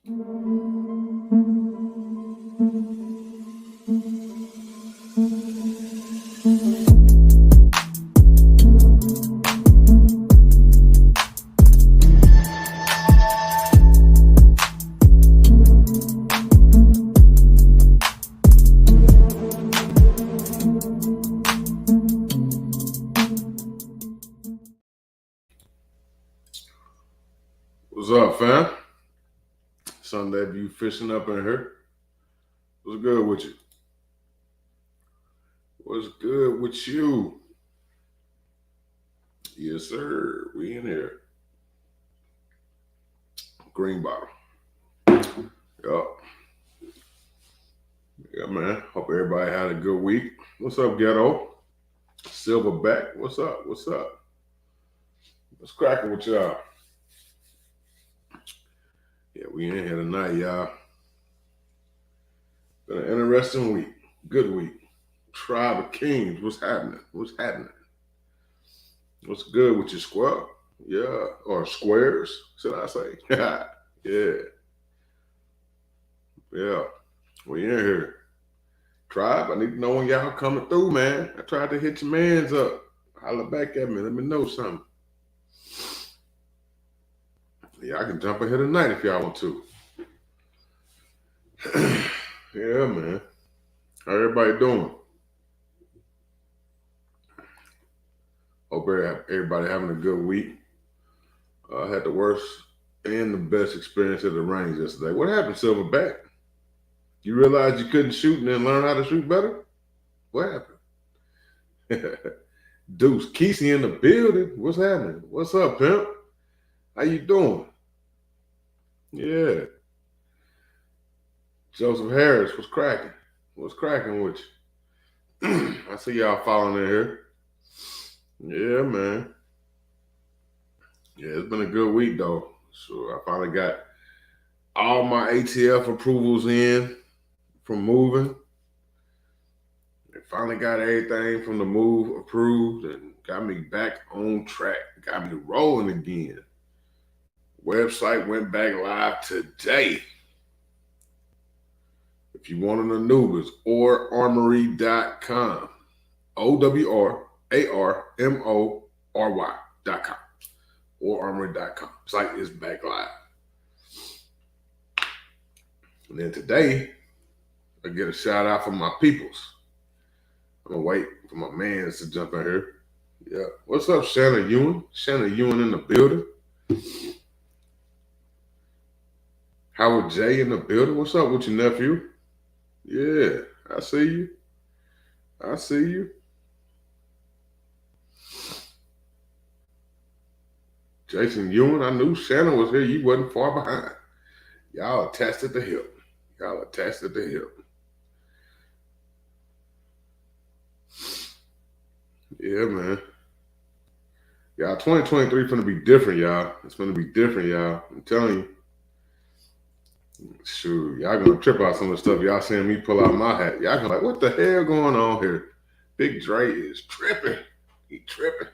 What's up, fam? Sunday View fishing up in here. What's good with you? What's good with you? Yes, sir. We in here. Green bottle. Yup. Yeah, man. Hope everybody had a good week. What's up, Ghetto? Silverback. What's up? What's up? What's cracking with y'all? Yeah, we in here tonight, y'all. Been an interesting week. Good week. Tribe of Kings. What's happening? What's happening? What's good with your squad? Yeah. Or squares, should I say? Yeah. Yeah. We in here. Tribe, I need to know when y'all coming through, man. I tried to hit your mans up. Holler back at me. Let me know something. Yeah, I can jump ahead tonight if y'all want to. Yeah, man. How everybody doing? Hope everybody having a good week. I had the worst and the best experience at the range yesterday. What happened, Silverback? You realized you couldn't shoot and then learn how to shoot better? What happened? Deuce Kesey in the building. What's happening? What's up, pimp? How you doing? Yeah. Joseph Harris, what's cracking? What's cracking with you? I see y'all following in here. Yeah, man. Yeah, it's been a good week, though. So I finally got all my ATF approvals in from moving. I finally got everything from the move approved and got me back on track. Got me rolling again. Website went back live today. If you want to know, it's OrArmory.com. OWRARMORY.com. OrArmory.com. Site is back live. And then today, I get a shout out from my peoples. I'm going to wait for my mans to jump in here. Yeah. What's up, Shannon Ewan? Shannon Ewan in the building. Howard J in the building. What's up with your nephew? Yeah, I see you. I see you. Jason Ewan, I knew Shannon was here. You wasn't far behind. Y'all attached at the hip. Y'all attached at the hip. Yeah, man. Y'all, 2023 finna be different, y'all. It's gonna be different, y'all. I'm telling you. Shoot, y'all gonna trip out some of the stuff y'all seeing me pull out my hat. Y'all gonna like, what the hell going on here? Big Dre is tripping. He tripping.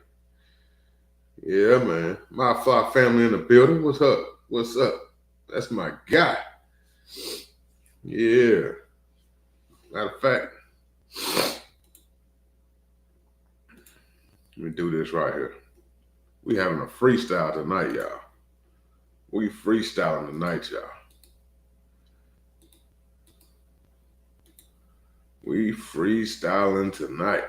Yeah, man. My fly family in the building. What's up? What's up? That's my guy. Yeah. Matter of fact, let me do this right here. We having a freestyle tonight, y'all. We freestyling tonight, y'all. We freestyling tonight.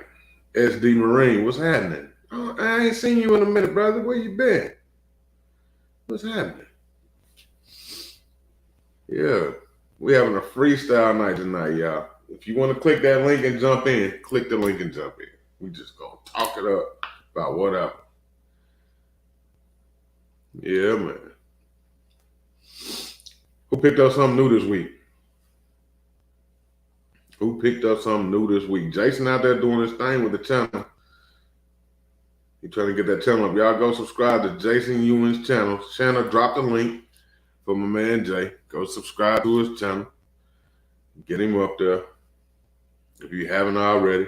SD Marine, what's happening? Oh, I ain't seen you in a minute, brother. Where you been? What's happening? Yeah, we having a freestyle night tonight, y'all. If you want to click that link and jump in, click the link and jump in. We just gonna talk it up about whatever. Yeah, man. Who picked up something new this week? Who picked up something new this week? Jason out there doing his thing with the channel. He trying to get that channel up. Y'all go subscribe to Jason Ewan's channel. Shanna dropped the link for my man Jay. Go subscribe to his channel. Get him up there if you haven't already.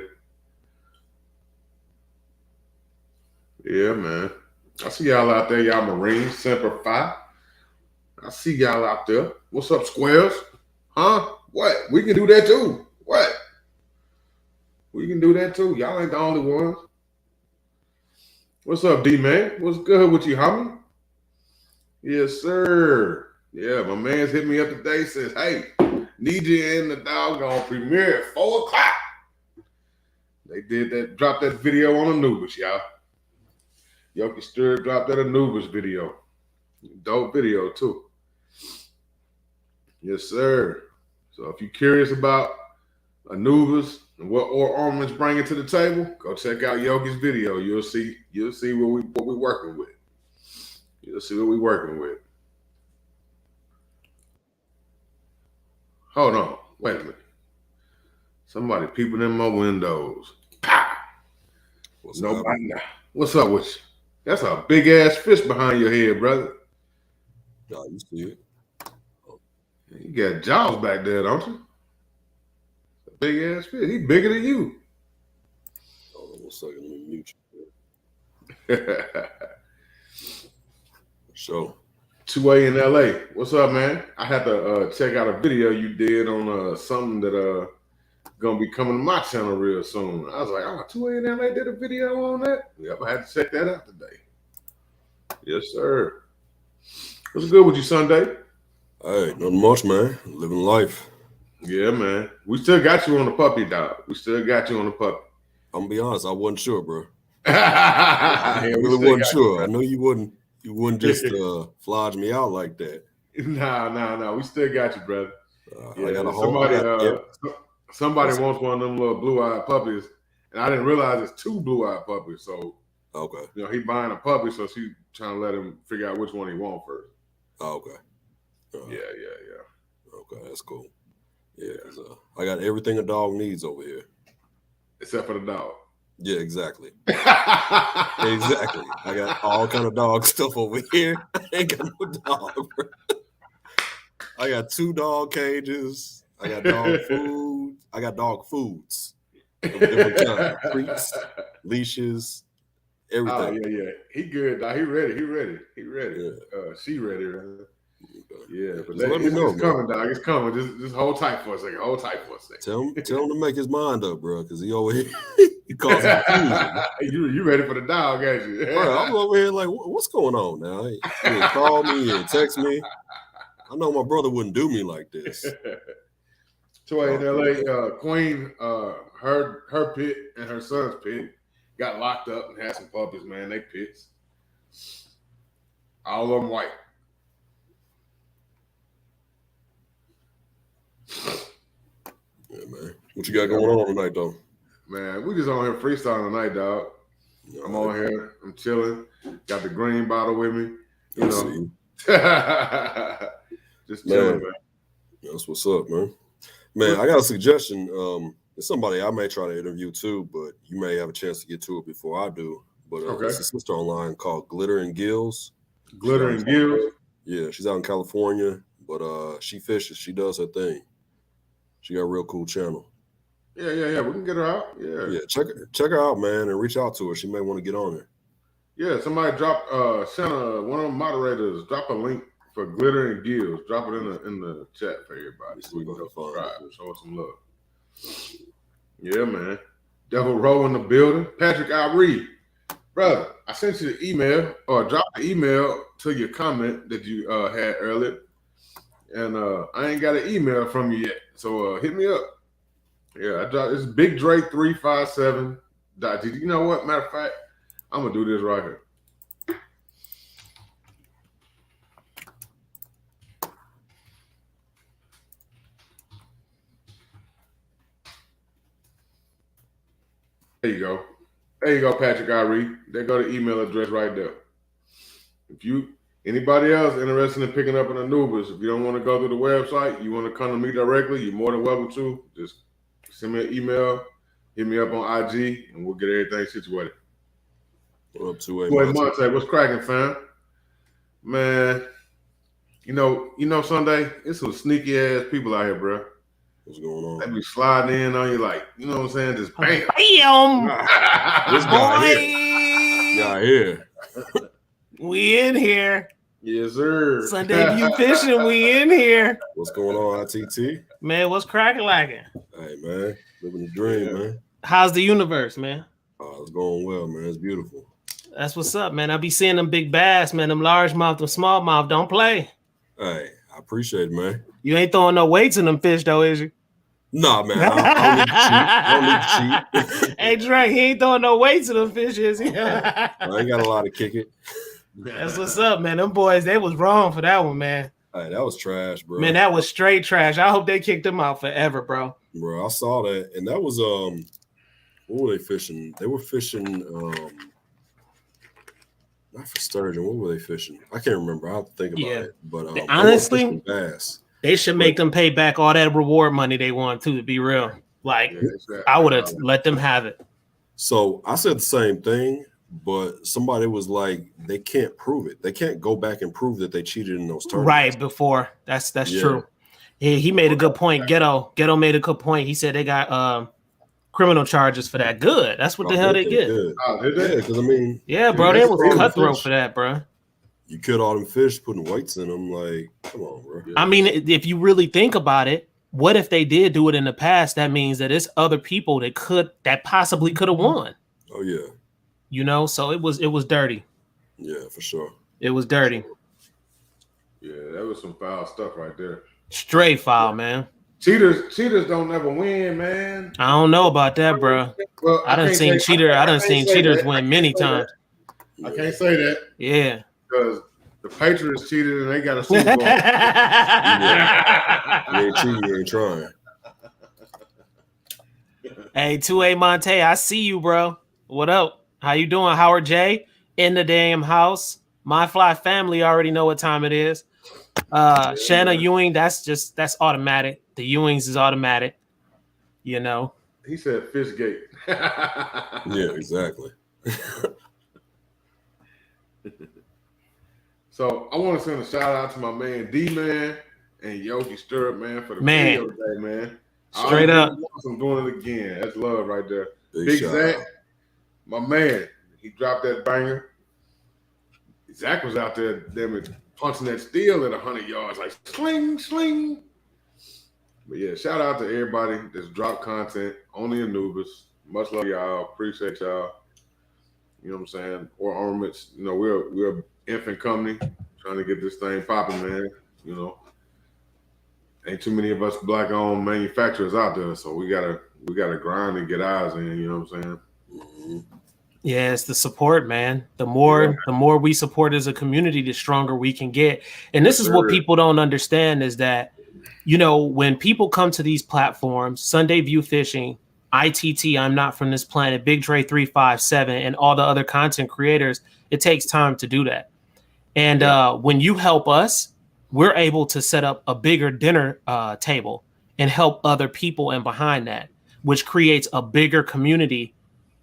Yeah, man. I see y'all out there, y'all Marines, Semper Fi. I see y'all out there. What's up, squares? Huh? What? We can do that too. What? We can do that too. Y'all ain't the only ones. What's up, D-Man? What's good with you, homie? Yes, sir. Yeah, my man's hit me up today, says, hey, need you in the doggone premiere at 4 o'clock. They did that, dropped that video on Anubis, y'all. Yoki Stir dropped that Anubis video. Dope video, too. Yes, sir. So if you're curious about Anubis and what ornaments bringing to the table, go check out Yogi's video. You'll see what we're working with. You'll see what we're working with. Hold on. Wait a minute. Somebody peeping in my windows. Pow! Nobody now. What's up with you? That's a big ass fish behind your head, brother. Yeah, you see it. You got jaws back there, don't you? A big ass fish. He bigger than you. Hold on 1 second. Let me mute you. So 2A in LA. What's up, man? I had to check out a video you did on something that gonna be coming to my channel real soon. I was like, oh, 2A in LA did a video on that. Yep, I had to check that out today. Yes, sir. What's good with you, Sunday? Hey, nothing much, man. Living life. Yeah, man. We still got you on the puppy, dog. We still got you on the puppy. I'm gonna be honest, I wasn't sure, bro. I really wasn't sure. I know you wouldn't just flodge me out like that. Nah. We still got you, brother. I got a whole somebody wants one of them little blue-eyed puppies, and I didn't realize it's 2 blue-eyed puppies. So okay, he buying a puppy, so she's trying to let him figure out which one he wants first. Okay. Yeah. Okay, that's cool. Yeah, I got everything a dog needs over here, except for the dog. Yeah, exactly. Exactly. I got all kind of dog stuff over here. I ain't got no dog, bro. I got 2 dog cages. I got dog food. I got dog foods of different kinds. Treats, leashes, everything. Oh, yeah. He good, dog. He ready. Yeah. She ready, right? Yeah, but it's coming, dog. It's coming. Just hold tight for a second. Tell him to make his mind up, bro, because he over here he causing confusion. You ready for the dog, ain't you? Bro, I'm over here like, what's going on now? He call me and text me. I know my brother wouldn't do me like this. 2A in LA, Queen, her pit and her son's pit got locked up and had some puppies, man. They pits. All of them white. Yeah, man. What you got going on tonight, though? Man, we just on here freestyling tonight, dog. I'm on here. I'm chilling. Got the green bottle with me. You know. Just chilling, man. That's what's up, man. Man, I got a suggestion. It's somebody I may try to interview too, but you may have a chance to get to it before I do. But it's a sister online called Glitter and Gills. Glitter and Gills? Yeah, she's out in California, but she fishes. She does her thing. She got a real cool channel. Yeah. We can get her out. Yeah. Check her out, man, and reach out to her. She may want to get on her. Yeah, somebody sent one of the moderators, drop a link for Glitter and Gills. Drop it in the chat for everybody so we can go subscribe. Show us some love. Yeah, man. Devil Row in the building. Patrick Irie. Brother, I sent you the email or dropped the email to your comment that you had earlier. And I ain't got an email from you yet. So hit me up. Yeah, I dropped it's Big Drake 357. You know what? Matter of fact, I'm gonna do this right here. There you go, Patrick Irie. There go the email address right there. If anybody else interested in picking up an Anubis, if you don't want to go through the website, you want to come to me directly, you're more than welcome to. Just send me an email, hit me up on IG, and we'll get everything situated. What up, 2A Monte? What's cracking, fam? Man, you know, Sunday, it's some sneaky ass people out here, bro. What's going on? They be sliding in on you like, you know what I'm saying? Just bam. This guy here. We in here. Yes, sir. Sunday View Fishing, we in here. What's going on, ITT? Man, what's cracking like it? Hey, man. Living the dream, man. How's the universe, man? It's going well, man. It's beautiful. That's what's up, man. I be seeing them big bass, man. Them largemouth, them smallmouth. Don't play. Hey, I appreciate it, man. You ain't throwing no weights in them fish, though, is you? Nah, man. I don't need to cheat. Hey, Drake, he ain't throwing no weights in them fish, is he? I ain't got a lot to kick it. That's what's up, man. Them boys, they was wrong for that one, man. Hey, that was trash, bro. Man, that was straight trash. I hope they kicked them out forever, bro. Bro, I saw that, and that was what were they fishing? They were fishing not for sturgeon. What were they fishing? I can't remember. I have to think about it. But honestly, bass. They should make them pay back all that reward money they want to be real. Like, I would have let them have it. So I said the same thing, but somebody was like, they can't prove it. They can't go back and prove that they cheated in those tournaments. Right before. That's true. He made a good point. Ghetto made a good point. He said they got criminal charges for that. Good. That's what the hell they get. Oh, did they? Because I mean, yeah, bro, they was cutthroat for that, bro. You killed all them fish, putting weights in them. Like, come on, bro. I mean, if you really think about it, what if they did do it in the past? That means that it's other people that possibly could have won. Oh yeah. You know, so it was dirty. Yeah, for sure. It was dirty. Yeah, that was some foul stuff right there. Straight foul, man. Cheaters don't ever win, man. I don't know about that, bro. Well, I done seen cheaters win many times. I can't say that. Yeah. Because the Patriots cheated and they got a Super Bowl. You ain't cheating, you ain't trying. Hey, 2A Monte, I see you, bro. What up? How you doing, Howard J? In the damn house. My Fly family already know what time it is. Shanna Ewing, that's automatic. The Ewings is automatic. You know. He said Fishgate. Yeah, exactly. So I want to send a shout out to my man D-Man and Yogi Stirrup, man, for the video today, man. Straight up. I'm doing it again. That's love right there. Big Zach, my man, he dropped that banger. Zach was out there, damn it, punching that steel at 100 yards, like sling, sling. But yeah, shout out to everybody that's dropped content on the Anubis. Much love y'all. Appreciate y'all. You know what I'm saying? Or Ornaments. You know, we're an infant company trying to get this thing popping, man. You know, ain't too many of us black-owned manufacturers out there, so we gotta grind and get ours in. You know what I'm saying? Mm-hmm. Yeah, it's the support, man. The more we support as a community, the stronger we can get. And this is what people don't understand is that, you know, when people come to these platforms, Sunday View Fishing, ITT, I'm Not From This Planet, Big Dre 357, and all the other content creators, it takes time to do that. And when you help us, we're able to set up a bigger dinner table and help other people and behind that, which creates a bigger community.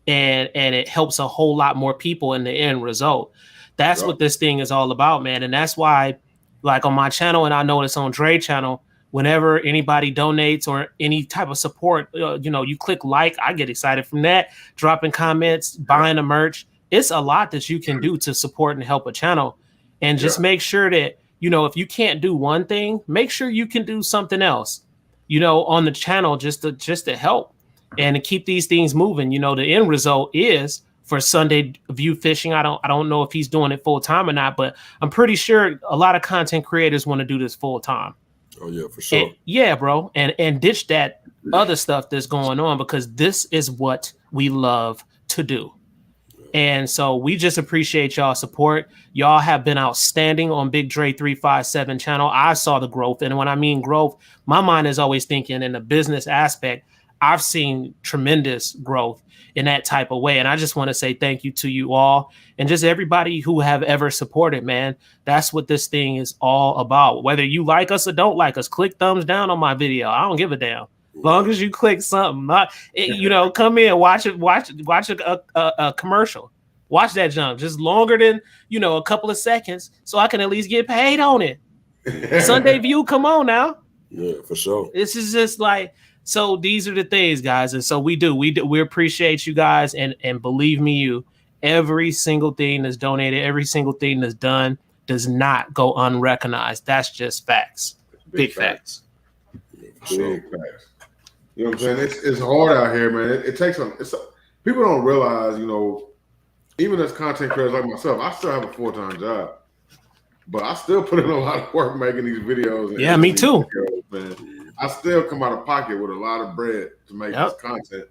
And it helps a whole lot more people in the end result. That's what this thing is all about, man. And that's why, like on my channel, and I know it's on Dre's channel, whenever anybody donates or any type of support, you know, you click like, I get excited from that, dropping comments, buying the merch. It's a lot that you can do to support and help a channel. And just make sure that, you know, if you can't do one thing, make sure you can do something else, you know, on the channel just to help. And to keep these things moving, you know, the end result is for Sunday View Fishing. I don't know if he's doing it full time or not, but I'm pretty sure a lot of content creators want to do this full time. Oh yeah, for sure. And, yeah, bro, and ditch that other stuff that's going on because this is what we love to do. And so we just appreciate y'all support. Y'all have been outstanding on Big Dre 357 channel. I saw the growth, and when I mean growth, my mind is always thinking in the business aspect. I've seen tremendous growth in that type of way. And I just want to say thank you to you all and just everybody who have ever supported, man. That's what this thing is all about. Whether you like us or don't like us, click thumbs down on my video. I don't give a damn. As long as you click something, you know, come in, watch a commercial. Watch that jump just longer than, you know, a couple of seconds so I can at least get paid on it. Sunday View, come on now. Yeah, for sure. This is just like, so these are the things, guys. And so we appreciate you guys. And believe me, every single thing that's donated, every single thing that's done, does not go unrecognized. That's just facts. Big facts. Big facts. You know what I'm saying? It's hard out here, man. It takes people don't realize, you know, even as content creators like myself, I still have a full-time job. But I still put in a lot of work making these videos. Yeah, me too. Videos, man. I still come out of pocket with a lot of bread to make this content.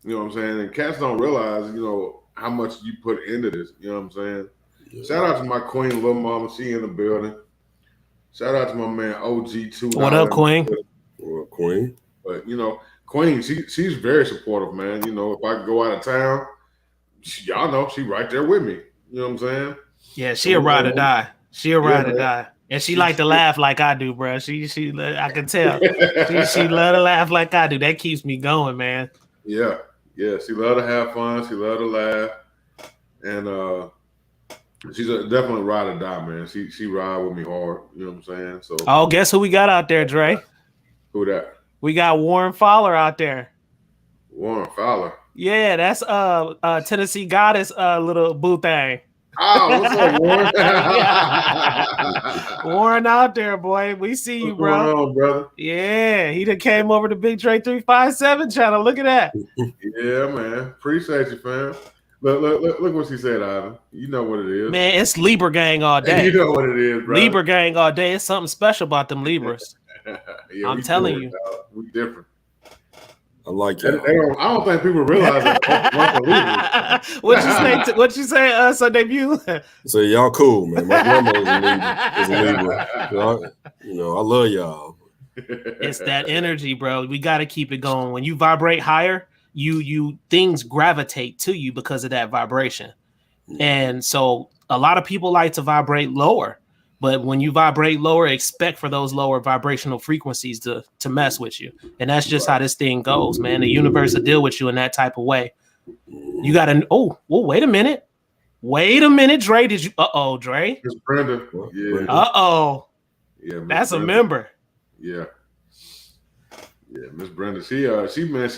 You know what I'm saying? And cats don't realize, you know, how much you put into this. You know what I'm saying? Yeah. Shout out to my queen, Lil Mama. She in the building. Shout out to my man, OG2. What up, Queen? What up, Queen? But, you know, Queen, she's very supportive, man. You know, if I go out of town, y'all know she right there with me. You know what I'm saying? Yeah, she a ride or die. She a ride or die. And she like to laugh like I do, bro. She I can tell. she love to laugh like I do. That keeps me going, man. Yeah. Yeah, she love to have fun. She love to laugh. And she's definitely ride or die, man. She ride with me hard. You know what I'm saying? So guess who we got out there, Dre? Who that? We got Warren Fowler out there. Warren Fowler. Yeah, that's Tennessee Goddess little boo thing. Oh, what's up, Warren? Warren out there, boy. We see you, bro. What's going on, brother? Yeah, he done came over to Big Dre 357 channel. Look at that. Yeah, man. Appreciate you, fam. Look what she said, Ivan. You know what it is. Man, it's Libra gang all day. You know what it is, bro. Libra gang all day. It's something special about them Libras. Yeah, I'm telling you. We different. I like it. I don't think people realize that. What you say, Sunday View? So y'all cool, man. My grandma is a Libra. You know, I love y'all. It's that energy, bro. We got to keep it going. When you vibrate higher, you things gravitate to you because of that vibration. And so a lot of people like to vibrate lower. But when you vibrate lower, expect for those lower vibrational frequencies to mess with you. And that's just how this thing goes, man. The universe will deal with you in that type of way. You got to, wait a minute. Wait a minute, Dre. Dre? It's Brenda. Yeah. Yeah, that's Brenda. A member. Yeah. Yeah, Miss Brenda. She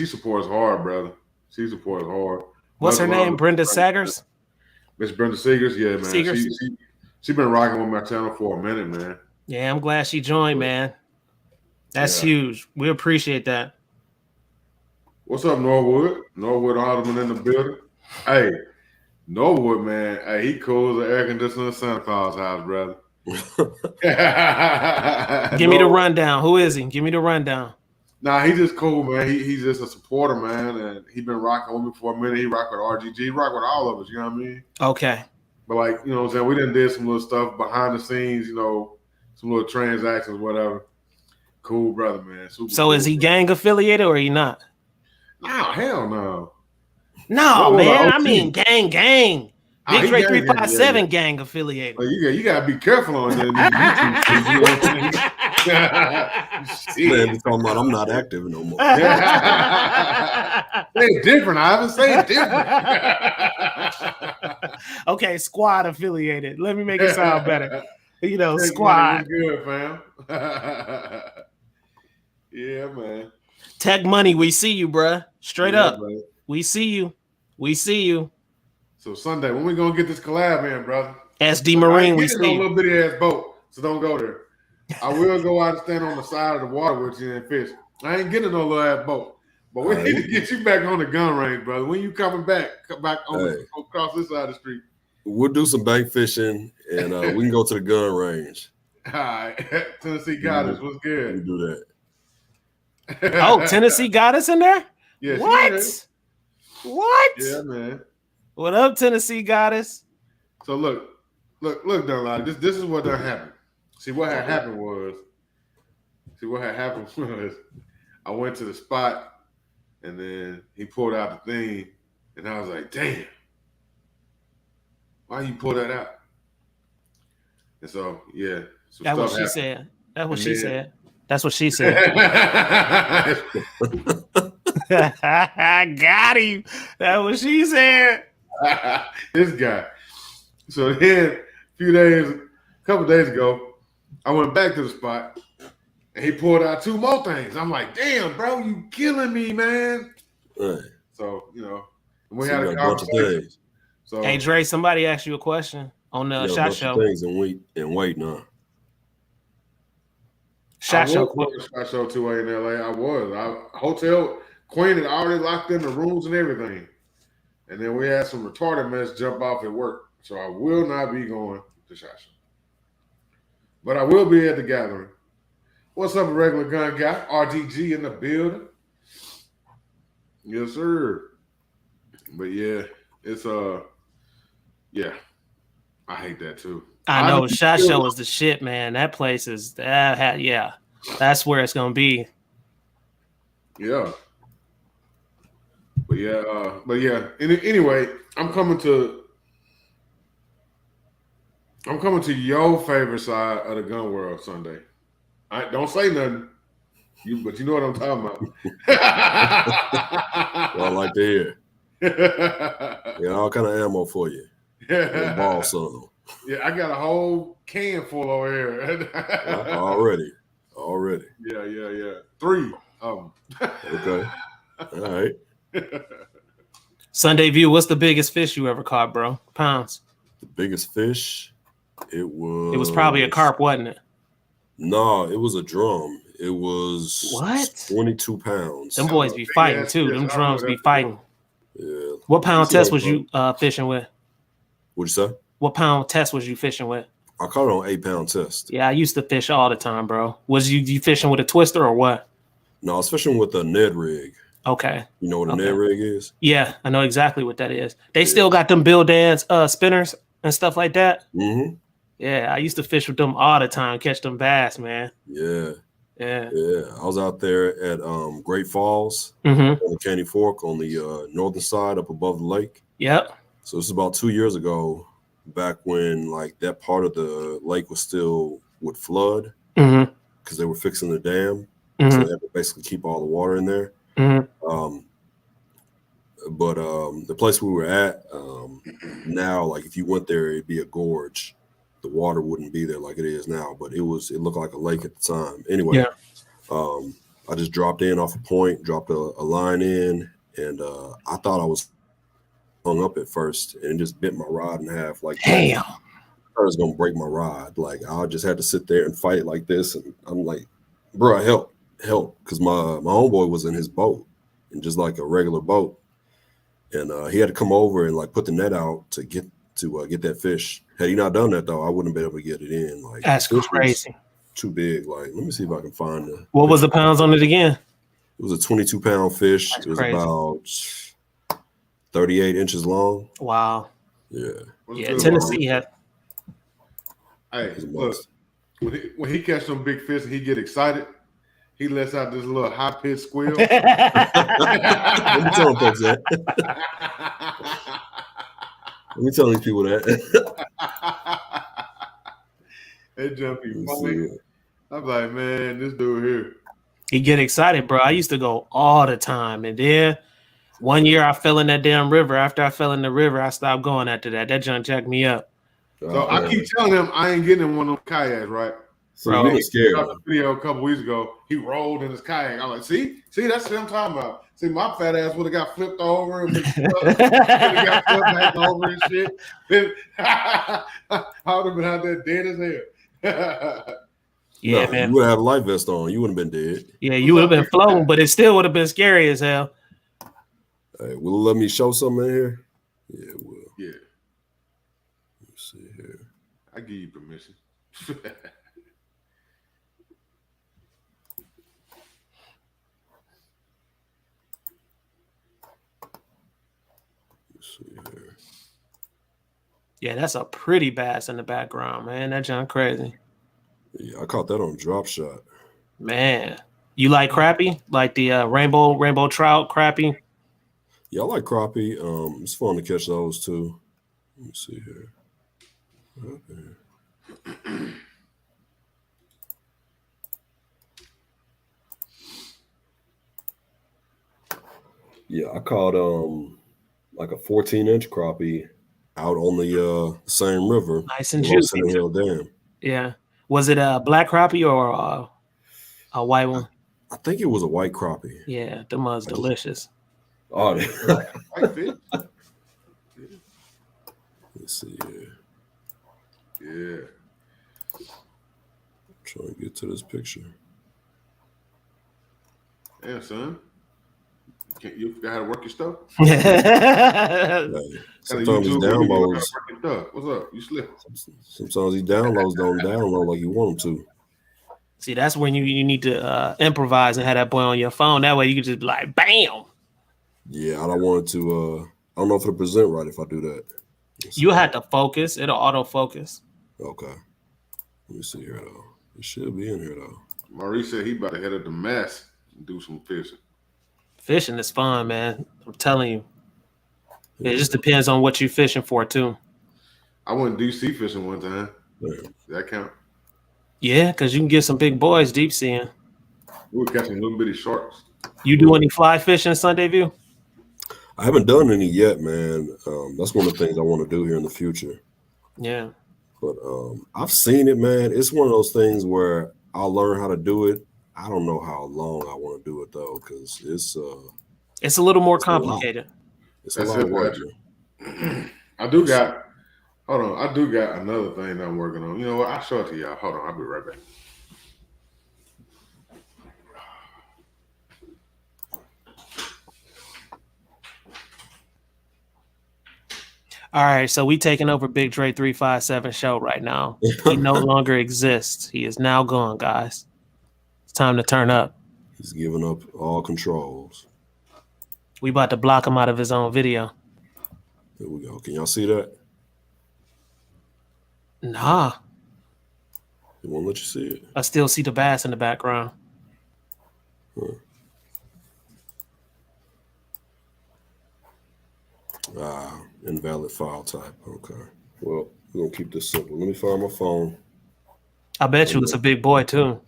supports hard, brother. She supports hard. What's her name? Brenda Saggers? Miss Brenda Seegers, yeah, man. Seegers. She been rocking with my channel for a minute, man. Yeah, I'm glad she joined, man. That's huge. We appreciate that. What's up, Norwood? Norwood Alderman in the building. Hey, Norwood, man. Hey, he cool as an air conditioner in Santa Claus house, brother. Give me the rundown. Who is he? Give me the rundown. Nah, he's just cool, man. He's just a supporter, man. And he been rocking with me for a minute. He rock with RGG. He rock with all of us, you know what I mean? Okay. But like, you know what I'm saying? We done did some little stuff behind the scenes, you know, some little transactions, whatever. Cool brother, man. Super so cool, is he gang affiliated or he not? No, hell no. No, man. I mean gang. Big Dre 357 gang affiliated. Well, you gotta be careful on that. You know what I'm saying? Man, talking about I'm not active no more. Say it different. I haven't said it different. Okay, squad affiliated. Let me make it sound better. You know, squad. Good, fam. Yeah, man. Tech Money, we see you, bruh. Straight up. Man. We see you. We see you. So Sunday, when we gonna get this collab in, brother? SD Marine, we see you. A little bitty ass boat, so don't go there. I will go out and stand on the side of the water with you and fish. I ain't getting no little ass boat, but we need to get you back on the gun range, brother. When you coming back, come back on across this side of the street. We'll do some bank fishing and we can go to the gun range. All right, Tennessee Goddess, what's good? We do that. Oh, Tennessee Goddess in there? Yeah. What? What? Yeah, man. What up, Tennessee Goddess? So look, Dunlop. This is what done happened. See what had happened was, I went to the spot, and then he pulled out the thing, and I was like, "Damn, why you pull that out?" And so, yeah, that's what she said. That's what she said. That's what she said. I got him. That's what she said. This guy. So then, a couple days ago, I went back to the spot, and he pulled out two more things. I'm like, damn, bro, you killing me, man. Right. So, you know, we had a conversation. So, hey, Dre, somebody asked you a question. on the You got a Shot bunch Show. of things and wait now. Shot Show. Shot Show 2A in LA. I was. Hotel Queen had already locked in the rooms and everything. And then we had some retarded mess jump off at work. So I will not be going to Shot Show. But I will be at the gathering. What's up, regular gun guy? RDG in the building. Yes, sir. But yeah, it's yeah. I hate that too. I know Shot Show is the shit, man. That place is yeah. That's where it's gonna be. Yeah. But yeah. Anyway, I'm coming to your favorite side of the gun world Sunday. I don't say nothing. But you know what I'm talking about. Well, I like to hear. Got all kind of ammo for you. Ball some. Yeah, I got a whole can full over here. Already. Yeah. 3 of them. Okay. All right. Sunday View, what's the biggest fish you ever caught, bro? Pounds. The biggest fish? It was probably a carp, wasn't it? No, it was a drum. It was 22 pounds. Them boys be fighting too. Them drums be fighting. Yeah. What pound test was you fishing with? What'd you say? What pound test was you fishing with? I caught it on 8-pound test. Yeah, I used to fish all the time, bro. Was you fishing with a twister or what? No, I was fishing with a Ned rig. Okay. You know what a Ned rig is? Yeah, I know exactly what that is. They still got them Bill Dance spinners and stuff like that. Mm-hmm. Yeah, I used to fish with them all the time, catch them bass, man. Yeah. Yeah. I was out there at Great Falls on the Candy Fork on the northern side up above the lake. Yep. So this is about 2 years ago, back when like that part of the lake was still would flood because they were fixing the dam. So they had to basically keep all the water in there. But the place we were at now, like if you went there, it'd be a gorge. The water wouldn't be there like it is now, but it looked like a lake at the time. Anyway, I just dropped in off a point, dropped a line in, and I thought I was hung up at first and just bent my rod in half. Like, damn, I was gonna break my rod. Like, I just had to sit there and fight like this, and I'm like, bro, help, because my homeboy was in his boat, and just like a regular boat, and he had to come over and like put the net out to get that fish. Had he not done that though, I wouldn't have been able to get it in. Like, that's crazy. Too big. Like, let me see if I can find it. What was the pounds on it again? It was a 22-pound fish. That's it was crazy. About 38 inches long. Wow. Yeah. Tennessee had. Hey, look, when he catch some big fish and he get excited, he lets out this little high-pitched squeal. Let me tell folks that. Let me tell these people that. That jump be funny. I'm like, man, this dude here. He get excited, bro. I used to go all the time. And then one year I fell in that damn river. After I fell in the river, I stopped going after that. That junk jacked me up. So I keep telling him I ain't getting in one of those kayaks, right? So bro, you were scared. I saw the video a couple weeks ago. He rolled in his kayak. I'm like, see, that's what I'm talking about. See, my fat ass would have got flipped over and got flipped back over and shit. I would have been out there dead as hell. Yeah, man. You would have had a life vest on. You wouldn't have been dead. Yeah, you would have been floating, but it still would have been scary as hell. Hey, will it let me show something in here? Yeah, it will. Yeah. Let's see here. I give you permission. Here. Yeah, that's a pretty bass in the background, man. That junk crazy. Yeah, I caught that on drop shot. Man, you like crappie? Like the rainbow trout crappie? Yeah, I like crappie. It's fun to catch those too. Let me see here. Okay. Yeah, I caught like a 14-inch crappie out on the same river. Nice and juicy. Hill Dam. Yeah. Was it a black crappie or a white one? I think it was a white crappie. Yeah, them was delicious. Oh, white fish. Let's see here. Yeah. Trying to get to this picture. Yeah, son. You forgot how to work your stuff? Sometimes these downloads. What's up? You slipping? Sometimes these downloads don't download like you want them to. See, that's when you need to improvise and have that boy on your phone. That way you can just be like, bam. Yeah, I don't want it to. I don't know if it'll present right if I do that. You have to focus. It'll autofocus. Okay. Let me see here though. It should be in here though. Maurice said he about to head up to Mass and do some fishing. Fishing is fun, man. I'm telling you. It just depends on what you're fishing for, too. I went deep sea fishing one time. Yeah. Does that count? Yeah, because you can get some big boys deep seeing. We were catching little bitty sharks. You do any fly fishing, Sunday View? I haven't done any yet, man. That's one of the things I want to do here in the future. Yeah. But I've seen it, man. It's one of those things where I'll learn how to do it. I don't know how long I want to do it though, because it's a little more complicated. It's a lot of work. I do got another thing that I'm working on. You know what? I'll show it to y'all. Hold on, I'll be right back. All right, so we taking over Big Dre 357 show right now. He no longer exists. He is now gone, guys. It's time to turn up. He's giving up all controls. We about to block him out of his own video. There we go. Can y'all see that? Nah. It won't let you see it. I still see the bass in the background. Invalid file type. Okay. Well, we're going to keep this simple. Let me find my phone. I bet you it's a big boy, too.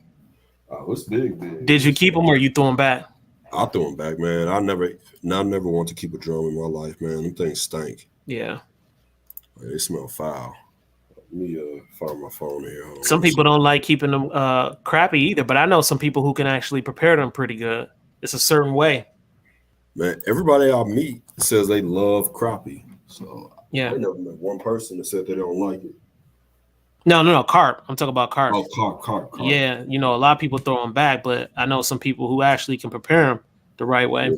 Oh, it's big. Did you keep him or you threw him back? I threw him back, man. I never want to keep a drum in my life, man. Them things stink. Yeah. They smell foul. Let me find my phone here. Some people don't like keeping them crappy either, but I know some people who can actually prepare them pretty good. It's a certain way. Man, everybody I meet says they love crappie. So yeah, I never met one person that said they don't like it. No, carp. I'm talking about carp. Oh, carp. Yeah, a lot of people throw them back, but I know some people who actually can prepare them the right way.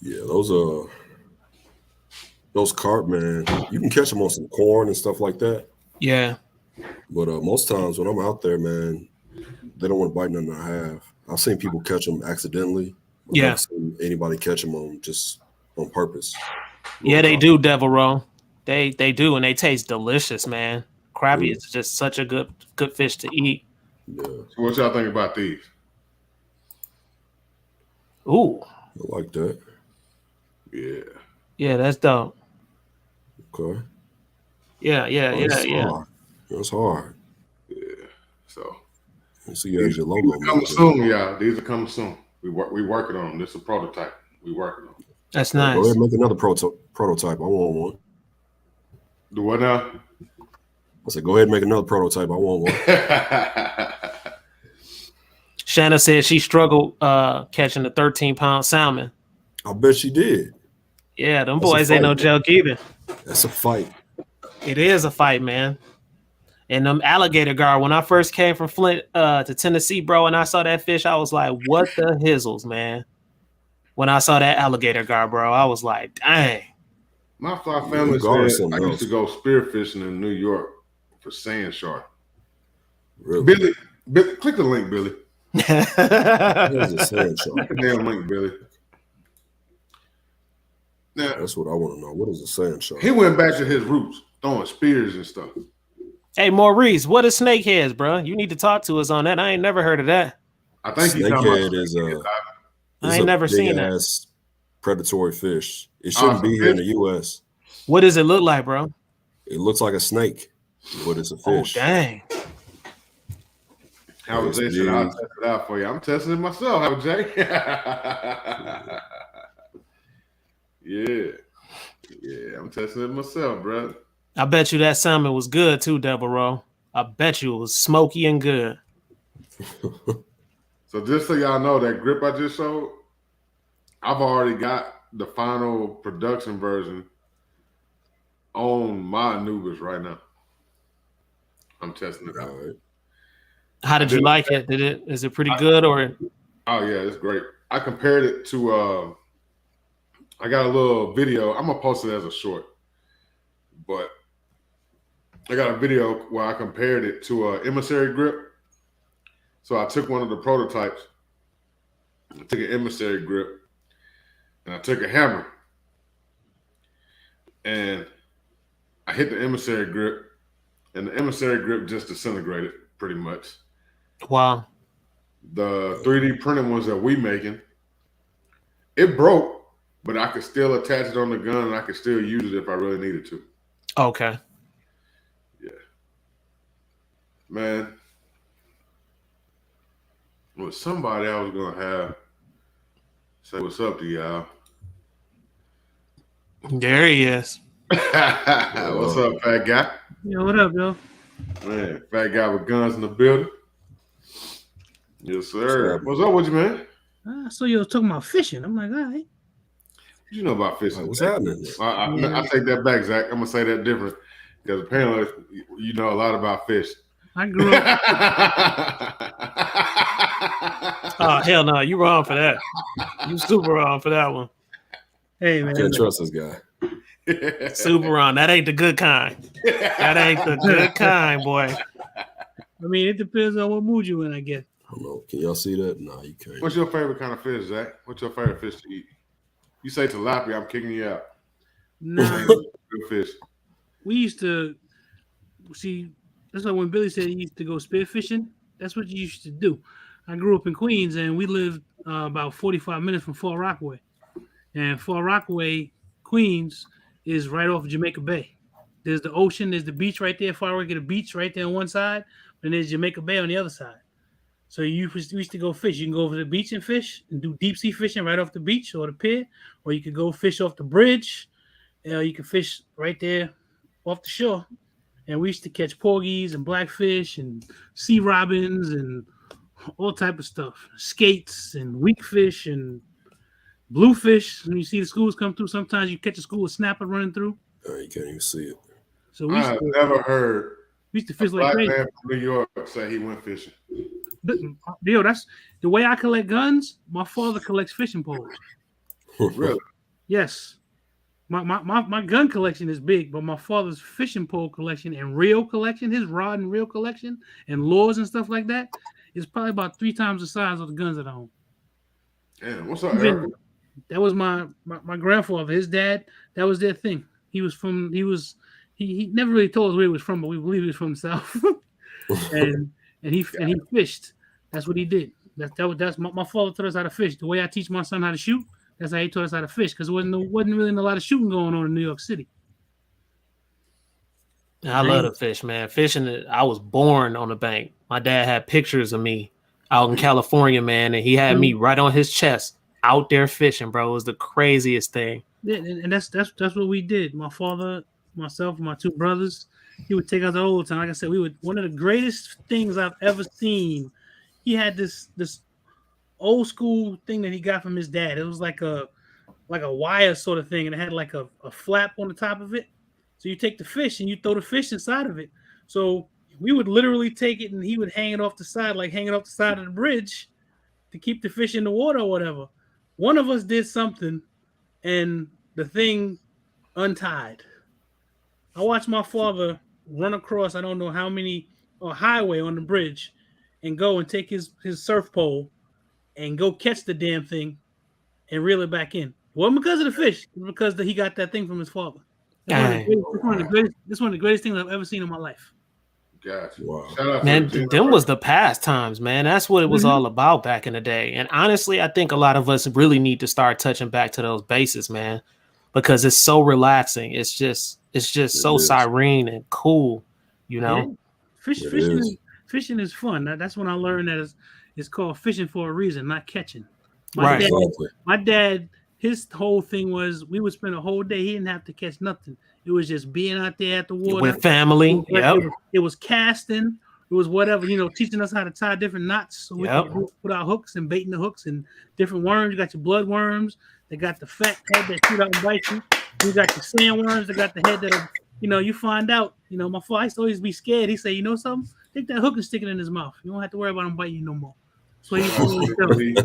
Yeah, those carp, man, you can catch them on some corn and stuff like that. Yeah. But most times when I'm out there, man, they don't want to bite nothing I have. I've seen people catch them accidentally. Yeah. I've seen anybody catch them on purpose. Yeah, they do, Devil Roll. They do, and they taste delicious, man. Crappie is just such a good fish to eat. Yeah. So what y'all think about these? Ooh. I like that. Yeah. Yeah, that's dope. Okay. Yeah. That's hard. Yeah. So. So you have your logo. These are coming soon, y'all. These are coming soon. We working on them. This is a prototype. We working on them. That's nice. Go ahead and make another prototype. I want one. Do what now? I said, go ahead and make another prototype. I want one. Shanna said she struggled catching the 13-pound salmon. I bet she did. Yeah, them boys ain't no joke either. That's a fight. It is a fight, man. And them alligator gar, when I first came from Flint to Tennessee, bro, and I saw that fish, I was like, what the hizzles, man? When I saw that alligator gar, bro, I was like, dang. My fly family said I used to go spearfishing in New York for sand shark. Really? Billy, click the link, Billy. There's a sand shark. Click the damn link, Billy. Now, that's what I want to know. What is a sand shark? He went back to his roots, throwing spears and stuff. Hey, Maurice, what is snakeheads, bro? You need to talk to us on that. I ain't never heard of that. I think snakehead is I ain't never seen that. Predatory fish. It shouldn't be here in the U.S. What does it look like, bro? It looks like a snake, but it's a fish. Oh, dang. Howard J said, I'll test it out for you. I'm testing it myself, Howard J. Yeah, I'm testing it myself, bro. I bet you that salmon was good too, Devil Roll. I bet you it was smoky and good. So just so y'all know, that grip I just showed, I've already got the final production version on my Anubis right now. I'm testing it out. All right. How did you like it? Is it pretty good or? Oh yeah, it's great. I compared it to I got a little video. I'm gonna post it as a short, but I got a video where I compared it to a emissary grip. So I took one of the prototypes, I took an emissary grip, and I took a hammer, and I hit the emissary grip, and the emissary grip just disintegrated pretty much. Wow. The 3D printed ones that we making, it broke, but I could still attach it on the gun, and I could still use it if I really needed to. Okay. Yeah. Man, with somebody I was going to have say what's up to y'all. There he is. What's up, fat guy? Yo, what up, yo? Man, fat guy with guns in the building. Yes, sir. What's up with you, man? I saw you was talking about fishing. I'm like, all right. What you know about fishing? What's happening? I take that back, Zach. I'm going to say that different because apparently you know a lot about fish. I grew up. Oh, hell no. You wrong for that. You super wrong for that one. Hey, man. Can't trust this guy. Super wrong. That ain't the good kind. That ain't the good kind, boy. I mean, it depends on what mood you in, I guess. I don't know. Can y'all see that? No, you can't. What's your favorite kind of fish, Zach? What's your favorite fish to eat? You say tilapia, I'm kicking you out. Nah, Good fish. we used to see. That's like when Billy said he used to go spearfishing. That's what you used to do. I grew up in Queens, and we lived about 45 minutes from Far Rockaway. And Far Rockaway, Queens, is right off Jamaica Bay. There's the ocean, there's the beach right there. Far Rockaway, the beach right there on one side, and there's Jamaica Bay on the other side. So we used to go fish. You can go over the beach and fish and do deep sea fishing right off the beach or the pier, or you could go fish off the bridge. You can fish right there off the shore. And we used to catch porgies and blackfish and sea robins and all type of stuff. Skates and weakfish and bluefish. When you see the schools come through, sometimes you catch a school with snapper running through. You can't even see it. So we I've never heard used to fish a like black crazy. man from New York say he went fishing. Yo, that's the way I collect guns. My father collects fishing poles. Really? Yes. My gun collection is big, but my father's fishing pole collection and reel collection, his rod and reel collection and lures and stuff like that is probably about 3 times the size of the guns that I own. Damn, what's up, Eric? That was my grandfather, his dad. That was their thing. He never really told us where he was from, but we believe he was from the South. and he fished. That's what he did. That's my father taught us how to fish. The way I teach my son how to shoot, that's how he taught us how to fish, because there wasn't really a lot of shooting going on in New York City. I love to fish, man. Fishing, I was born on the bank. My dad had pictures of me out in California, man, and he had me right on his chest out there fishing, bro. It was the craziest thing. Yeah, and that's what we did. My father, myself, and my 2 brothers, he would take us all the time. Like I said, one of the greatest things I've ever seen. He had this old school thing that he got from his dad. It was like a wire sort of thing, and it had like a flap on the top of it. So you take the fish and you throw the fish inside of it. So we would literally take it and he would hang it off the side, like hanging off the side of the bridge to keep the fish in the water or whatever. One of us did something and the thing untied. I watched my father run across, I don't know how many, a highway on the bridge and go and take his surf pole and go catch the damn thing and reel it back in. It wasn't because of the fish, it was because he got that thing from his father. That's one of the greatest things I've ever seen in my life. Gotcha. Wow. Shout out Man, to them was the past times, man. That's what it was all about back in the day. And honestly, I think a lot of us really need to start touching back to those bases, man, because it's so relaxing. It's just so serene and cool, you know. Yeah. Fishing is fun. That's when I learned that it's called fishing for a reason, not catching. My dad, his whole thing was we would spend a whole day. He didn't have to catch nothing. It was just being out there at the water with family. It was casting. It was whatever, teaching us how to tie different knots so we can put our hooks and baiting the hooks and different worms. You got your blood worms. They got the fat head that shoot out and bite you. You got your sandworms. They got the head that, you find out. My father used to always be scared. He say, you know something? Take that hook and stick it in his mouth. You don't have to worry about him biting you no more. So he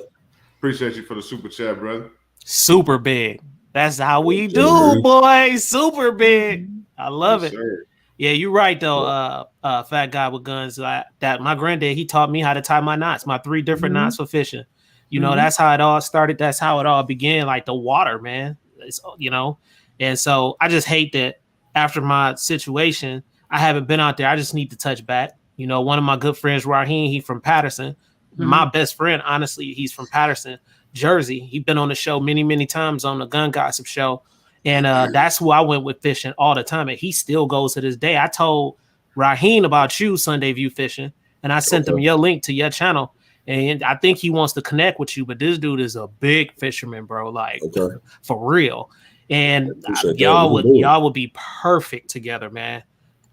appreciate you for the super chat, brother. Super big. That's how we do, boys. Super big. I love it. Sir. Yeah, you're right though. Fat guy with guns. That my granddad, he taught me how to tie my knots. My 3 different knots for fishing. That's how it all started. That's how it all began. Like the water, man. It's, and so I just hate that after my situation, I haven't been out there. I just need to touch back. One of my good friends, Raheem, he from Patterson. My best friend, honestly, he's from Patterson, Jersey. He's been on the show many, many times on the Gun Gossip show. And that's who I went with fishing all the time. And he still goes to this day. I told Raheem about you, Sunday View Fishing, and I sent him your link to your channel. And I think he wants to connect with you, but this dude is a big fisherman, bro. Like for real. And y'all would be perfect together, man.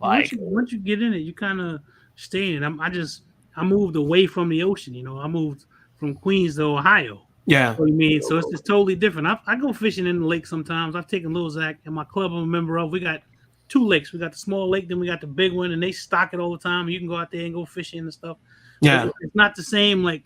Like once you get in it, you kind of stay in it. I moved away from the ocean. I moved from Queens to Ohio. Yeah. So, so it's just totally different. I go fishing in the lake sometimes. I've taken Lil Zach and my club I'm a member of. We got 2 lakes. We got the small lake, then we got the big one, and they stock it all the time. You can go out there and go fishing and stuff. Yeah. It's not the same. Like,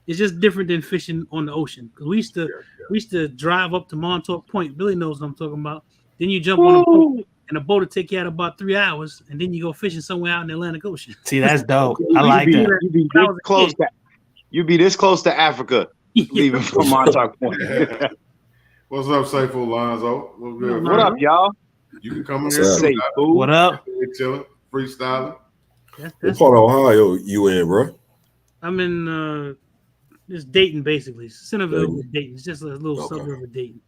it's just different than fishing on the ocean. Because we used to drive up to Montauk Point. Billy knows what I'm talking about. Then you jump on a boat, and the boat will take you out about 3 hours, and then you go fishing somewhere out in the Atlantic Ocean. See, that's dope. I like that. You be this close to Africa, leaving from Montauk Point. What's up, Saiful Lonzo? What's good? What up, y'all? You can come in here. What up? Chilling, freestyling. What part of Ohio you in, bro? I'm in it's Dayton, basically. Centerville, Dayton. It's just a little suburb of Dayton.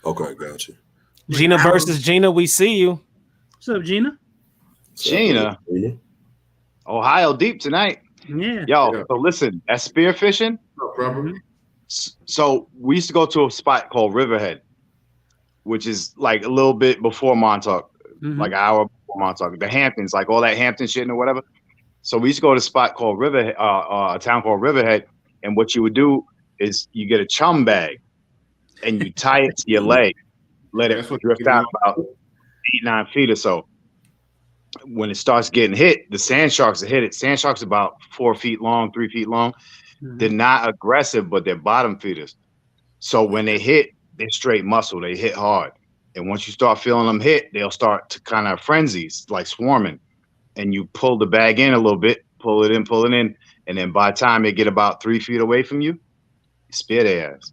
Okay, gotcha. Gina versus Gina, we see you. What's up, Gina? Gina. Ohio deep tonight. Yeah. Yo, so listen, at spearfishing, so we used to go to a spot called Riverhead, which is like a little bit before Montauk, like an hour before Montauk. The Hamptons, like all that Hampton shit or whatever. So we used to go to a spot called Riverhead, a town called Riverhead, and what you would do is you get a chum bag and you tie it to your leg, let it drift out about 8-9 feet or so. When it starts getting hit, the sand sharks will hit it. Sand sharks about 4 feet long, 3 feet long. They're not aggressive, but they're bottom feeders. So when they hit, they're straight muscle. They hit hard. And once you start feeling them hit, they'll start to kind of frenzies, like swarming. And you pull the bag in a little bit, pull it in. And then by the time they get about 3 feet away from you, you spear their ass.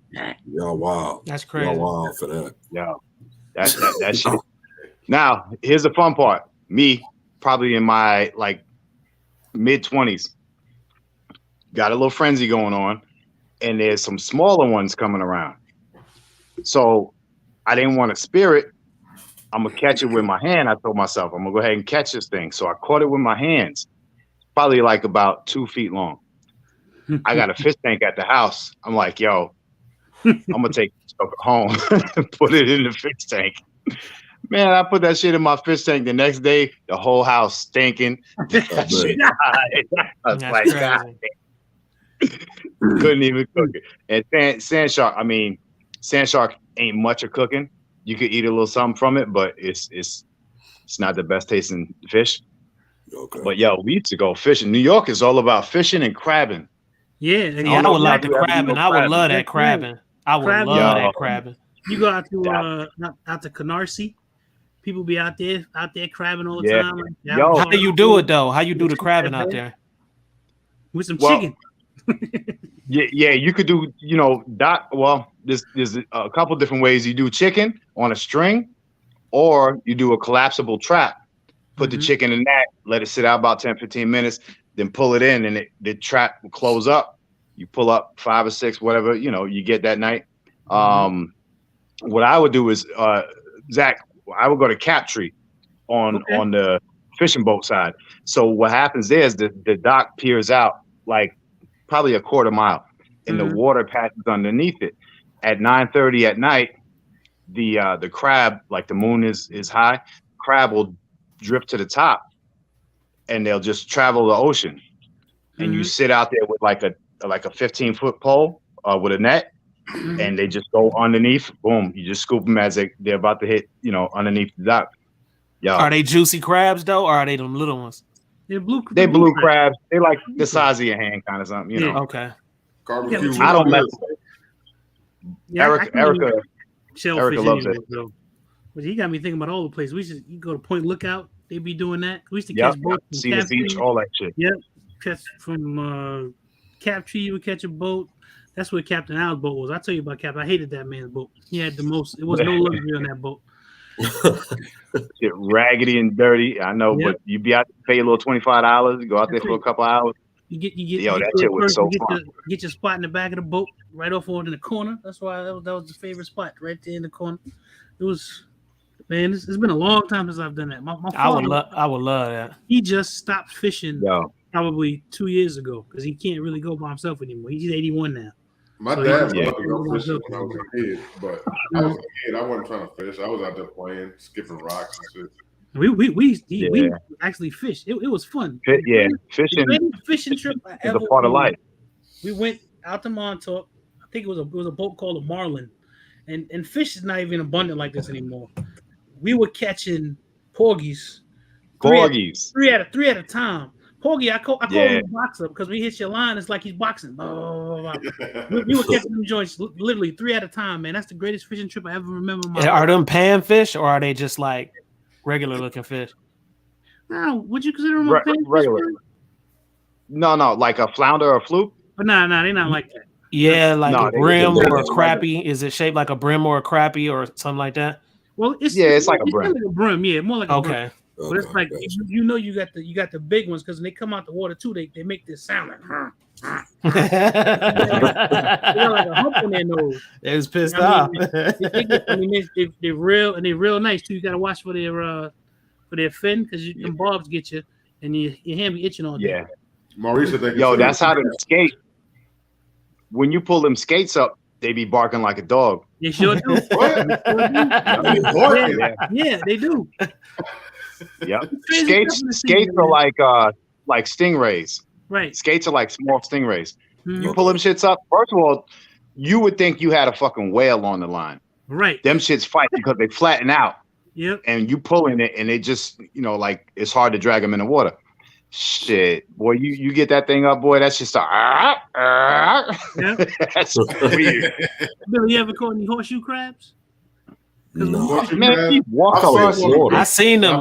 Y'all wow. That's crazy. Y'all wow for that. Yeah. That shit. Now, here's the fun part. Me, probably in my like mid-20s, got a little frenzy going on, and there's some smaller ones coming around. So I didn't want to spear it. I'm gonna catch it with my hand. I told myself I'm gonna go ahead and catch this thing. So I caught it with my hands, probably like about 2 feet long. I got a fish tank at the house. I'm like, yo, I'm gonna take this stuff home and put it in the fish tank. Man, I put that shit in my fish tank. The next day, the whole house stinking. That shit died. I was like, God, couldn't even cook it. And sand shark ain't much of cooking. You could eat a little something from it, but it's not the best tasting fish. Okay. But yo, we used to go fishing. New York is all about fishing and crabbing. Yeah, I would like the crabbing. I would love that crabbing. I would love that crabbing. You go out to Canarsie. People be out there crabbing all the time. Like, how do you do it though? How you do the crabbing out there? With some chicken. Yeah, you could do, there's a couple different ways. You do chicken on a string, or you do a collapsible trap. Put the chicken in that, let it sit out about 10-15 minutes, then pull it in, and the trap will close up. You pull up 5 or 6, whatever, you get that night. What I would do is, Zach, I would go to Captree on the fishing boat side. So what happens there is the dock peers out like probably a quarter mile, and the water passes underneath it. At 9:30 at night, the crab, like the moon is high, crab will drift to the top, and they'll just travel the ocean. and you sit out there with like a 15-foot pole with a net, and they just go underneath. Boom! You just scoop them as they're about to hit, underneath the dock. Yo. Are they juicy crabs though, or are they them little ones? They're blue crabs. They like the size of your hand, kind of something. You know. Okay. Barbecue. I don't mess. Erica shellfish loves anyway, it. Though. But he got me thinking about all the places. You go to Point Lookout. They be doing that. We used to catch boats. See the beach, all that shit. Yep. Catch from Cap-Tree. You would catch a boat. That's what Captain Al's boat was. I tell you about Captain. I hated that man's boat. He had the most. It was no luxury on that boat. Shit, raggedy and dirty. I know, but you be out to pay a little $25. Go out there for a couple hours. You get. That shit was so fun. Get your spot in the back of the boat, right off in the corner. That's why that was the favorite spot, right there in the corner. It was. Man, it's been a long time since I've done that. My father, I would love that. He just stopped fishing probably 2 years ago because he can't really go by himself anymore. He's 81 now. My dad loved to go fishing when I was a kid, but I was a kid. I wasn't trying to fish. I was out there playing, skipping rocks and shit. We actually fished. It was fun. Fishing. The fishing trip I is ever a part of life. We went out to Montauk. I think it was a boat called a Marlin, and fish is not even abundant like this anymore. We were catching porgies. Three at a time. Porgy, I call him a boxer because when he hits your line, it's like he's boxing. We were catching them joints literally 3 at a time, man. That's the greatest fishing trip I ever remember in my life. Are them panfish or are they just like regular looking fish? No, would you consider them a panfish? Regular. No, like a flounder or a fluke? But no, they're not like that. Yeah, like a brim or a crappie. Is it shaped like a brim or a crappie or something like that? Well, it's like a brim. Like a brim, yeah, more like a brim. Okay. But it's like you got the big ones because when they come out the water too, they make this sound like they got like a hump on their nose. They was pissed off. They're real nice too. You got to watch for their fin because them barbs get you and your hand be itching all day. Yeah, Maurice, that's how they skate. When you pull them skates up, they be barking like a dog. They sure do. What? Yeah, they do. Yep. Skates are like stingrays. Right. Skates are like small stingrays. Mm-hmm. You pull them shits up. First of all, you would think you had a fucking whale on the line. Right. Them shits fight because they flatten out. Yep. And you pulling it, and they just like it's hard to drag them in the water. Shit, boy, you get that thing up, boy. That's just Yep. That's weird. Billy, you ever caught any horseshoe crabs? No. Man, you walk across water. I seen them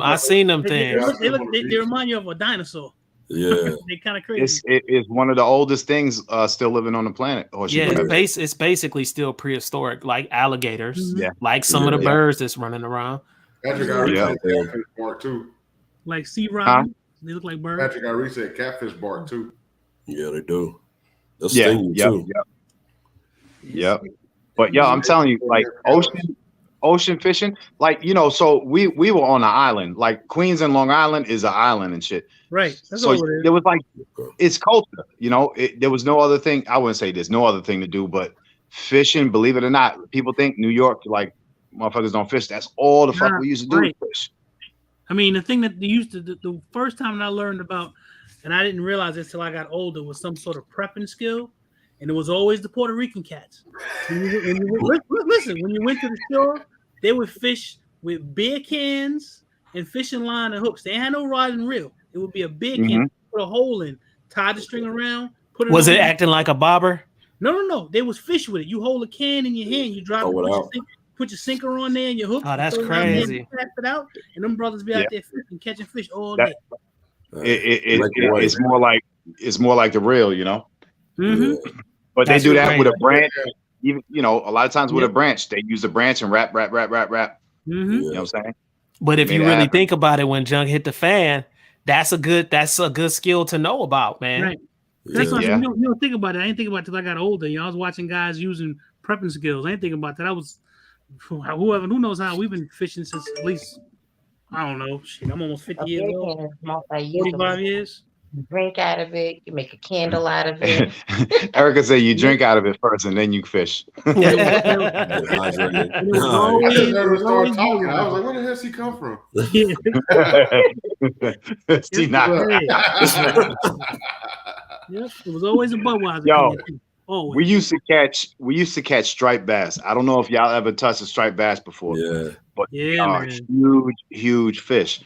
things. They remind you of a dinosaur. Yeah, they're kind of crazy. It's one of the oldest things still living on the planet. It's basically still prehistoric, like alligators. Mm-hmm. Yeah, like some of the birds that's running around. Patrick Irie said catfish bark too. Like sea robin, they look like birds. Patrick Irie said catfish bark too. Yeah, they do. That's too. Yep. But I'm telling you, like ocean fishing, like so we were on an island, like Queens and Long Island is an island and shit. Right. That's so it was like it's culture, there was no other thing. I wouldn't say there's no other thing to do, but fishing. Believe it or not, people think New York like motherfuckers don't fish. That's all the fuck we used to do. Right. Fish. I mean, the thing that they used to the first time that I learned about, and I didn't realize this till I got older, was some sort of prepping skill. And it was always the Puerto Rican cats. Listen, when you went to the shore, they would fish with beer cans and fishing line and hooks. They had no rod and reel. It would be a beer can, put a hole in, tie the string around, put it. Was it acting like a bobber? No. They was fish with it. You hold a can in your hand, you drop it, put your sinker on there and your hook. Oh, that's crazy. Pass it out, and them brothers be out there fishing, catching fish all day. It's more like the reel, Mm-hmm. But they do that with a branch. Even a lot of times with a branch, they use the branch and wrap. Mm-hmm. You know what I'm saying? But if you really think about it, when junk hit the fan, that's a good skill to know about, man. Right. That's what you don't think about it. I didn't think about it till I got older. I was watching guys using prepping skills. I didn't think about that. I was who knows how we've been fishing since at least I don't know. Shit, I'm almost 50 years old. 45 years. You drink out of it, you make a candle out of it. Erica said you drink out of it first and then you fish. I was like, where the hell she come from? Yep. It was always a Budweiser. Yo, always. we used to catch striped bass. I don't know if y'all ever touched a striped bass before. Yeah. But Yeah, they are man. huge fish.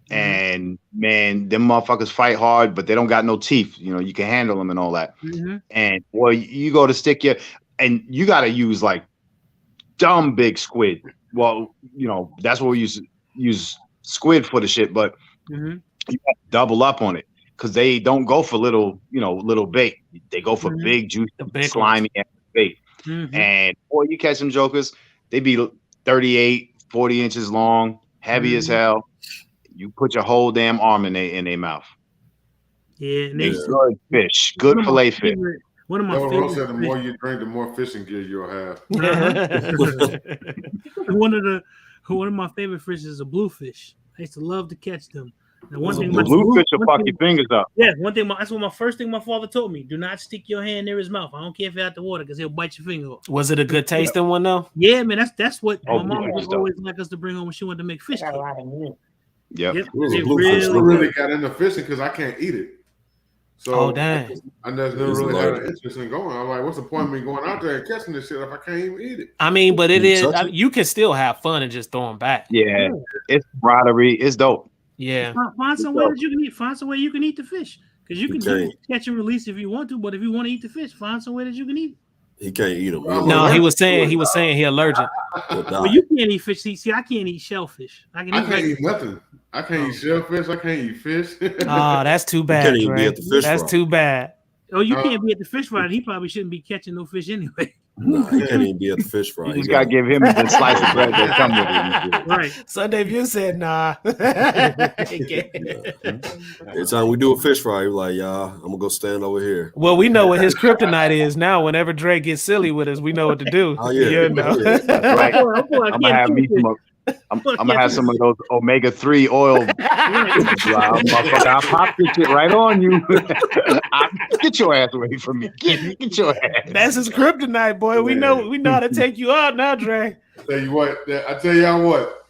And man, them motherfuckers fight hard, but they don't got no teeth. You know, you can handle them and all that. And boy, you go to stick and you got to use like dumb big squid. Well, you know, that's what we use squid for the shit, but you have to double up on it because they don't go for little bait. They go for big, juicy, slimy bait. And boy, you catch some jokers, they be 38, 40 inches long, heavy as hell. You put your whole damn arm in their mouth. Yeah, and they good fish, good fillet fish. One of my favorite. Said the more you drink, the more fishing gear you'll have. One of my favorite fish is a bluefish. I used to love to catch them. Now, one thing, bluefish will fuck your fingers up. Yeah, one thing. That's what my first thing my father told me: do not stick your hand near his mouth. I don't care if you're out the water because he'll bite your finger off. Was it a good tasting one though? Yeah, man. That's what my mom would always like us to bring home when she wanted to make fish cake. Yep. I really got into fishing because I can't eat it. So dang. I just never really had an interest in going. I'm like, what's the point of me going out there and catching this shit if I can't even eat it? I mean, but you can still have fun and just throw them back. Yeah, it's camaraderie. It's dope. Yeah. Find some way that you can eat. Find some way you can eat the fish because you can catch and release if you want to. But if you want to eat the fish, find some way that you can eat. He can't eat them. No, he was saying he allergic. Well, you can't eat fish. See, I can't eat shellfish. I can't eat nothing. I can't eat shellfish. I can't eat fish. Oh, that's too bad. You can't even be at the fish That's fry. too bad. Oh, you can't be at the fish fry. He probably shouldn't be catching no fish anyway. No, he can't even be at the fish fry. You just gotta give him the slice of bread that come with it. Right. Sunday View said nah. Every time we do a fish fry, he's like, y'all, I'm gonna go stand over here. Well, we know what his kryptonite is now. Whenever Dre gets silly with us, we know what to do. Oh yeah, you know? Right. I'm gonna have me some. I'm gonna have some of those omega-3 oil. I'll pop this shit right on you. Get your ass away from me. Get your ass. That's his kryptonite, boy. We know how to take you out now, Dre. I tell y'all what.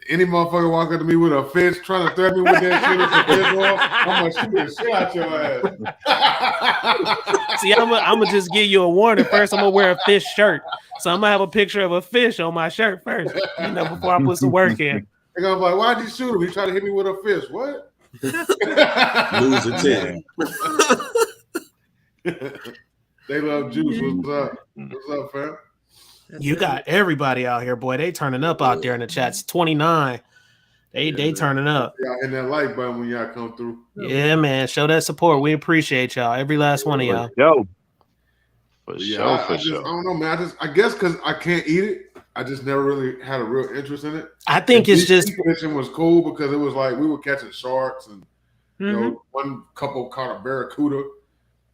Any motherfucker walk up to me with a fish trying to threaten me with that shit with the fish oil, I'm gonna shoot the shit out your ass. See, I'm gonna just give you a warning first. I'm gonna wear a fish shirt, so I'm gonna have a picture of a fish on my shirt first, before I put some work in. They're gonna be like, "Why'd you shoot him? He tried to hit me with a fish." What? Lose a 10. They love juice. What's up? What's up, fam? You got everybody out here, boy. They turning up out there in the chats. 29. They turning up. Y'all hitting that like button when y'all come through. Yeah, man. Show that support. We appreciate y'all. Every last one of y'all. For sure. I don't know, man. I guess because I can't eat it. I just never really had a real interest in it. I think it's just fishing was cool because it was like we were catching sharks and one couple caught a barracuda.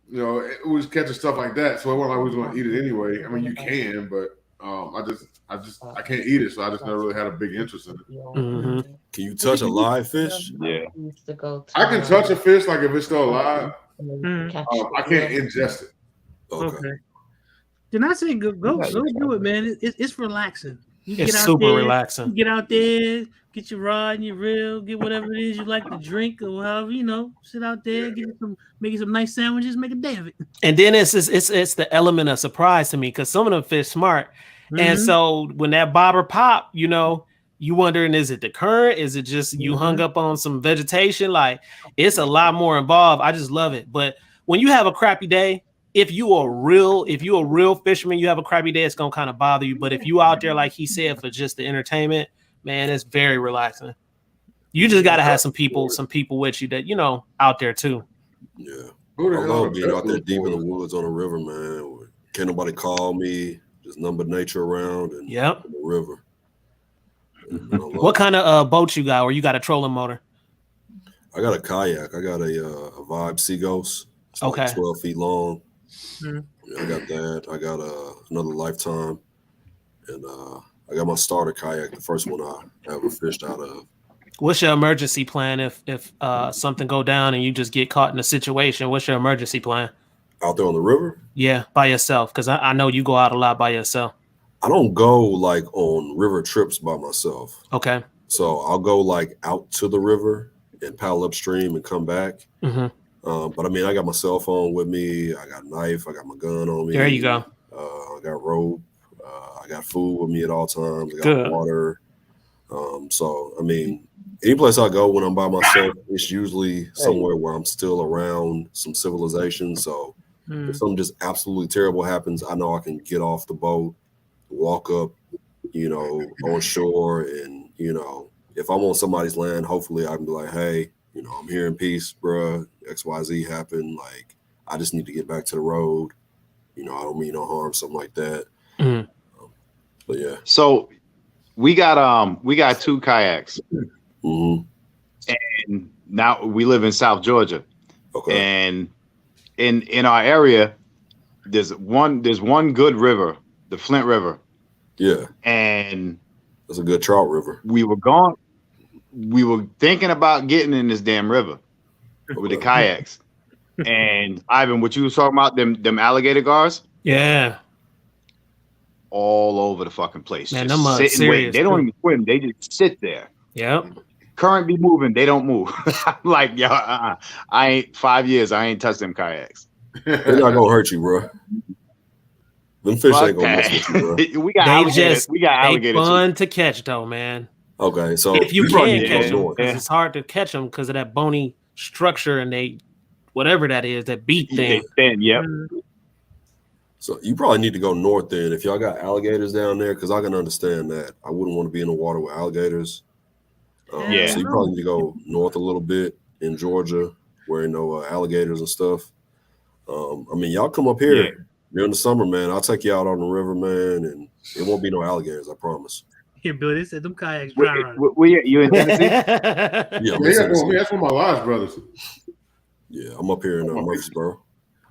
It was catching stuff like that. So it wasn't like we was going to eat it anyway. I mean, you can, but I can't eat it, so I just never really had a big interest in it. Mm-hmm. Can you touch a live fish? Yeah, I can touch a fish like if it's still alive. I can't ingest it. Okay. Then I say go do it, man. It's relaxing. It's super relaxing. You get out there, get your rod and your reel, get whatever it is you like to drink or however, sit out there, make some nice sandwiches, make a day of it. And then it's the element of surprise to me because some of them fish smart. And so when that bobber pop, you wondering, is it the current? Is it just you hung up on some vegetation? Like it's a lot more involved. I just love it. But when you have a crappy day, if you a real fisherman, you have a crappy day, it's gonna kind of bother you. But if you out there, like he said, for just the entertainment, man, it's very relaxing. You just gotta have some people with you that out there too. Yeah, I love being out there deep in the woods on the river, man. Can't nobody call me. Just number nature around and the river. What kind of boat you got? Or you got a trolling motor? I got a kayak. I got a G.R.A.V.I.T.E.E Seaghost. It's like 12 feet long. I got that. I got another Lifetime, and I got my starter kayak, the first one I ever fished out of. What's your emergency plan if something go down and you just get caught in a situation? What's your emergency plan? Out there on the river? Yeah, by yourself, because I know you go out a lot by yourself. I don't go like on river trips by myself. Okay. So I'll go like out to the river and paddle upstream and come back. But I mean, I got my cell phone with me. I got a knife. I got my gun on me. There you go. I got rope. I got food with me at all times. I got Good. water. So I mean, any place I go when I'm by myself, it's usually somewhere where I'm still around some civilization. So if something just absolutely terrible happens, I know I can get off the boat, walk up, on shore, and if I'm on somebody's land, hopefully I can be like, hey, I'm here in peace, bruh. XYZ happened. Like, I just need to get back to the road. I don't mean no harm, something like that. Mm. But yeah. So we got 2 kayaks, Mm-hmm. and now we live in South Georgia. Okay. And in our area, there's one good river, the Flint River. Yeah. And that's a good trout river. We were thinking about getting in this damn river with the kayaks. And Ivan, what you was talking about, them alligator guards? Yeah. All over the fucking place. Man, just sit and wait. They don't even swim. They just sit there. Yep. Current be moving. They don't move. I'm like, yo, I ain't 5 years. I ain't touched them kayaks. They're not gonna hurt you, bro. Them fish ain't gonna mess with you, bro. We got alligators. We got alligators. Fun to catch though, man. Okay, so if you can catch them, because it's hard to catch them because of that bony structure and whatever that is, that beak thing. Yep. So you probably need to go north then if y'all got alligators down there, because I can understand that. I wouldn't want to be in the water with alligators. So you probably need to go north a little bit in Georgia where alligators and stuff. I mean, y'all come up here during the summer, man. I'll take you out on the river, man, and it won't be no alligators, I promise. Yeah, Billy, they said them kayaks dry run. You in Tennessee? Yeah, that's one of my Lodge brothers. Yeah, I'm up here in Murfreesboro.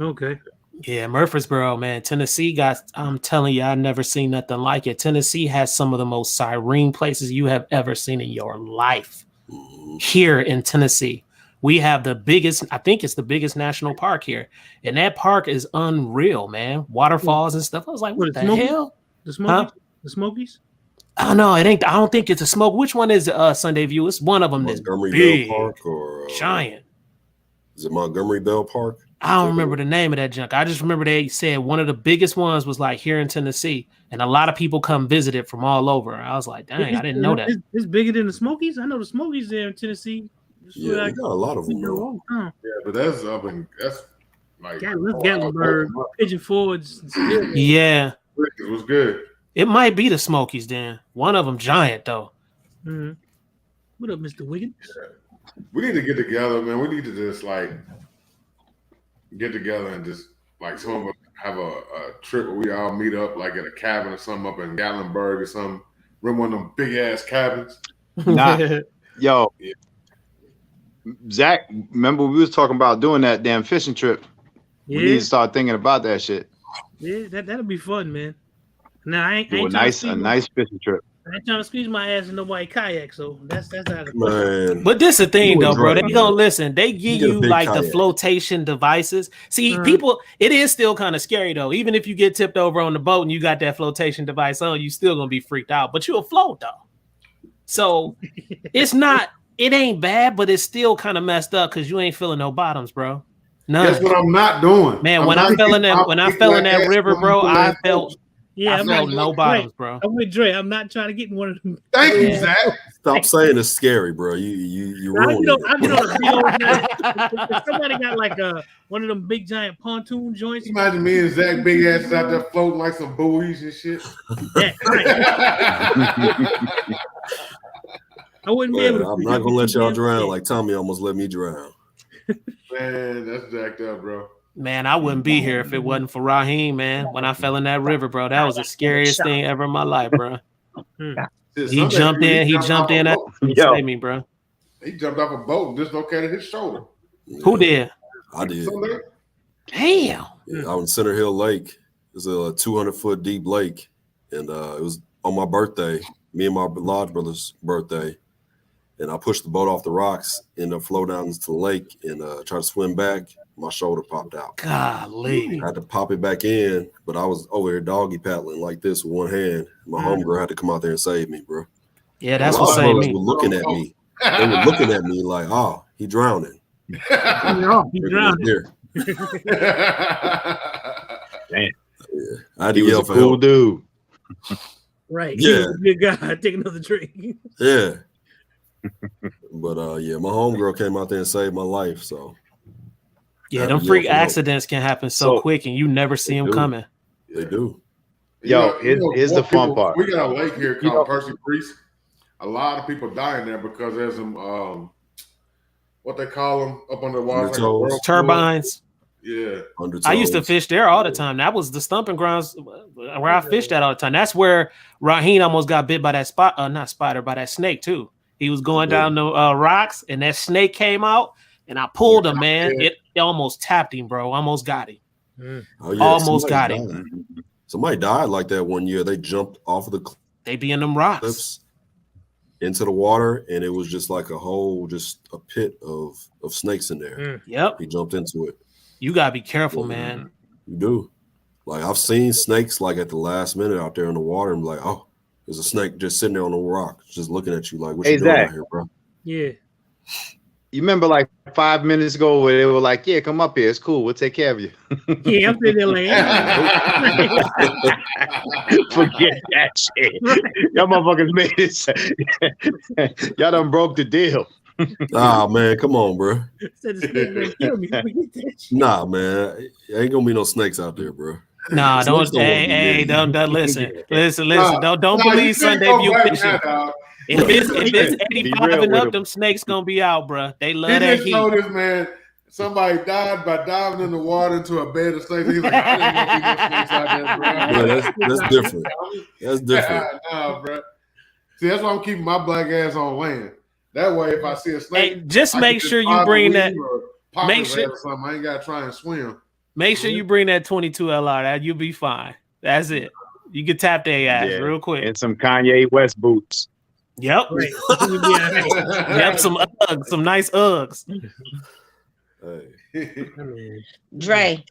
Okay. Yeah, Murfreesboro, man. Tennessee I'm telling you, I've never seen nothing like it. Tennessee has some of the most serene places you have ever seen in your life. Mm-hmm. Here in Tennessee, we have the biggest, I think it's the biggest national park here. And that park is unreal, man. Waterfalls and stuff. I was like, what the hell? The Smokies? Huh? The Smokies? Oh, no, it ain't. I don't think it's a smoke. Which one is Sunday View? It's one of them that's big, Bell Park or giant. Is it Montgomery Bell Park? I don't remember the name of that junk. I just remember they said one of the biggest ones was like here in Tennessee, and a lot of people come visit it from all over. I was like, dang, I didn't know that. It's bigger than the Smokies? I know the Smokies there in Tennessee. Yeah, you got a lot of them. Yeah, but that's up in like Gatlinburg, Pigeon Forge. Yeah. It was good. It might be the Smokies then. One of them giant though. Mm-hmm. What up, Mr. Wiggins? We need to get together, man. We need to just get together and just some of us have a trip where we all meet up at a cabin or something up in Gatlinburg or something. Rent one of them big ass cabins. Yo, Zach, remember we was talking about doing that damn fishing trip. Yeah. We need to start thinking about that shit. Yeah, that'll be fun, man. Now I ain't a nice fishing trip. I ain't trying to squeeze my ass in nobody kayak, so that's not a man. But this the thing though, bro. They gonna listen. They give you the flotation devices. See, people, it is still kind of scary though. Even if you get tipped over on the boat and you got that flotation device on, you still gonna be freaked out. But you'll float though. So it ain't bad, but it's still kind of messed up because you ain't feeling no bottoms, bro. None. That's what I'm not doing. Man, when I fell in that river, bro, I felt no bottoms, bro. I'm with Dre. I'm not trying to get in one of them. Thank you, Zach. Stop saying it's scary, bro. You ruined it. If somebody got one of them big giant pontoon joints. Imagine me and Zach big asses out there floating like some buoys and shit. Yeah, right. I wouldn't be able to. I'm not gonna let y'all drown like Tommy almost let me drown. Man, that's jacked up, bro. Man, I wouldn't be here if it wasn't for Raheem, man. When I fell in that river, bro, that was the scariest thing ever in my life, bro. He jumped in and saved me, bro. He jumped off a boat and dislocated his shoulder. Who did? I did. Damn. Yeah, out in Center Hill Lake. It's a 200-foot deep lake, and it was on my birthday, me and my Lodge brother's birthday. And I pushed the boat off the rocks and flow down into the lake and try to swim back. My shoulder popped out. Golly. I had to pop it back in, but I was over here doggy paddling like this with one hand. My homegirl had to come out there and save me, bro. Yeah, that's what saved me. Were looking at me. They were looking at me like, oh, he drowning. He drowned. Here. Damn. Yeah. I had He to was yell a for cool help. dude. Right. Yeah. He was a good guy. Take another drink. Yeah. But yeah, my homegirl came out there and saved my life. So Yeah, them freak accidents can happen so quick and you never see them coming. They do. Yo, here's the fun part. We got a lake here called Percy Priest. A lot of people dying there because there's some what they call them up under the water, like turbines. Yeah, I used to fish there all the time. That was the stumping grounds where I fished at all the time. That's where Raheen almost got bit by that by that snake too. He was going down the rocks, and that snake came out, and I pulled him, man. It almost tapped him, bro. Almost got him. Oh, yeah. Almost got him. Somebody died like that one year. They jumped off of the cliffs. They be in them rocks into the water, and it was just like a pit of snakes in there. Yep. He jumped into it. You gotta be careful, man. You do. Like, I've seen snakes like at the last minute out there in the water. I'm like, oh, there's a snake just sitting there on the rock, just looking at you like, what you doing out here, bro? Yeah. You remember like 5 minutes ago where they were like, yeah, come up here. It's cool. We'll take care of you. Yeah, I'm sitting there like, forget that shit. Y'all motherfuckers made it. Y'all done broke the deal. Ah, man, come on, bro. Said the snake gonna kill me. Nah, man. Ain't gonna be no snakes out there, bro. Nah, don't listen. Don't believe Sunday View fishing. If it's 85 and up, them snakes gonna be out, bro. They love that heat. Told this man somebody died by diving in the water into a bed of snakes. He's like, I didn't know snakes out there, bro. Yeah, that's different. That's different. Nah, bro. See, that's why I'm keeping my black ass on land. That way, if I see a snake, hey, just make sure you bring that. Make sure I ain't gotta try and swim. Make sure you bring that 22 LR. You'll be fine. That's it. You can tap their ass real quick. And some Kanye West boots. Yep. Yep. Some Uggs, some nice Uggs. Dre,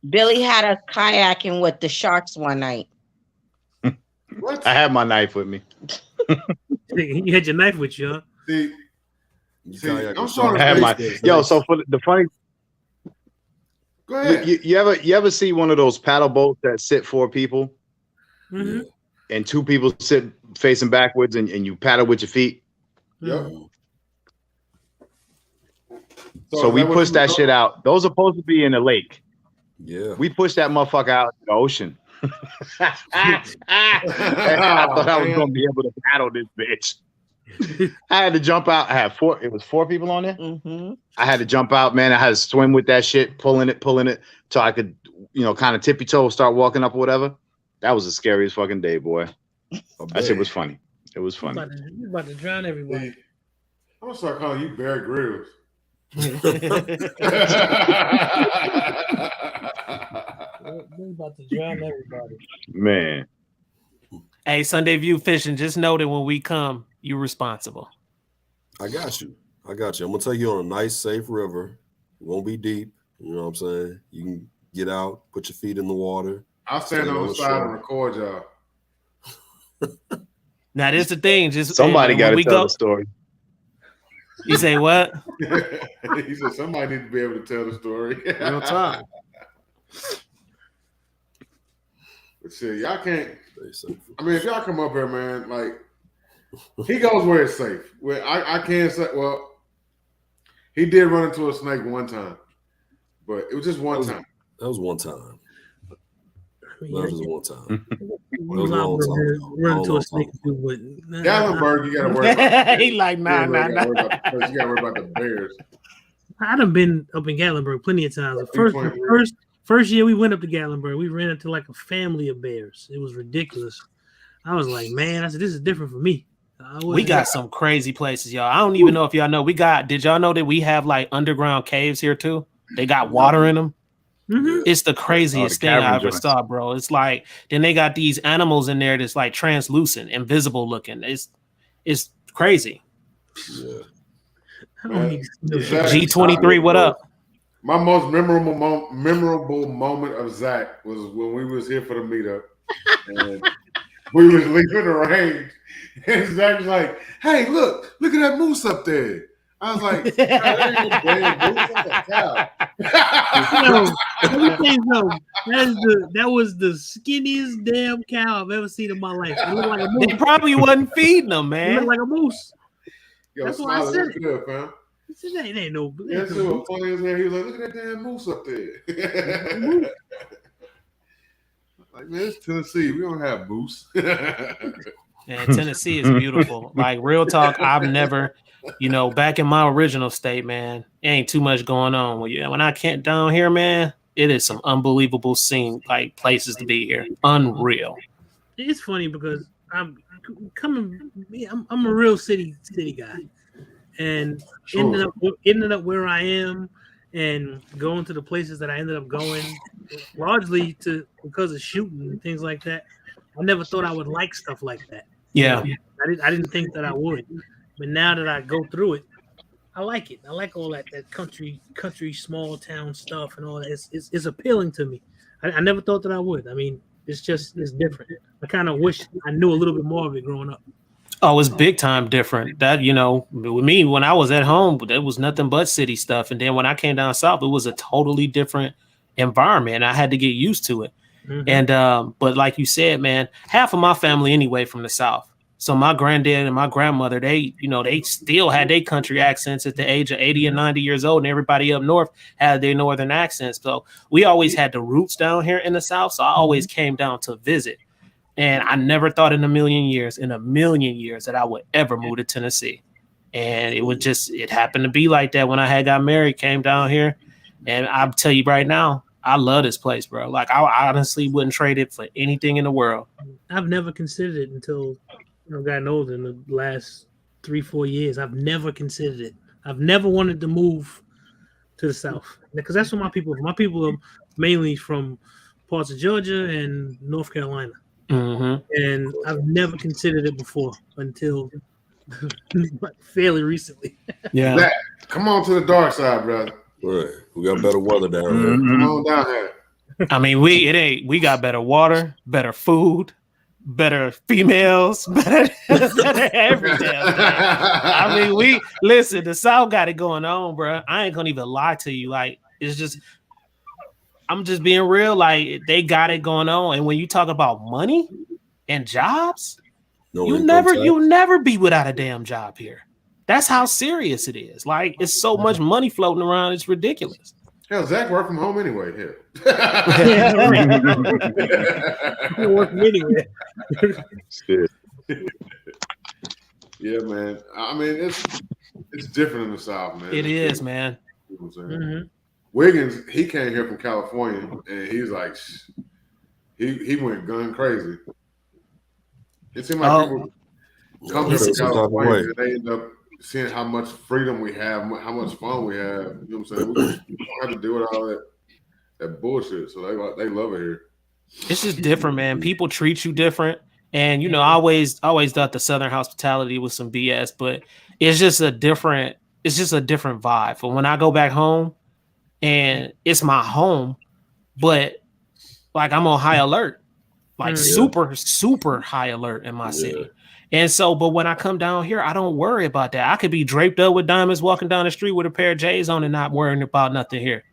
Billy had us kayaking with the sharks one night. What? I had my knife with me. You had your knife with you, huh? I'm sorry. I had my So for the funny. Go ahead. You ever see one of those paddle boats that sit 4 people? Mm-hmm. And 2 people sit facing backwards and you paddle with your feet? Yep. So we pushed that shit out. Those are supposed to be in the lake. Yeah. We pushed that motherfucker out in the ocean. I thought I was going to be able to paddle this bitch. I had to jump out. I had 4. It was 4 people on there. Mm-hmm. I had to jump out, man. I had to swim with that shit, pulling it till I could, kind of tippy toe, start walking up or whatever. That was the scariest fucking day, boy. That shit was funny. It was funny. You about to drown everybody. I'm gonna start calling you Bear Grylls. We're about to drown everybody. Man. Hey, Sunday View Fishing, just know that when we come, you're responsible. I got you. I'm gonna take you on a nice, safe river. It won't be deep. You know what I'm saying? You can get out, put your feet in the water. I'll stand on the side and record y'all. Now, this is the thing. Just somebody got to tell the story. You say what? He said somebody needs to be able to tell the story. Real time. But shit, y'all can't. I mean, if y'all come up here, man, like he goes where it's safe. Well, I can't say. Well, he did run into a snake one time, but it was just one time. That was one time. That was just one time. Run into a snake. Gatlinburg, you gotta worry about. He like nah. You gotta worry about the bears. I done been up in Gatlinburg plenty of times. The first year we went up to Gatlinburg, we ran into like a family of bears. It was ridiculous. I was like, man, I said, this is different for me. We got some crazy places, y'all. I don't even know if y'all know. Did y'all know that we have like underground caves here too? They got water in them. Mm-hmm. It's the craziest thing I ever saw, bro. It's like, then they got these animals in there that's like translucent, invisible looking. It's crazy. Yeah. G23, what up? My most memorable moment of Zach was when we was here for the meetup, and we was leaving the range, and Zach was like, "Hey, look at that moose up there." I was like, there ain't no damn boots. That's a cow. Let me tell you something. That was the skinniest damn cow I've ever seen in my life. It looked like a moose. They probably wasn't feeding them, It man. looked like a moose. Yo, That's why I said it. Good, fam. He said that ain't no. Yeah, so what funny as hell. He was like, look at that damn moose up there. Like, man, it's Tennessee. We don't have moose. Man, Tennessee is beautiful. Like, real talk, I've never, back in my original state, man, ain't too much going on. When I came down here, man, it is some unbelievable places to be here. Unreal. It's funny because I'm a real city guy, and ended up where I am and going to the places that I ended up going, largely because of shooting and things like that. I never thought I would like stuff like that. Yeah, I didn't think that I would, but now that I go through it, I like it. I like all that country small town stuff and all that. It's appealing to me. I never thought that I would. I mean, it's different. I kind of wish I knew a little bit more of it growing up. Oh, it's big time different. That, with me, when I was at home, there was nothing but city stuff. And then when I came down south, it was a totally different environment. I had to get used to it. Mm-hmm. And but like you said, man, half of my family anyway from the south. So my granddad and my grandmother, they still had their country accents at the age of 80 and 90 years old, and everybody up north had their northern accents. So we always had the roots down here in the south. So I always came down to visit. And I never thought in a million years that I would ever move to Tennessee. And it happened to be like that when I had got married, came down here. And I'll tell you right now, I love this place, bro. Like, I honestly wouldn't trade it for anything in the world. I've never considered it until I've gotten older in the last 3-4 years. I've never considered it. I've never wanted to move to the south because that's what my people are mainly from parts of Georgia and North Carolina. Mm-hmm. And I've never considered it before until fairly recently. Yeah. Zach, come on to the dark side, brother. Right. We got better weather down here. Come on down here. I mean, we got better water, better food, better females, better everything. I mean, listen, the South got it going on, bro. I ain't gonna even lie to you. Like, it's just, I'm just being real. Like, they got it going on. And when you talk about money and jobs, you'll never be without a damn job here. That's how serious it is. Like, it's so much money floating around. It's ridiculous. Hell, Zach work from home anyway. Here. Work from anywhere. Yeah, man. I mean, it's different in the South, man. It is, man. You know what I'm saying? Mm-hmm. Wiggins, he came here from California, and he's like, he went gun crazy. It seemed like people come here from California and they end up seeing how much freedom we have, how much fun we have. You know what I'm saying? We don't have to deal with all that bullshit. So they love it here. It's just different, man. People treat you different. And, I always thought the Southern hospitality was some BS, but it's just a different vibe. For when I go back home and it's my home, but like I'm on high alert, like super, super high alert in my city. And so, but when I come down here, I don't worry about that. I could be draped up with diamonds walking down the street with a pair of J's on and not worrying about nothing here.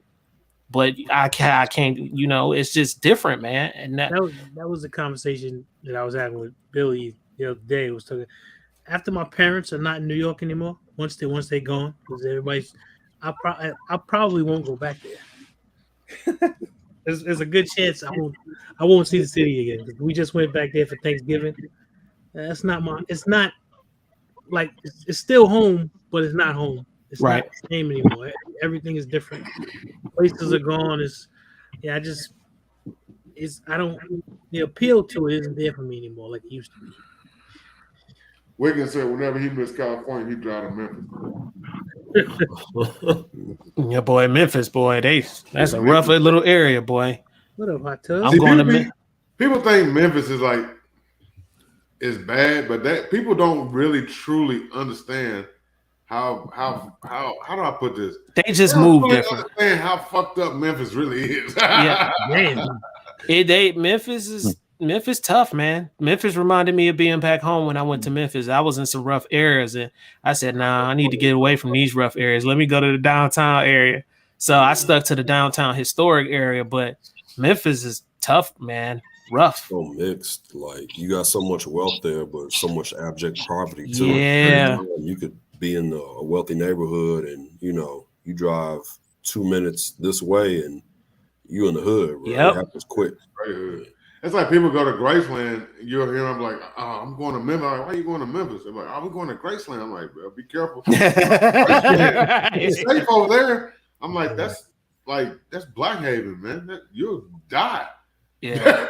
But I can't, it's just different, man. And that was the conversation that I was having with Billy the other day. Was talking after my parents are not in New York anymore. Once they're gone, because everybody's, I probably won't go back there. There's a good chance I won't see the city again. We just went back there for Thanksgiving. It's not like it's still home, but it's not home. It's not the same anymore. Everything is different. Places are gone. The appeal to it isn't there for me anymore like it used to be. Wiggins said whenever he missed California, he drive to Memphis. Yeah, boy, Memphis, boy, that's a rough little area, boy. What up, hot tub? I'm going to Memphis. People think Memphis is bad, but that people don't really truly understand how do I put this? They just move different. Understand how fucked up Memphis really is. Yeah, man. Memphis is Memphis tough, man. Memphis reminded me of being back home when I went to Memphis. I was in some rough areas, and I said, "Nah, I need to get away from these rough areas. Let me go to the downtown area." So I stuck to the downtown historic area, but Memphis is tough, man. Rough. So mixed. Like you got so much wealth there, but so much abject poverty too. Yeah. You could be in a wealthy neighborhood, and you drive 2 minutes this way, and you in the hood. Bro. Yep. It happens quick. It's like people go to Graceland, you'll hear them like, oh, I'm going to Memphis. I'm like, why are you going to Memphis? They're like, oh, we're going to Graceland. I'm like, bro, be careful. It's safe over there. I'm like, that's Black Haven, man. You'll die. Yeah.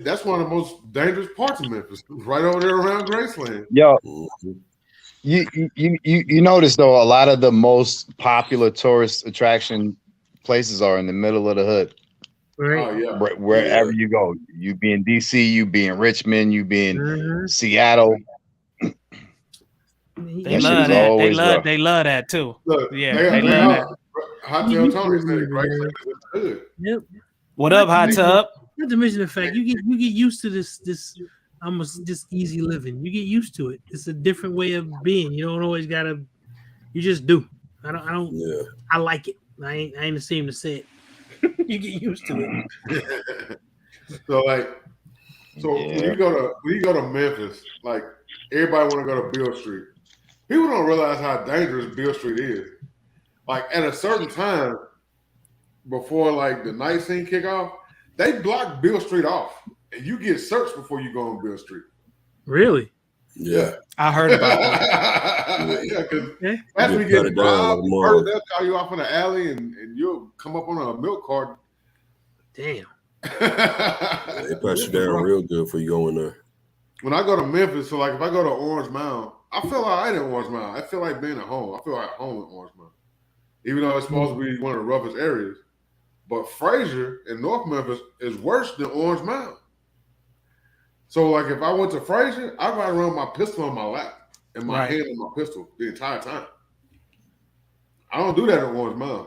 That's one of the most dangerous parts of Memphis, right over there around Graceland. Yo, you notice though, a lot of the most popular tourist attraction places are in the middle of the hood. Right. Oh, yeah. Wherever you go, you be in DC, you be in Richmond, you be in Seattle. They love that. They love that too. Look, yeah, they love that. Hotel Tony said Graceland is in the hood. Yep. What up, Hot Tub? Not to mention the fact you get used to this almost just easy living. You get used to it. It's a different way of being. You don't always gotta. You just do. I don't. Yeah. I like it. I ain't ashamed to say it. You get used to it. When you go to Memphis, like everybody want to go to Beale Street. People don't realize how dangerous Beale Street is. Like at a certain time, before like the night scene kick off, they block Beale Street off, and you get searched before you go on Beale Street. Really? Yeah, I heard about that. Yeah, because after we get robbed, they'll call you off in the alley, and you'll come up on a milk carton. Damn. They pat you down real good before you go in there. When I go to Memphis, so like if I go to Orange Mound, I feel all right in Orange Mound. I feel like being at home. I feel like home in Orange Mound, even though it's supposed to be one of the roughest areas. But Fraser in North Memphis is worse than Orange Mound. So, like, if I went to Fraser, I'd ride around with my pistol on my lap and my hand on my pistol the entire time. I don't do that in Orange Mound.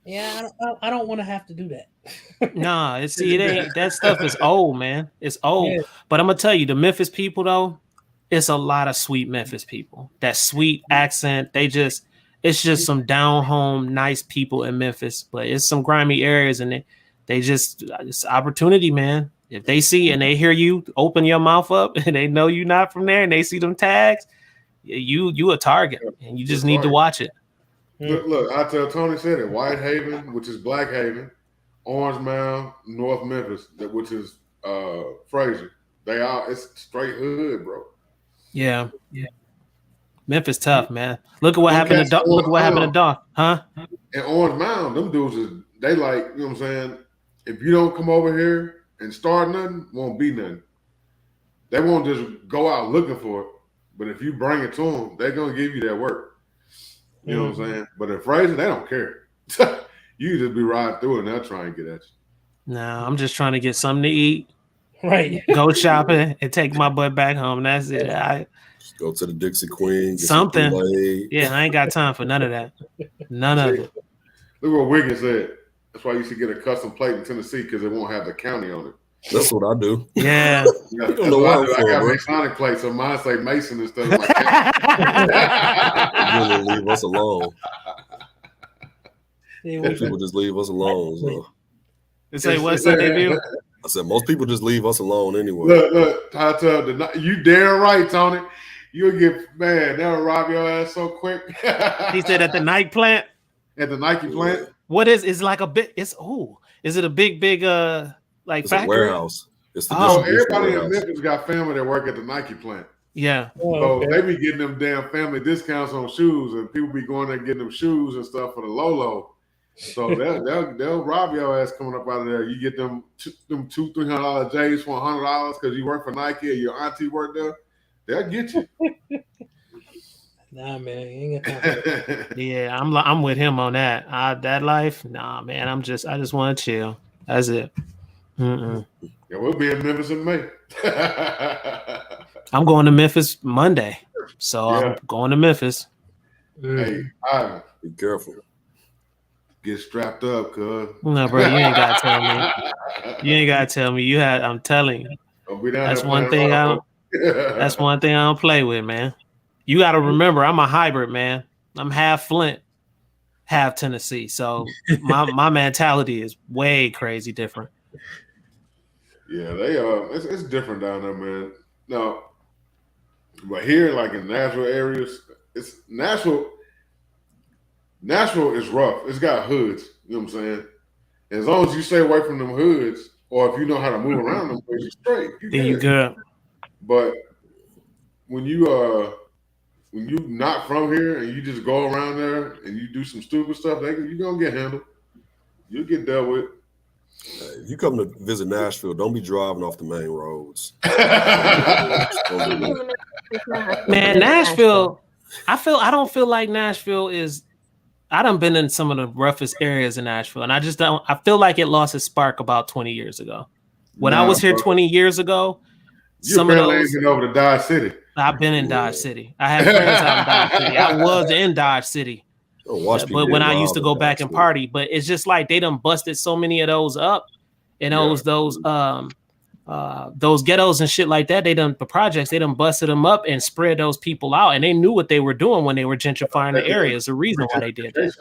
Yeah, I don't want to have to do that. Nah, it ain't that stuff is old, man. It's old. Yeah. But I'm gonna tell you, the Memphis people though, it's a lot of sweet Memphis people. That sweet accent, it's just some down home, nice people in Memphis. But it's some grimy areas, and it's opportunity, man. If they see and they hear you open your mouth up and they know you're not from there and they see them tags, you a target, and you just need to watch it. Look, I tell Tony said it. White Haven, which is Black Haven, Orange Mound, North Memphis, which is Fraser. It's straight hood, bro. Yeah. Memphis tough, man. Look at what happened to Dog. Look at what happened to Dog, huh? And Orange Mound, them dudes they like, you know what I'm saying? If you don't come over here and start nothing, won't be nothing. They won't just go out looking for it. But if you bring it to them, they're gonna give you that work. You know what I'm saying? But in Fraser, they don't care. You just be riding through and they'll try and get at you. No, I'm just trying to get something to eat. Right. Go shopping and take my butt back home. That's it. Just go to the Dixie Queen. Something. Yeah, I ain't got time for none of that. None of it. Look what Wiggins said. That's why you should get a custom plate in Tennessee because it won't have the county on it. That's what I do. Yeah. I got Masonic plates, so mine say Mason and stuff. Really leave us alone. Most people just leave us alone. So. They say what's that they do? I said most people just leave us alone anyway. Look, you damn right, Tony. You'll get they'll rob your ass so quick. He said at the Nike plant. At the Nike plant. What is like a big? Is it a big like it's factory? A warehouse. It's the everybody warehouse. in Memphis got family that work at the Nike plant. Yeah. So they be getting them damn family discounts on shoes, and people be going there getting them shoes and stuff for the low. So they'll rob your ass coming up out of there. You get them $200-$300 J's for $100 because you work for Nike or your auntie work there. They'll get you. Nah, man, ain't got time. Yeah, I'm with him on that. That life, nah, man. I just want to chill. That's it. Yeah, we'll be in Memphis in May. I'm going to Memphis Monday, so I'm going to Memphis. Hey, Ivan, be careful. Get strapped up, cuz. No, bro, you ain't gotta tell me. You ain't gotta tell me. You had. I'm telling you. That's one thing I don't. That's one thing I don't play with, man. You got to remember, I'm a hybrid, man. I'm half Flint, half Tennessee. So my mentality is way crazy different. Yeah, they it's different down there, man. No, but here, like in Nashville areas, it's Nashville. Nashville is rough. It's got hoods. You know what I'm saying? And as long as you stay away from them hoods, or if you know how to move around them, you're straight. You good. But when you not from here and you just go around there and you do some stupid stuff, you're gonna get handled. You'll get dealt with. If you come to visit Nashville, don't be driving off the main roads. Man, Nashville, I don't feel like Nashville is. I done been in some of the roughest areas in Nashville, and I feel like it lost its spark about 20 years ago. When I was here 20 years ago, some of those been over to Dodge City. I've been in Dodge City. I have friends out in Dodge City. I was in Dodge City. But when I used to go back and party, but it's just like they done busted so many of those up, and those ghettos and shit like that. The projects, they done busted them up and spread those people out, and they knew what they were doing when they were gentrifying the area. It's the reason why they did that.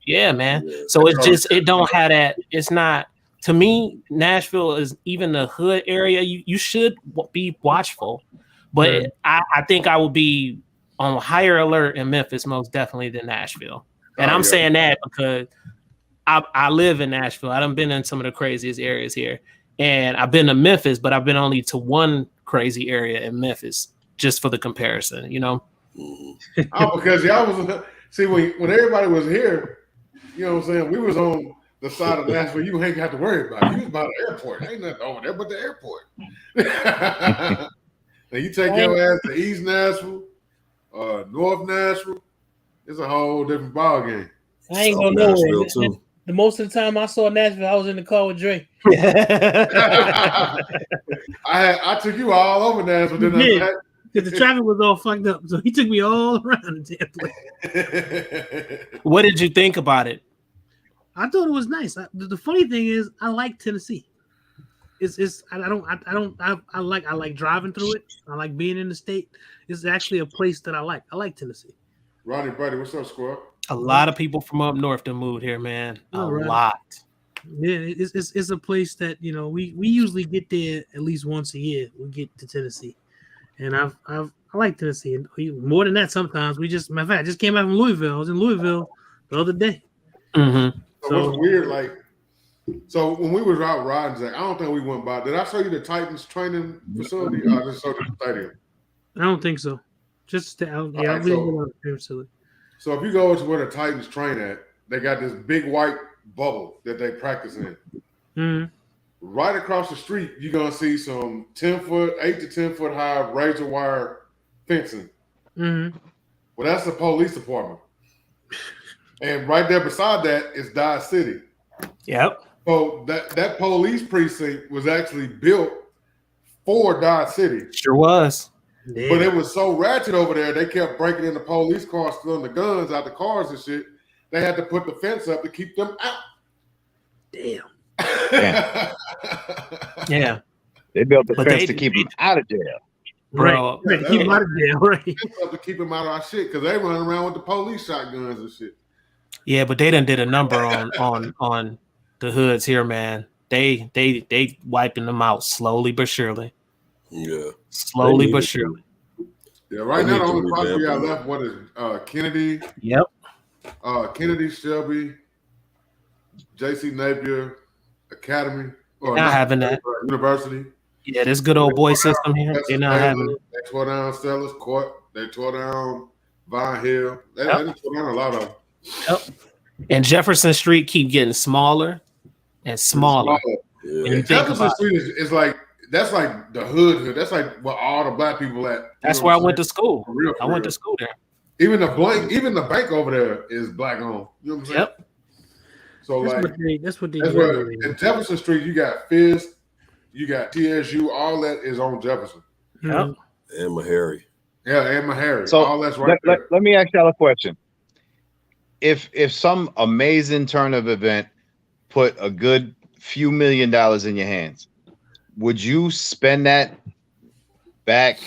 Yeah, man. So it's just, it don't have that. It's not, to me, Nashville is even the hood area. You should be watchful, but I think I would be on higher alert in Memphis most definitely than Nashville. And I'm saying that because I live in Nashville. I done been in some of the craziest areas here. And I've been to Memphis, but I've been only to one crazy area in Memphis, just for the comparison, you know? Because y'all was, see, when everybody was here, you know what I'm saying, we was on the side of Nashville you ain't have to worry about. You was by the airport. Ain't nothing over there but the airport. Now you take your ass to East Nashville, North Nashville, it's a whole different ball game. I ain't gonna know it. The most of the time I saw Nashville, I was in the car with Dre. I took you all over Nashville, didn't I? Because the traffic was all fucked up, so he took me all around the damn place. What did you think about it? I thought it was nice. The funny thing is, I like Tennessee. I like driving through it. I like being in the state. It's actually a place that I like. I like Tennessee. Ronnie, buddy, what's up, squad? A lot of people from up north that moved here, man. A lot. Yeah, it's a place that, you know, we usually get there at least once a year. We get to Tennessee, and I like Tennessee. And more than that, sometimes we just, matter of fact, I just came back from Louisville. I was in Louisville the other day. Mm-hmm. So what's weird, like, so when we was out riding, Zach, I don't think we went by. Did I show you the Titans training facility? I just showed you the stadium. I don't think so. Just I really facility. So if you go to where the Titans train at, they got this big white bubble that they practice in. Mm-hmm. Right across the street, you're going to see some 8 to 10 foot high razor wire fencing. Mm-hmm. Well, that's the police department. And right there beside that is Dodge City. Yep. So that police precinct was actually built for Dodge City. Sure was. Damn. But it was so ratchet over there, they kept breaking in the police cars, stealing the guns out the cars and shit. They had to put the fence up to keep them out. Damn. Yeah. They built the fence to keep them out of jail. Bro. Right. To keep them out of jail, right? To keep them out of our shit because they running around with the police shotguns and shit. Yeah, but they done did a number on the hoods here, man. They wiping them out slowly but surely. Yeah. Slowly but surely. Yeah, right now the only property I left, what is Kennedy? Yep. Kennedy, Shelby, J.C. Napier, Academy. Or not having that. University. Yeah, this good old boy system here. They're not having it. They tore down Sellers Court. They tore down Vine Hill. They tore down a lot of them. Yep. And Jefferson Street keep getting smaller and smaller. Yeah. When you think Jefferson about Street is like, that's like the hood. That's like where all the black people at. That's where I went to school. For real. I went to school there. Even the bank over there is black owned. You know what I'm saying? Yep. So that's what they do. In Jefferson Street, you got Fisk, you got TSU, all that is on Jefferson. Yep. And Meharry. Yeah, and Meharry. So all that's right there. Let me ask y'all a question. if some amazing turn of event put a good few $1 million in your hands, would you spend that back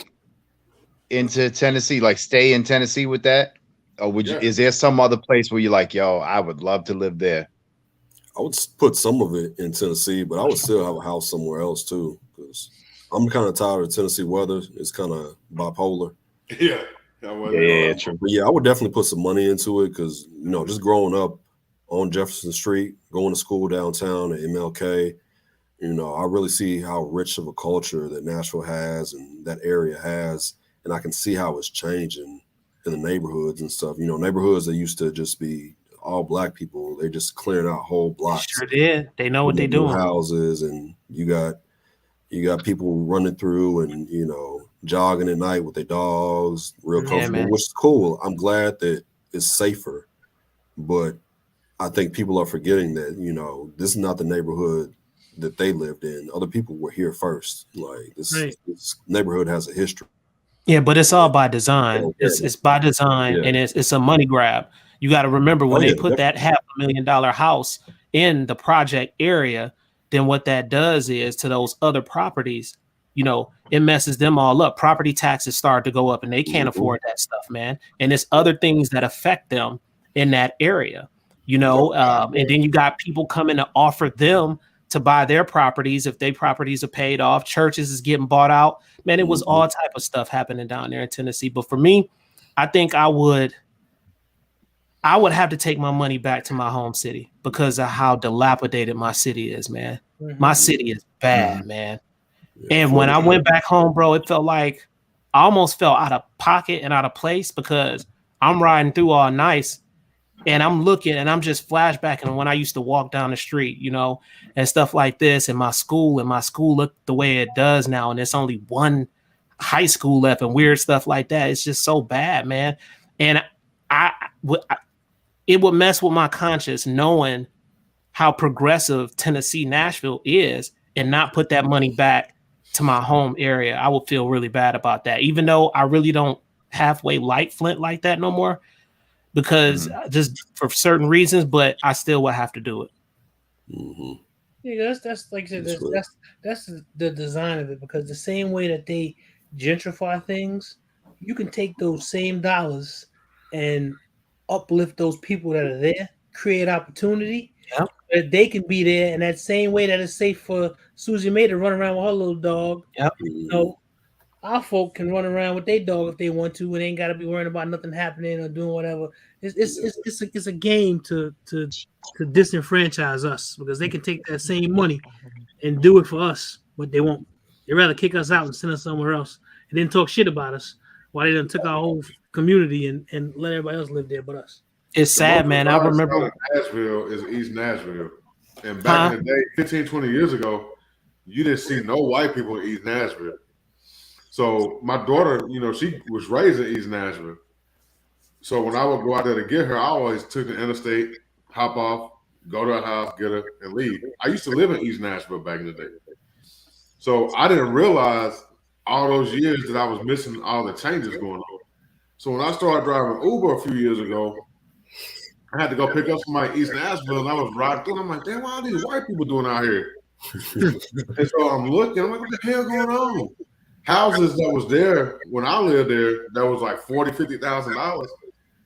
into Tennessee, like stay in Tennessee with that? Or would you, is there some other place where you're like, yo, I would love to live there? I would put some of it in Tennessee, but I would still have a house somewhere else too, because I'm kind of tired of Tennessee weather. It's kind of bipolar. Yeah. True. But yeah, I would definitely put some money into it because, just growing up on Jefferson Street, going to school downtown at MLK, I really see how rich of a culture that Nashville has and that area has. And I can see how it's changing in the neighborhoods and stuff. Neighborhoods that used to just be all Black people, they're just clearing out whole blocks. Sure did. They know what they're doing. Houses, and you got people running through and jogging at night with their dogs, real comfortable, which is cool. I'm glad that it's safer, but I think people are forgetting that this is not the neighborhood that they lived in. Other people were here first. Like this neighborhood has a history. Yeah, but it's all by design. It's by design, and it's a money grab. You got to remember when they put that $500,000 house in the project area, then what that does is to those other properties, it messes them all up. Property taxes start to go up and they can't afford that stuff, man. And it's other things that affect them in that area, and then you got people coming to offer them to buy their properties if their properties are paid off. Churches is getting bought out. Man, it was all type of stuff happening down there in Tennessee. But for me, I think I would have to take my money back to my home city because of how dilapidated my city is, man. My city is bad, man. And when I went back home, bro, it felt like I almost felt out of pocket and out of place because I'm riding through all nice and I'm looking and I'm just flashbacking when I used to walk down the street, and stuff like this. And my school looked the way it does now. And it's only one high school left and weird stuff like that. It's just so bad, man. And it would mess with my conscience knowing how progressive Tennessee, Nashville is and not put that money back to my home area. I would feel really bad about that, even though I really don't halfway like Flint like that no more because just for certain reasons, but I still would have to do it. Yeah, that's like I said, that's the design of it because the same way that they gentrify things, you can take those same dollars and uplift those people that are there, create opportunity. That they can be there in that same way that it's safe for Susie May to run around with her little dog. Our folk can run around with their dog if they want to, and they ain't got to be worrying about nothing happening or doing whatever. It's a game to disenfranchise us because they can take that same money and do it for us, but they won't. They'd rather kick us out and send us somewhere else and then talk shit about us while they done took our whole community and let everybody else live there but us. It's sad, man. I remember Nashville is East Nashville. And back in the day, 15, 20 years ago, you didn't see no white people in East Nashville. So my daughter, she was raised in East Nashville. So when I would go out there to get her, I always took the interstate, hop off, go to her house, get her, and leave. I used to live in East Nashville back in the day. So I didn't realize all those years that I was missing all the changes going on. So when I started driving Uber a few years ago, I had to go pick up somebody in East Nashville, and I was riding through, and I'm like, damn, what are these white people doing out here? And so I'm looking, I'm like, what the hell going on? Houses that was there when I lived there, that was like $40,000, $50,000.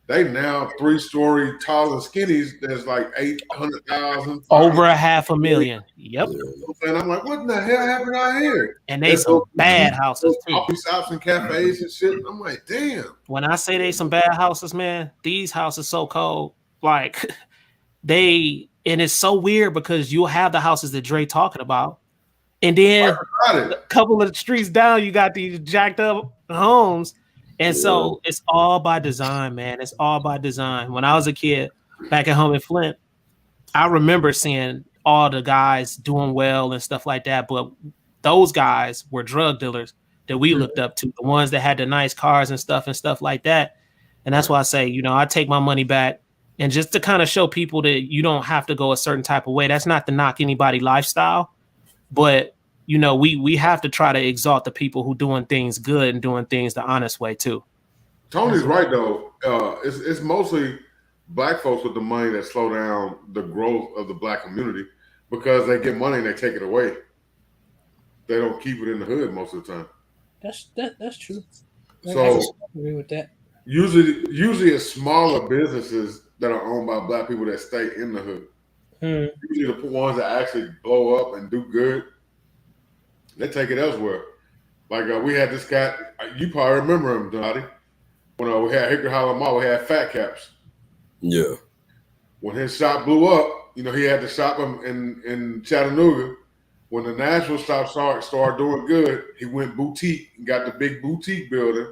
They now 3-story tall and skinnies that's like $800,000. Over $500,000. Yep. And I'm like, what in the hell happened out here? And they some bad houses too. Coffee shops and cafes and shit. I'm like, damn. When I say they some bad houses, man, these houses so cold. Like and it's so weird because you'll have the houses that Dre talking about. And then a couple of the streets down, you got these jacked up homes. And so it's all by design, man. It's all by design. When I was a kid back at home in Flint, I remember seeing all the guys doing well and stuff like that. But those guys were drug dealers that we looked up to, the ones that had the nice cars and stuff like that. And that's why I say, I take my money back. And just to kind of show people that you don't have to go a certain type of way. That's not to knock anybody lifestyle. But, we have to try to exalt the people who doing things good and doing things the honest way too. Tony's right though. It's mostly black folks with the money that slow down the growth of the black community because they get money and they take it away. They don't keep it in the hood most of the time. That's true. So I agree with that. Usually it's smaller businesses that are owned by black people that stay in the hood. Usually the ones that actually blow up and do good, they take it elsewhere. Like we had this guy, you probably remember him, Donnie. When we had Hickory Hollow Mall, we had Fat Caps. Yeah. When his shop blew up, he had to shop in Chattanooga. When the Nashville shop started doing good, he went boutique and got the big boutique building,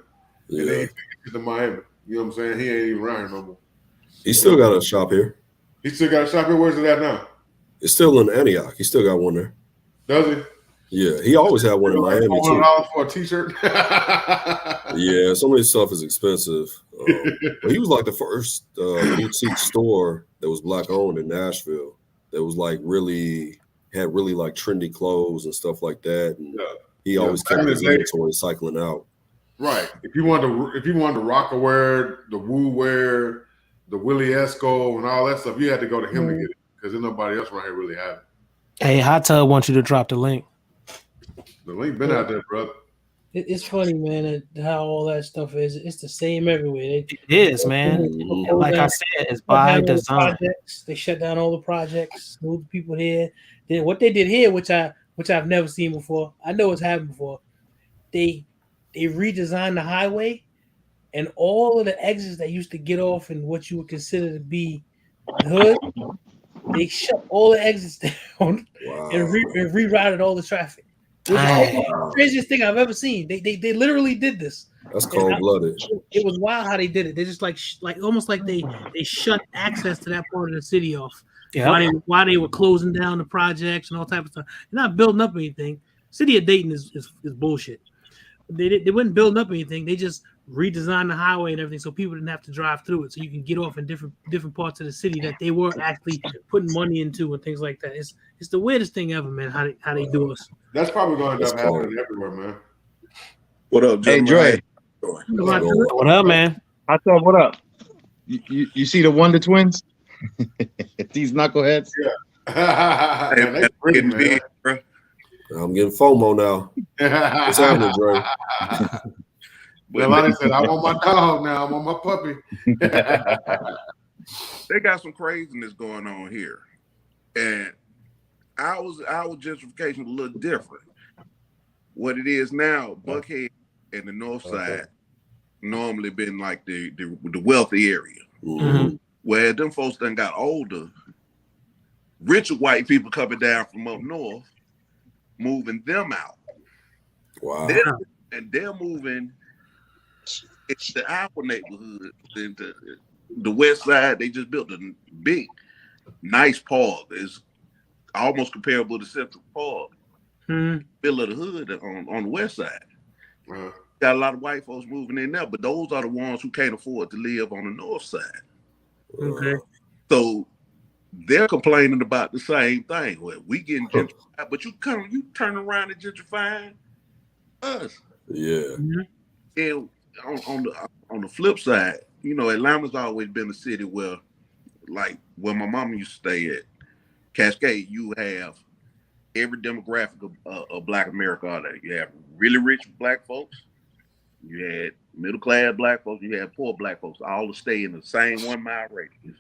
and then he took it to Miami. You know what I'm saying? He ain't even around here no more. He still got a shop here. He still got a shop here? Where's it at now? It's still in Antioch. He still got one there. Does he? Yeah, he always had one in Miami too. $400 for a t-shirt? Yeah, some of his stuff is expensive. But he was like the first boutique store that was black owned in Nashville. That was like had really like trendy clothes and stuff like that. And he always kept his inventory cycling out. Right. If you wanted the rocker wear, the Woo wear, the Willie Esco, and all that stuff, you had to go to him to get it because there's nobody else around here really have it. Hey, Hot Tub wants you to drop the link. The link been out there, brother. It's funny, man, how all that stuff is. It's the same everywhere. It is, man. Like I said, it's by design. They shut down all the projects, moved people here. Then what they did here, which I've never seen before. I know it's happened before. They redesigned the highway, and all of the exits that used to get off in what you would consider to be the hood, they shut all the exits down and rerouted all the traffic. Which is the craziest thing I've ever seen. They literally did this. That's cold-blooded. It was wild how they did it. They just like almost like they shut access to that part of the city off. Yep. While they were closing down the projects and all type of stuff. They're not building up anything. City of Dayton is bullshit. They wouldn't build up anything. They just redesigned the highway and everything so people didn't have to drive through it. So you can get off in different parts of the city that they were actually putting money into and things like that. It's the weirdest thing ever, man. How they do us. That's probably going to end up happening everywhere, man. What up, Hey, Dre? What up, man? I thought, what up? You see the Wonder Twins? These knuckleheads? Yeah. Hey, pretty, man. I'm getting FOMO now. What's happening, Dre? Lonnie said, I'm on my dog now. I'm on my puppy. They got some craziness going on here. And our gentrification is a little different. What it is now, Buckhead and the north side normally been like the wealthy area. Mm-hmm. Where them folks done got older, richer white people coming down from up north, moving them out. Wow. They're moving into our neighborhood, into the west side. They just built a big, nice park. It's almost comparable to Central Park. Middle of the hood on the west side. Got a lot of white folks moving in there, but those are the ones who can't afford to live on the north side. Okay. So they're complaining about the same thing. Well, we getting gentrified, but you turn around and gentrifying us. Yeah. And on the flip side, Atlanta's always been a city where, like, where my mama used to stay at, Cascade, you have every demographic of Black America out there. You have really rich Black folks, you had middle class Black folks, you had poor Black folks, all to stay in the same 1 mile radius,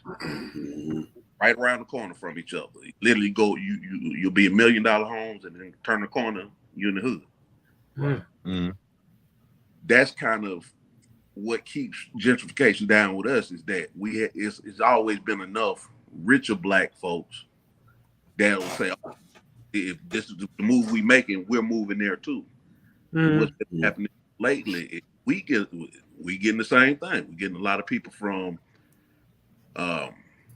right around the corner from each other. Literally, you'll be $1 million homes, and then turn the corner, you're in the hood. Mm. That's kind of what keeps gentrification down with us, is that it's always been enough richer Black folks that will say, oh, if this is the move we making, we're moving there too. What's been happening lately, we getting the same thing. We're getting a lot of people from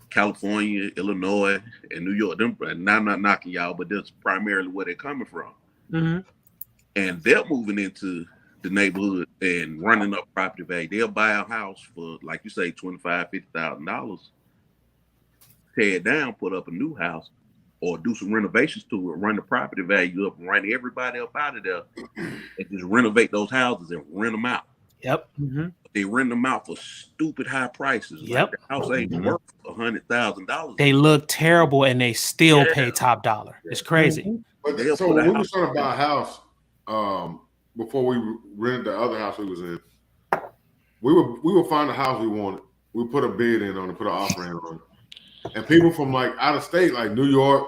California, Illinois, and New York. And I'm not knocking y'all, but that's primarily where they're coming from. And they're moving into the neighborhood and running up property value. They'll buy a house for, like you say, $25,000, $50,000, tear it down, put up a new house, or do some renovations to it, run the property value up, run everybody up out of there, and just renovate those houses and rent them out. Yep. They rent them out for stupid high prices. Yep. Like the house ain't worth $100,000. They look terrible and they still pay top dollar. It's crazy. But so when we was trying to buy a house, before we rented the other house we was in, we would find a house we wanted. We put a bid in on it, put an offer in on it. And people from like out of state, like New York,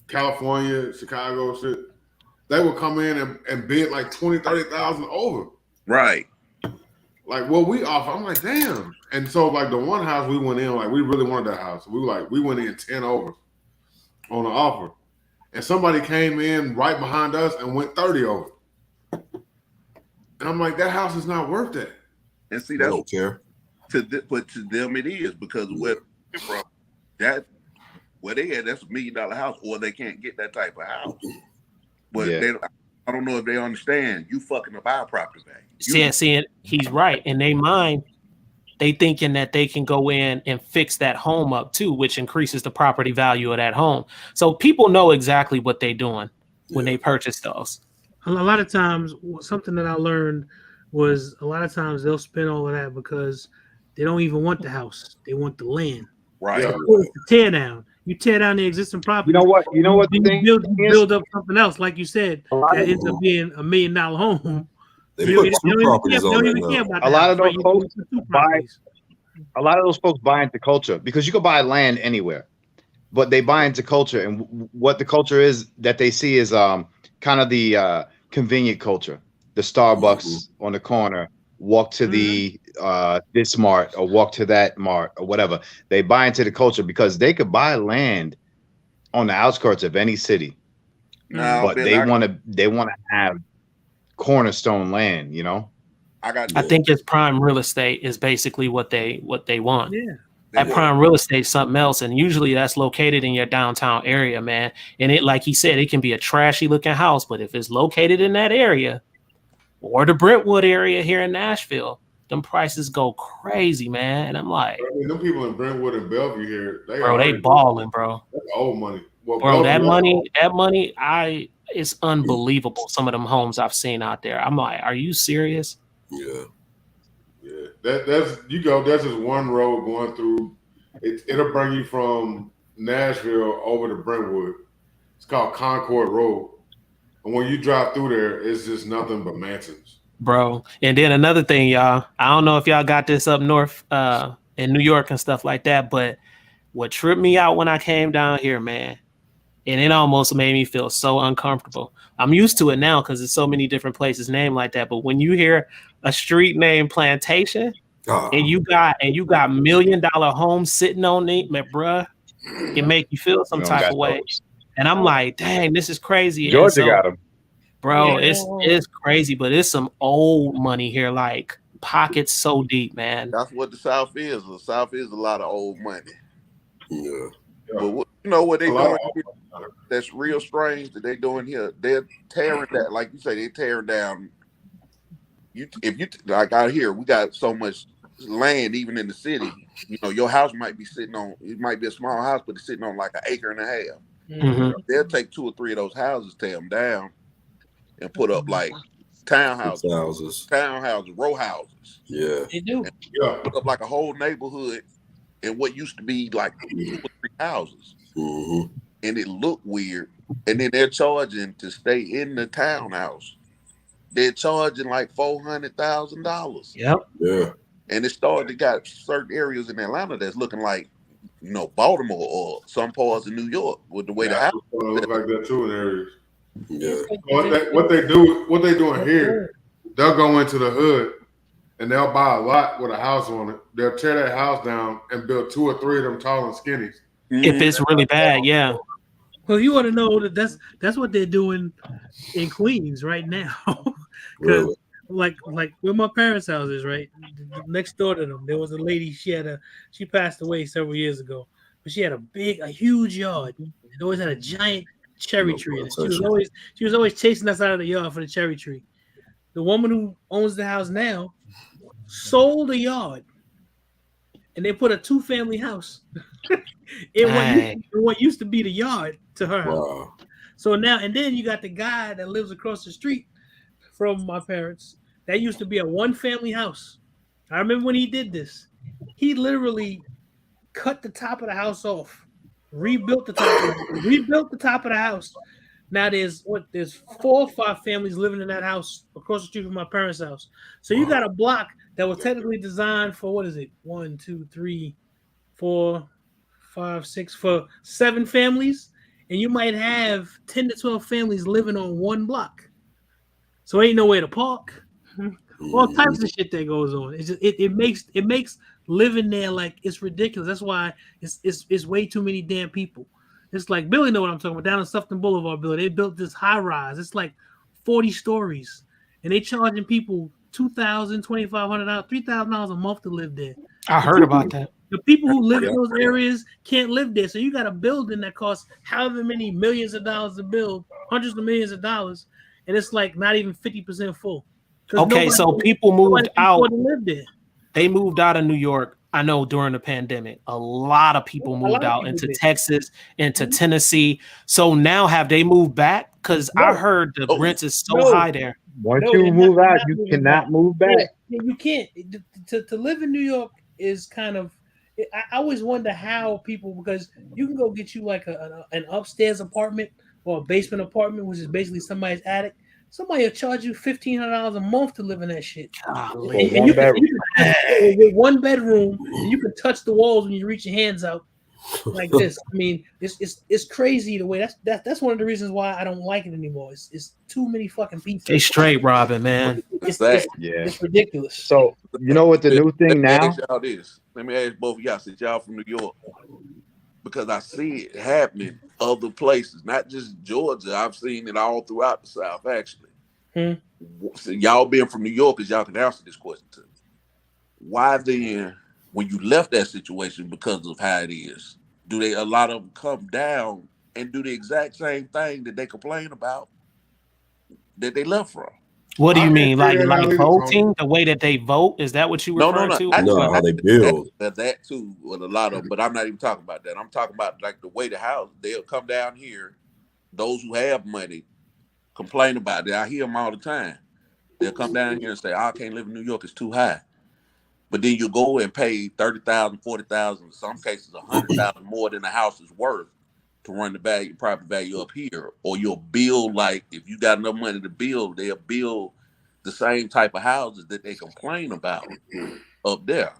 California, Chicago, shit, they would come in and bid like 20, 30,000 over. Right. Like what we offer. I'm like, damn. And so like the one house we went in, like we really wanted that house. We went in 10 over on the offer. And somebody came in right behind us and went 30 over. And I'm like, that house is not worth that. And see, that's don't care. But to them it is, because where from that where they at, that's $1 million house, or they can't get that type of house. But I don't know if they understand. You fucking up our property value. See, he's right. In their mind, they thinking that they can go in and fix that home up too, which increases the property value of that home. So people know exactly what they're doing when they purchase those. A lot of times, something that I learned was a lot of times they'll spend all of that because they don't even want the house; they want the land. Right. So it's a tear down. You tear down the existing property. You know what the thing build up something else, like you said, that ends up being $1 million home. They put two properties on there now. A lot of those folks a lot of those folks buy into culture, because you could buy land anywhere, but they buy into culture, and what the culture is that they see is kind of the convenient culture, the Starbucks on the corner, walk to the this mart or walk to that mart or whatever. They buy into the culture because they could buy land on the outskirts of any city, but they want to have cornerstone land, you know. I think it's prime real estate is basically what they want. Yeah. That prime real estate is something else, and usually that's located in your downtown area, man. And it, like he said, it can be a trashy looking house, but if it's located in that area or the Brentwood area here in Nashville, them prices go crazy, man. And I'm like, I mean, them people in Brentwood and Bellevue here, they balling, bro. That's old money. Well, bro, that money, it's unbelievable. Some of them homes I've seen out there. I'm like, are you serious? Yeah. That's There's just one road going through. It'll bring you from Nashville over to Brentwood. It's called Concord Road, and when you drive through there, it's just nothing but mansions, bro. And then another thing, y'all. I don't know if y'all got this up north in New York and stuff like that, but what tripped me out when I came down here, man, and it almost made me feel so uncomfortable. I'm used to it now because there's so many different places named like that. But when you hear a street named Plantation and you got $1 million homes sitting on it, man, bruh, it make you feel some type of way. And I'm like, dang, this is crazy. Georgia got them, bro. Yeah. It's crazy, but it's some old money here, like pockets so deep, man. That's what the South is. The South is a lot of old money. Yeah. But you know what they doing? That's real strange that they doing here. They're tearing that, like you say, they tearing down. If you like out here, we got so much land, even in the city. You know, your house might be sitting on. It might be a small house, but it's sitting on like 1.5 acres. Mm-hmm. They'll take 2 or 3 of those houses, tear them down, and put up like townhouses, row houses. Yeah, they do. Put up like a whole neighborhood in what used to be like 2 or 3 houses. Mm-hmm. And it looked weird. And then they're charging to stay in the townhouse. They're charging like $400,000. Yep. Yeah. And it started to got certain areas in Atlanta that's looking like, you know, Baltimore or some parts of New York with the way the house look like that too in areas. Yeah. What they're doing here, they'll go into the hood and they'll buy a lot with a house on it. They'll tear that house down and build 2 or 3 of them tall and skinnies. If it's really bad, yeah. Well, you want to know that that's what they're doing in Queens right now. Because like where my parents' house is, right next door to them, there was a lady. She passed away several years ago, but she had a huge yard. It always had a giant cherry tree in it. She was always chasing us out of the yard for the cherry tree. The woman who owns the house now sold the yard, and they put a 2-family house in what used to be the yard to her house. So now, and then you got the guy that lives across the street from my parents that used to be a one-family house. I remember when he did this. He literally cut the top of the house off, rebuilt the top of the house. Now there's 4 or 5 families living in that house across the street from my parents' house. So you got a block that was technically designed for 1, 2, 3, 4, 5, 6 for 7 families, and you might have 10 to 12 families living on one block. So ain't nowhere to park. All types of shit that goes on. It's just, it makes living there like it's ridiculous. That's why it's way too many damn people. It's like Billy know what I'm talking about. Down on Sufton Boulevard, Billy, they built this high rise. It's like 40 stories, and they charging people $2,000, $2,500, $3,000 a month to live there. I heard about that. The people who live in those areas can't live there. So you got a building that costs however many millions of dollars to build, hundreds of millions of dollars, and it's like not even 50% full. Okay, so people moved out. They moved out of New York. I know during the pandemic, a lot of people moved out into Texas, into Tennessee. So now have they moved back? Because I heard the rents is so high there. Once you move out, you cannot move back. Yeah, you can't. To live in New York is kind of. I always wonder how people, because you can go get you like an upstairs apartment or a basement apartment, which is basically somebody's attic. Somebody will charge you $1,500 a month to live in that shit. With 1 bedroom, and you can touch the walls when you reach your hands out like this. I mean, it's crazy the way that's one of the reasons why I don't like it anymore. It's too many fucking people. They straight robbing, man. It's ridiculous. So you know what the new thing now? Let me ask both of y'all, since y'all from New York, because I see it happening other places, not just Georgia. I've seen it all throughout the South, actually. So y'all being from New York, y'all can answer this question to me. Why then, when you left that situation because of how it is, do a lot of them come down and do the exact same thing that they complain about that they left from? What do you mean? Like voting? The way that they vote? Is that what you referring to? No, how they build. That too, with a lot of them, but I'm not even talking about that. I'm talking about like the way the house, they'll come down here, those who have money complain about it. I hear them all the time. They'll come down here and say, I can't live in New York, it's too high. But then you go and pay $30,000, $40,000, in some cases $100,000 more than the house is worth to run the property value up here. Or you'll build, like, if you got enough money to build, they'll build the same type of houses that they complain about up there.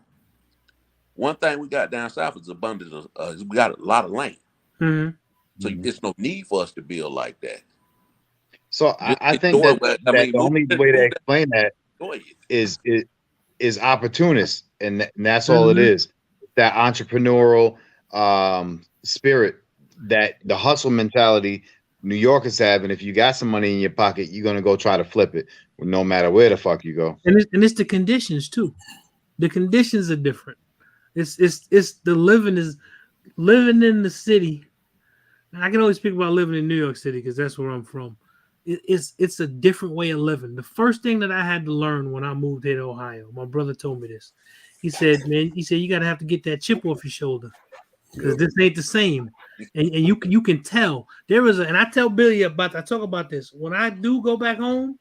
One thing we got down south is abundance of, we got a lot of land. So it's no need for us to build like that. So I think that the only way to explain that is opportunist, and that's all it is. That entrepreneurial spirit, that the hustle mentality New Yorkers have, and if you got some money in your pocket, you're gonna go try to flip it, no matter where the fuck you go. And it's the conditions too. The conditions are different. It's the living in the city. I can only speak about living in New York City because that's where I'm from. It's a different way of living. The first thing that I had to learn when I moved here to Ohio, my brother told me this. He said, you gotta have to get that chip off your shoulder because this ain't the same. And you can tell there is and I tell Billy I talk about this. When I do go back home,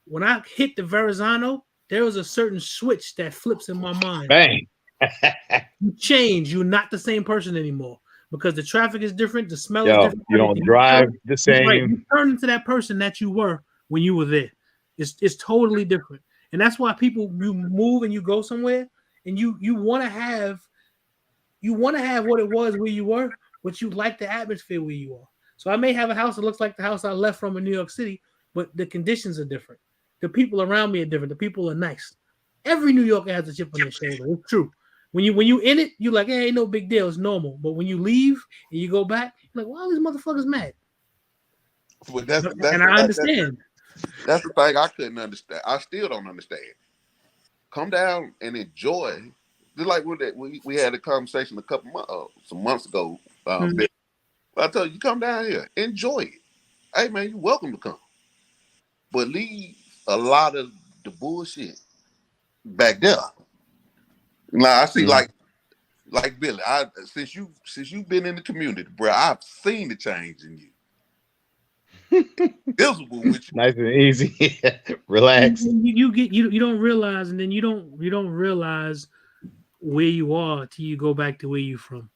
when I hit the Verrazano, there was a certain switch that flips in my mind. Bang. You change, you're not the same person anymore. Because the traffic is different, the smell is different. You don't drive the same. Right. You turn into that person that you were when you were there. It's totally different, and that's why you move and you go somewhere, and you want to have what it was where you were, but you like the atmosphere where you are. So I may have a house that looks like the house I left from in New York City, but the conditions are different. The people around me are different. The people are nice. Every New Yorker has a chip on their shoulder. It's true. When you in it, you're like, hey, ain't no big deal. It's normal. But when you leave and you go back, you're like, why are these motherfuckers mad? Well, and I understand. That's the thing I couldn't understand. I still don't understand. Come down and enjoy. Just like we had a conversation some months ago. I told you, come down here, enjoy it. Hey, man, you're welcome to come. But leave a lot of the bullshit back there. Now I see, like Billy. Since you've been in the community, bro, I've seen the change in you. Visible with you. Nice and easy. Relax. You don't realize, and then you don't realize where you are till you go back to where you're from,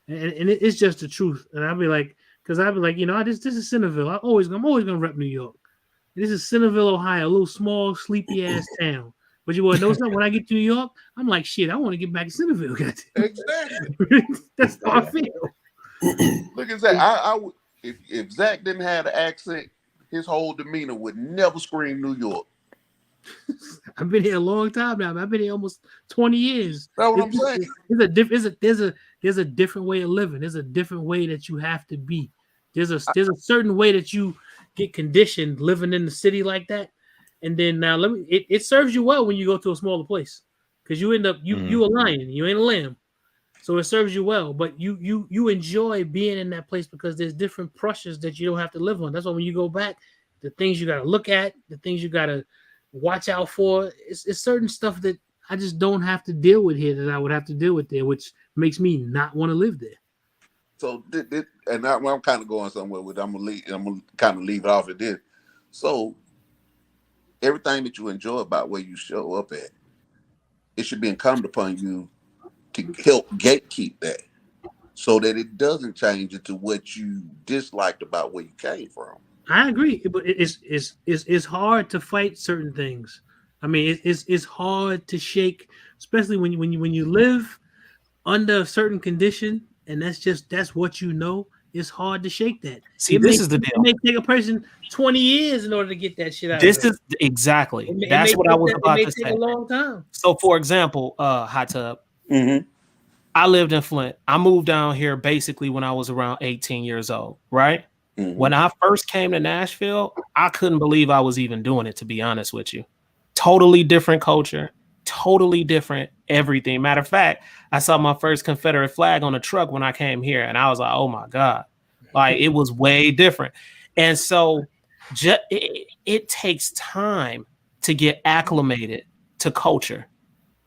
and it's just the truth. And I'll be like, this is Centerville. I'm always gonna rep New York. This is Centerville, Ohio, a little small, sleepy ass town. But you want to know something? When I get to New York, I'm like, shit, I want to get back to Centerville. Exactly. That's how I feel. Look at Zach. I would, if Zach didn't have the accent, his whole demeanor would never scream New York. I've been here a long time now. I've been here almost 20 years. That's what I'm saying. There's a different way of living. There's a different way that you have to be. There's a certain way that you get conditioned living in the city like that. And then now it serves you well when you go to a smaller place, because you end up you a lion, you ain't a lamb. So it serves you well, but you enjoy being in that place because there's different pressures that you don't have to live on. That's why when you go back, the things you got to look at, the things you got to watch out for, it's certain stuff that I just don't have to deal with here that I would have to deal with there, which makes me not want to live there. So I'm kind of going somewhere with I'm gonna kind of leave it off at this. So everything that you enjoy about where you show up at, it should be incumbent upon you to help gatekeep that, so that it doesn't change into what you disliked about where you came from. I agree, but it's hard to fight certain things. I mean, it's hard to shake, especially when you live under a certain condition, and that's what you know. It's hard to shake that. This is the deal. It may take a person 20 years in order to get that shit out. This is exactly. That's what I was about to say. It may take a long time. So, for example, Hot Tub. Mm-hmm. I lived in Flint. I moved down here basically when I was around 18 years old, right? Mm-hmm. When I first came to Nashville, I couldn't believe I was even doing it, to be honest with you. Totally different culture, totally different everything. Matter of fact, I saw my first Confederate flag on a truck when I came here, and I was like, oh my God. Like, it was way different. And so it takes time to get acclimated to culture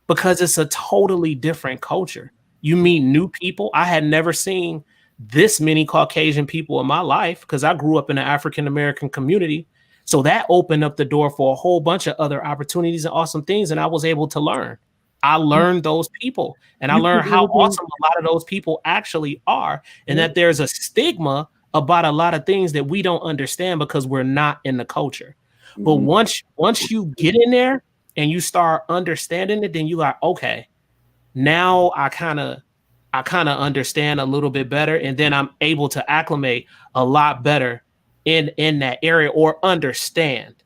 because it's a totally different culture. You meet new people. I had never seen this many Caucasian people in my life because I grew up in an African-American community. So that opened up the door for a whole bunch of other opportunities and awesome things. And I was able to learn. I learned those people, and I learned how awesome a lot of those people actually are, and that there's a stigma about a lot of things that we don't understand because we're not in the culture. Mm-hmm. But once you get in there and you start understanding it, then you like, okay, now I kind of understand a little bit better, and then I'm able to acclimate a lot better in that area or understand.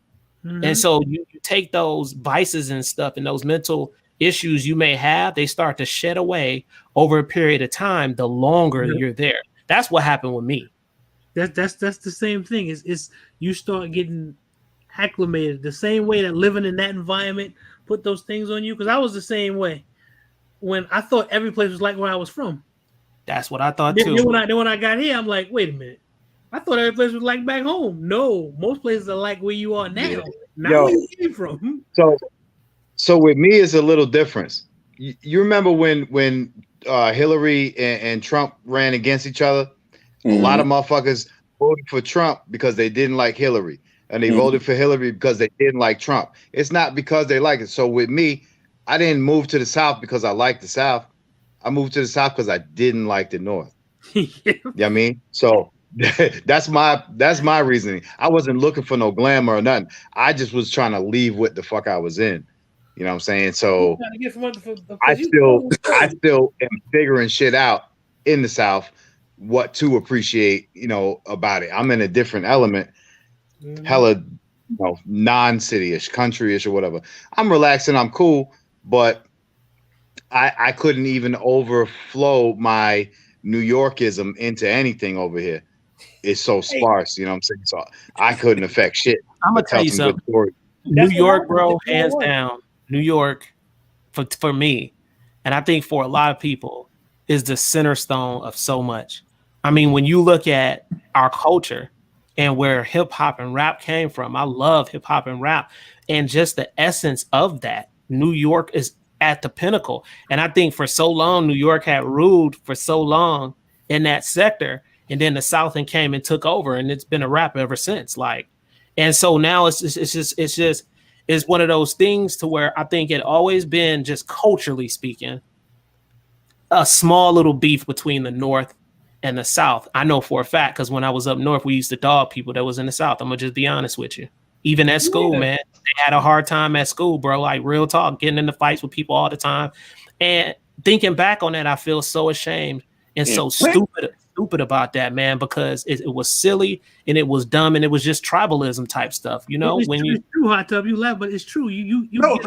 Mm-hmm. And so you take those vices and stuff and those mental issues you may have, they start to shed away over a period of time the longer you're there. That's what happened with me. That's the same thing. Is you start getting acclimated the same way that living in that environment put those things on you. Because I was the same way when I thought every place was like where I was from. That's what I thought too. Then when I got here, I'm like, wait a minute. I thought every place was like back home. No, most places are like where you are now. Not where you came from. So with me, it's a little difference. You remember when Hillary and Trump ran against each other? Mm-hmm. A lot of motherfuckers voted for Trump because they didn't like Hillary, and they voted for Hillary because they didn't like Trump. It's not because they like it. So with me, I didn't move to the South because I liked the South. I moved to the South because I didn't like the North. You know what I mean? So that's my reasoning. I wasn't looking for no glamour or nothing. I just was trying to leave what the fuck I was in. You know what I'm saying? So I still am figuring shit out in the South, what to appreciate, about it. I'm in a different element, hella, non-city-ish, country-ish or whatever. I'm relaxing, I'm cool, but I couldn't even overflow my New Yorkism into anything over here. It's so sparse, you know what I'm saying? So I couldn't affect shit. I'm gonna tell you something. New York, bro, hands down. New York, for me, and I think for a lot of people, is the center stone of so much. I mean, when you look at our culture and where hip hop and rap came from, I love hip hop and rap, and just the essence of that. New York is at the pinnacle, and I think for so long, New York had ruled for so long in that sector, and then the South and came and took over, and it's been a wrap ever since. Like, and so now it's one of those things to where I think it always been, just culturally speaking, a small little beef between the North and the South. I know for a fact, because when I was up north, we used to dog people that was in the South. I'm gonna just be honest with you. Even at school, man, they had a hard time at school, bro. Like, real talk, getting into fights with people all the time. And thinking back on that, I feel so ashamed and so stupid about that, man, because it was silly and it was dumb and it was just tribalism type stuff, you know. It's when true, you it's true, Hot Tub, you laugh, but it's true. You No,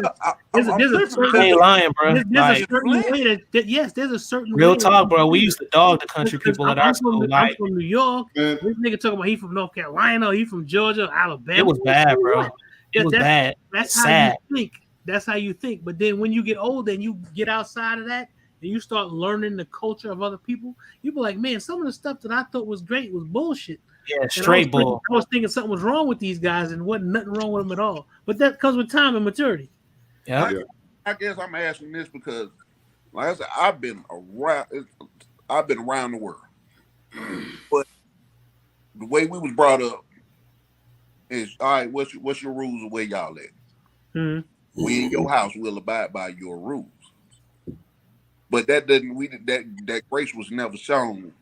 there's a certain, ain't lying, bro. there's Like, a certain way that yes, there's a certain real way talk, bro. We used to dog the country people at our school. I'm from New York. This nigga talking about he from North Carolina, he from Georgia, Alabama. It was bad, bro. It was bad. That's how sad. You think. That's how you think. But then when you get older and you get outside of that and you start learning the culture of other people, you be like, man, some of the stuff that I thought was great was bullshit. Yeah, straight bull. I was thinking something was wrong with these guys and wasn't nothing wrong with them at all. But that comes with time and maturity. Yeah. I guess I'm asking this because, like I said, I've been around the world. But the way we was brought up is, all right, what's your rules of where y'all at? Mm-hmm. We in your house, we'll abide by your rules. But that that grace was never shown,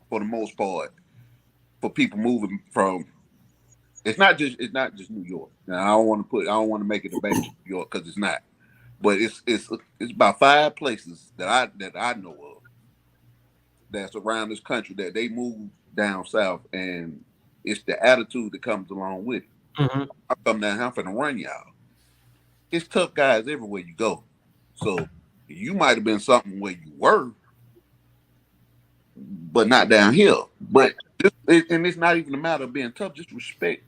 for the most part, for people moving from. It's not just New York. Now I don't want to make it about New York, because it's not. But it's about 5 places that I know of that's around this country that they moved down south, and it's the attitude that comes along with it. Mm-hmm. I come down here, I'm finna run y'all. It's tough guys everywhere you go. So you might have been something where you were, but not down here. But it's not even a matter of being tough. Just respect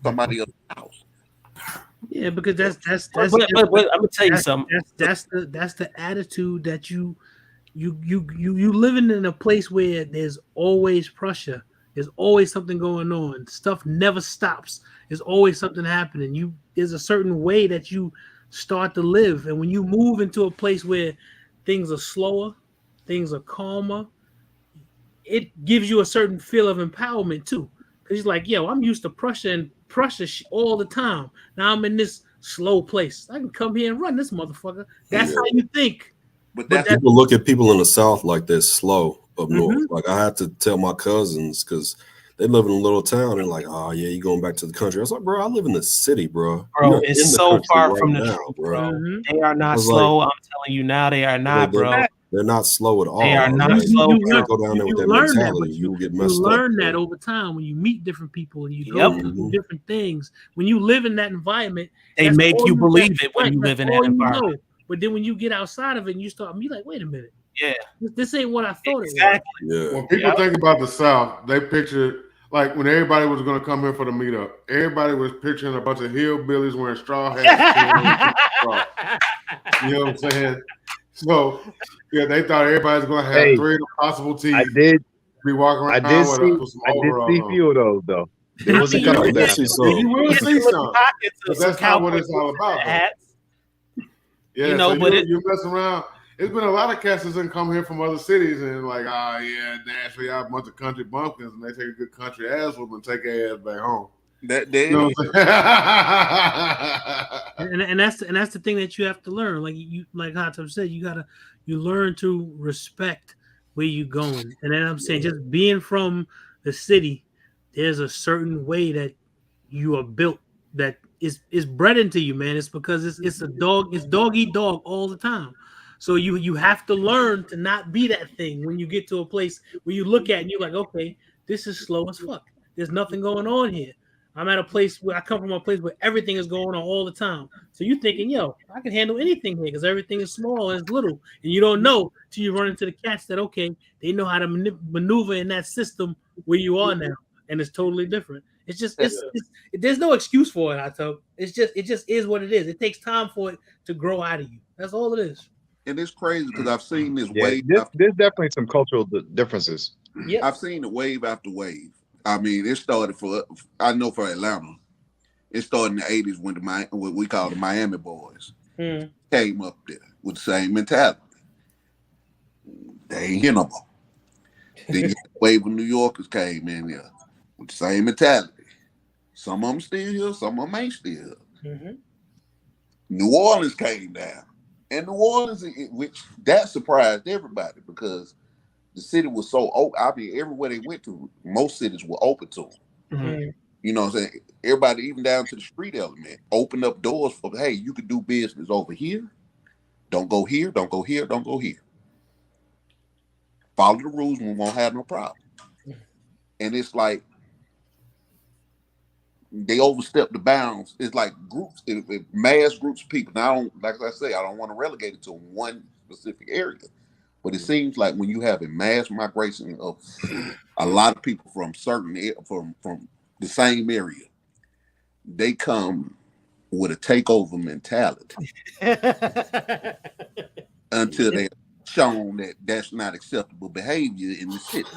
somebody else's house. Yeah, because that's but I'm gonna tell you something. That's the attitude that you living in a place where there's always pressure. There's always something going on. Stuff never stops. There's always something happening. There's a certain way that you start to live. And when you move into a place where things are slower, things are calmer, it gives you a certain feel of empowerment too. Because you're like, yo, I'm used to pressure all the time. Now I'm in this slow place. I can come here and run this motherfucker. That's how you think. But people look at people in the South like they're slow up north. Like, I had to tell my cousins, because they live in a little town, and like, oh yeah, you going back to the country. I was like, bro, I live in the city, bro. Bro, it's so far from the truth, bro. They are not slow. I'm telling you now, they are not, bro. They're not slow at all. They are not slow. You can't go down there with that mentality. You will get messed up. You learn that over time when you meet different people and you go through different things. When you live in that environment, they make you believe it when you live in that environment. But then when you get outside of it and you start, you're like, wait a minute. Yeah. This ain't what I thought it was. Yeah. When people think about the South, they picture, like, when everybody was going to come here for the meetup, everybody was picturing a bunch of hillbillies wearing straw hats. You know what I'm saying? So, yeah, they thought everybody was going to have 3 possible teeth. I did be walking around. I did see a few of those, though. There was a couple of that. You will see some. But that's not what it's all about. Yeah, you know, so you mess around. It's been a lot of cats that come here from other cities and like, oh yeah, Nashville, y'all a bunch of country bumpkins, and they take a good country ass whoop and take their ass back home. And that's the thing that you have to learn. Like Hot Tub said, you learn to respect where you're going. And then I'm saying, just being from the city, there's a certain way that you are built that is bred into you, man. It's because it's dog eat dog all the time. So you have to learn to not be that thing when you get to a place where you look at and you're like, okay, this is slow as fuck. There's nothing going on here. I'm at a place where I come from a place where everything is going on all the time. So you're thinking, yo, I can handle anything here because everything is small and it's little. And you don't know till you run into the cats that, okay, they know how to maneuver in that system where you are now. And it's totally different. It's just, there's no excuse for it, I tell. It just is what it is. It takes time for it to grow out of you. That's all it is. And it's crazy because I've seen this wave. There's definitely some cultural differences. Yeah, I've seen it wave after wave. I mean, it started for Atlanta. It started in the 80s when what we call the Miami boys came up there with the same mentality. They ain't here no more. Then you had a wave of New Yorkers came in there with the same mentality. Some of them still here, some of them ain't still here. Mm-hmm. New Orleans came down. And New Orleans, which that surprised everybody because the city was so open. I mean, everywhere they went to, most cities were open to them. Mm-hmm. You know what I'm saying? Everybody, even down to the street element, opened up doors for, hey, you could do business over here. Don't go here, don't go here, don't go here. Follow the rules and we won't have no problem. And it's like they overstepped the bounds. It's like groups, mass groups of people. Now, like I say, I don't want to relegate it to one specific area. But it seems like when you have a mass migration of a lot of people from from the same area, they come with a takeover mentality until they're shown that that's not acceptable behavior in the city.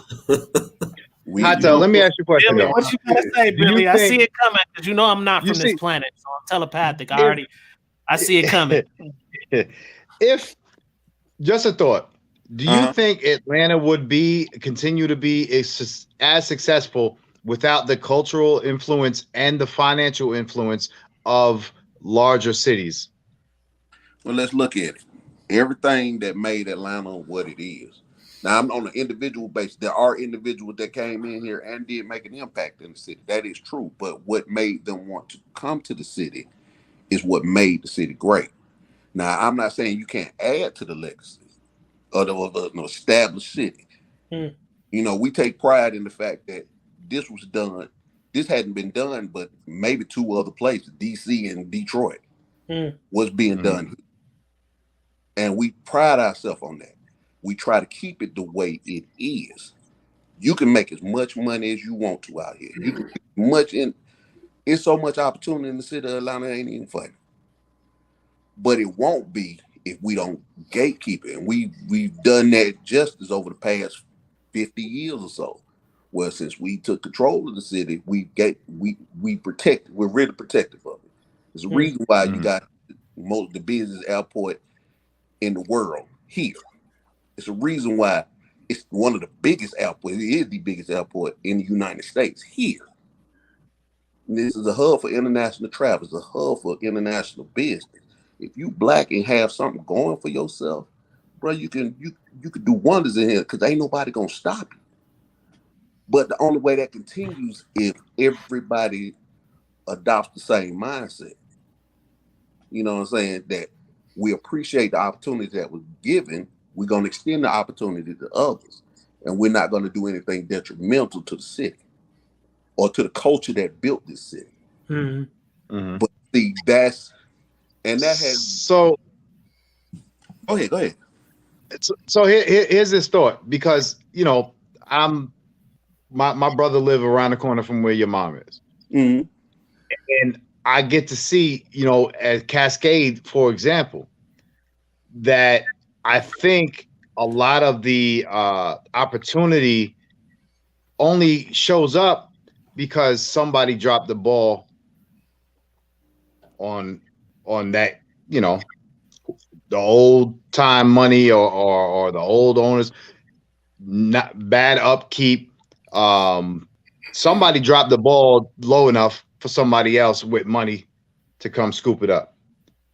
Let me ask you a question. Billy, what you gotta say, Billy? I see it coming because you know I'm not from this planet, so I'm telepathic. I see it coming. If just a thought, do you think Atlanta would continue to be as successful without the cultural influence and the financial influence of larger cities? Well, let's look at it. Everything that made Atlanta what it is. Now, I'm on an individual basis. There are individuals that came in here and did make an impact in the city. That is true. But what made them want to come to the city is what made the city great. Now, I'm not saying you can't add to the legacy of the established city. You know, we take pride in the fact that this was done. This hadn't been done, but maybe two other places, DC and Detroit, was being done. And we pride ourselves on that. We try to keep it the way it is. You can make as much money as you want to out here. You can much in. It's so much opportunity in the city of Atlanta, ain't even funny. But it won't be if we don't gatekeep it. And we've done that justice over the past 50 years or so. Well, since we took control of the city, we protect. We're really protective of it. There's a reason why you got the business airport in the world here. It's a reason why it's one of the biggest airports. It is the biggest airport in the United States here. And this is a hub for international travel. It's a hub for international business. If you black and have something going for yourself, bro, you can do wonders in here because ain't nobody gonna stop you. But the only way that continues if everybody adopts the same mindset. You know what I'm saying? That we appreciate the opportunity that was given. We're going to extend the opportunity to others. And we're not going to do anything detrimental to the city or to the culture that built this city. But see, that has... So... Go ahead. So here's this thought, because, you know, my brother live around the corner from where your mom is. And I get to see, you know, at Cascade, for example, that I think a lot of the opportunity only shows up because somebody dropped the ball on that, you know, the old time money or the old owners, not bad upkeep. Somebody dropped the ball low enough for somebody else with money to come scoop it up.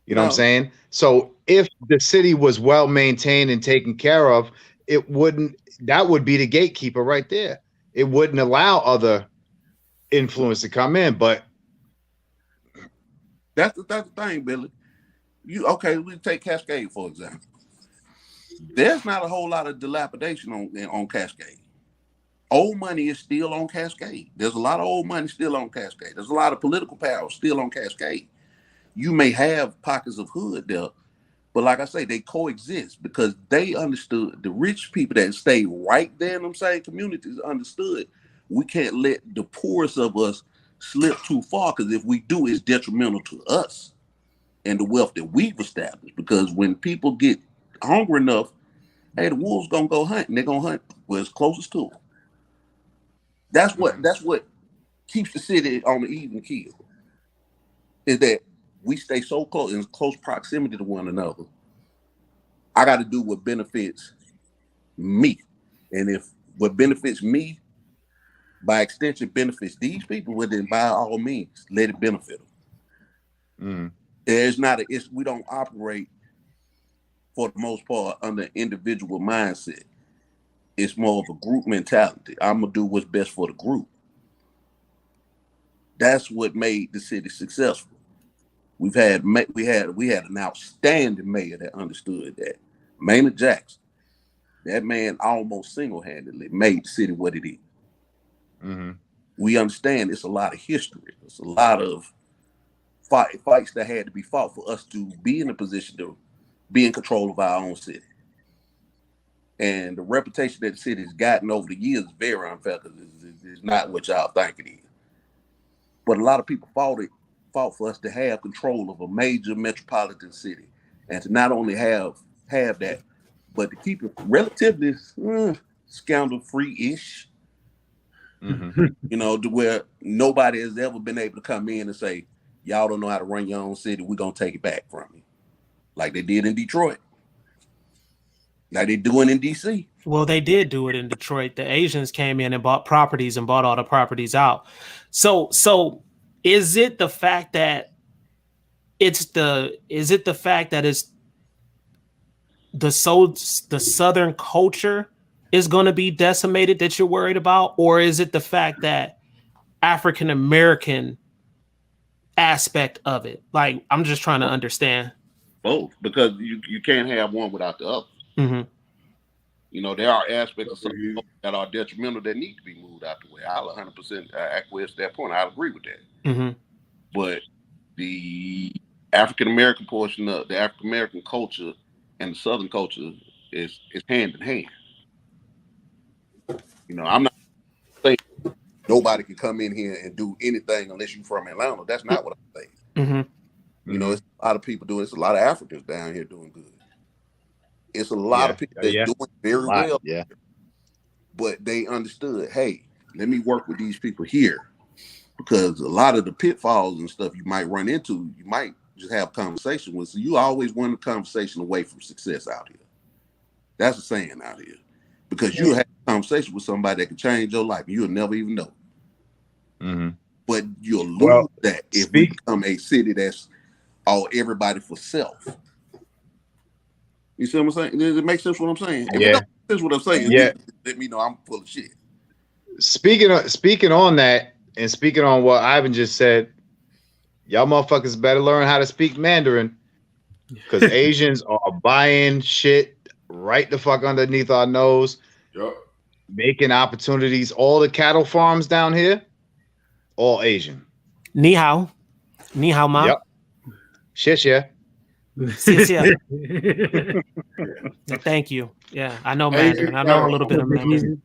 You know what I'm saying? So if the city was well maintained and taken care of, that would be the gatekeeper right there. It wouldn't allow other influence to come in. But that's the thing, Billy. We take Cascade for example. There's not a whole lot of dilapidation on Cascade. Old money is still on Cascade. There's a lot of old money still on Cascade. There's a lot of political power still on Cascade. You may have pockets of hood there, but like I say, they coexist because they understood. The rich people that stay right there in them same communities understood we can't let the poorest of us slip too far, because if we do, it's detrimental to us and the wealth that we've established. Because when people get hungry enough, hey, the wolves gonna go hunting. They're gonna hunt where it's closest to them. That's what keeps the city on the even keel. Is that we stay so close, in close proximity to one another. I got to do what benefits me. And if what benefits me, by extension, benefits these people. Well, then by all means, let it benefit them. There's not we don't operate for the most part under individual mindset. It's more of a group mentality. I'm gonna do what's best for the group. That's what made the city successful. We had an outstanding mayor that understood that. Maynard Jackson. That man almost single-handedly made the city what it is. We understand it's a lot of history. It's a lot of fights that had to be fought for us to be in a position to be in control of our own city. And the reputation that the city has gotten over the years is very unfair because it's not what y'all think it is. But a lot of people fought for us to have control of a major metropolitan city, and to not only have that, but to keep it relatively scandal-free-ish. You know, to where nobody has ever been able to come in and say, y'all don't know how to run your own city, we're going to take it back from you. Like they did in Detroit. Like they doing in D.C. Well, they did do it in Detroit. The Asians came in and bought properties and bought all the properties out. So is it the fact that it's the Southern culture is going to be decimated that you're worried about? Or is it the fact that African American aspect of it? Like, I'm just trying to understand. Both, because you can't have one without the other. You know, there are aspects of something that are detrimental that need to be moved out the way. I'll 100% acquiesce to that point. I'll agree with that. But the African American portion of the African American culture and the Southern culture is hand in hand. You know, I'm not saying nobody can come in here and do anything unless you're from Atlanta. That's not what I'm saying. You know, it's a lot of people doing. It's a lot of Africans down here doing good. It's a lot of people that's doing very well. But they understood, hey, let me work with these people here. Because a lot of the pitfalls and stuff you might run into, you might just have conversation with. So you always want a conversation away from success out here. That's a saying out here. Because you have a conversation with somebody that can change your life and you'll never even know. But you'll lose that if we become a city that's all everybody for self. You see what I'm saying? Does it make sense what I'm saying? If it don't make sense what I'm saying, let me know I'm full of shit. Speaking on that, and speaking on what Ivan just said, y'all motherfuckers better learn how to speak Mandarin, because Asians are buying shit right the fuck underneath our nose, making opportunities. All the cattle farms down here, all Asian. Ni hao ma. Yep. Shit, yeah. Thank you. Yeah, I know Mandarin. I know a little bit of Mandarin.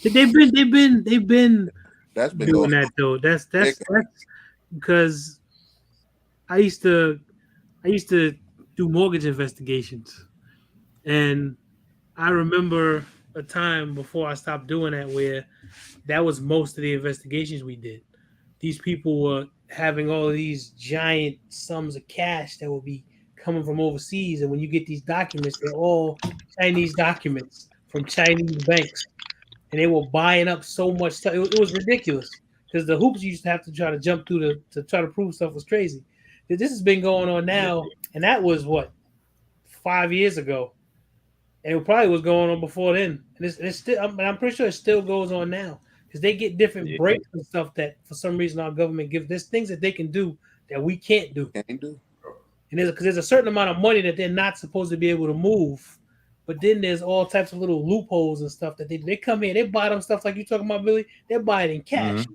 They've been that's been doing that though. That's because I used to do mortgage investigations, and I remember a time before I stopped doing that where that was most of the investigations we did. These people were having all of these giant sums of cash that would be coming from overseas, and when you get these documents, they're all Chinese documents from Chinese banks, and they were buying up so much stuff. It was ridiculous because the hoops you used to have to try to jump through to try to prove stuff was crazy. This has been going on now, and that was what 5 years ago, and it probably was going on before then. And it's still, I'm pretty sure it still goes on now because they get different breaks and stuff that for some reason our government gives. There's things that they can do that we can't do. And there's a certain amount of money that they're not supposed to be able to move, but then there's all types of little loopholes and stuff that they come in, they buy them stuff like you talking about, Billy. They buy it in cash.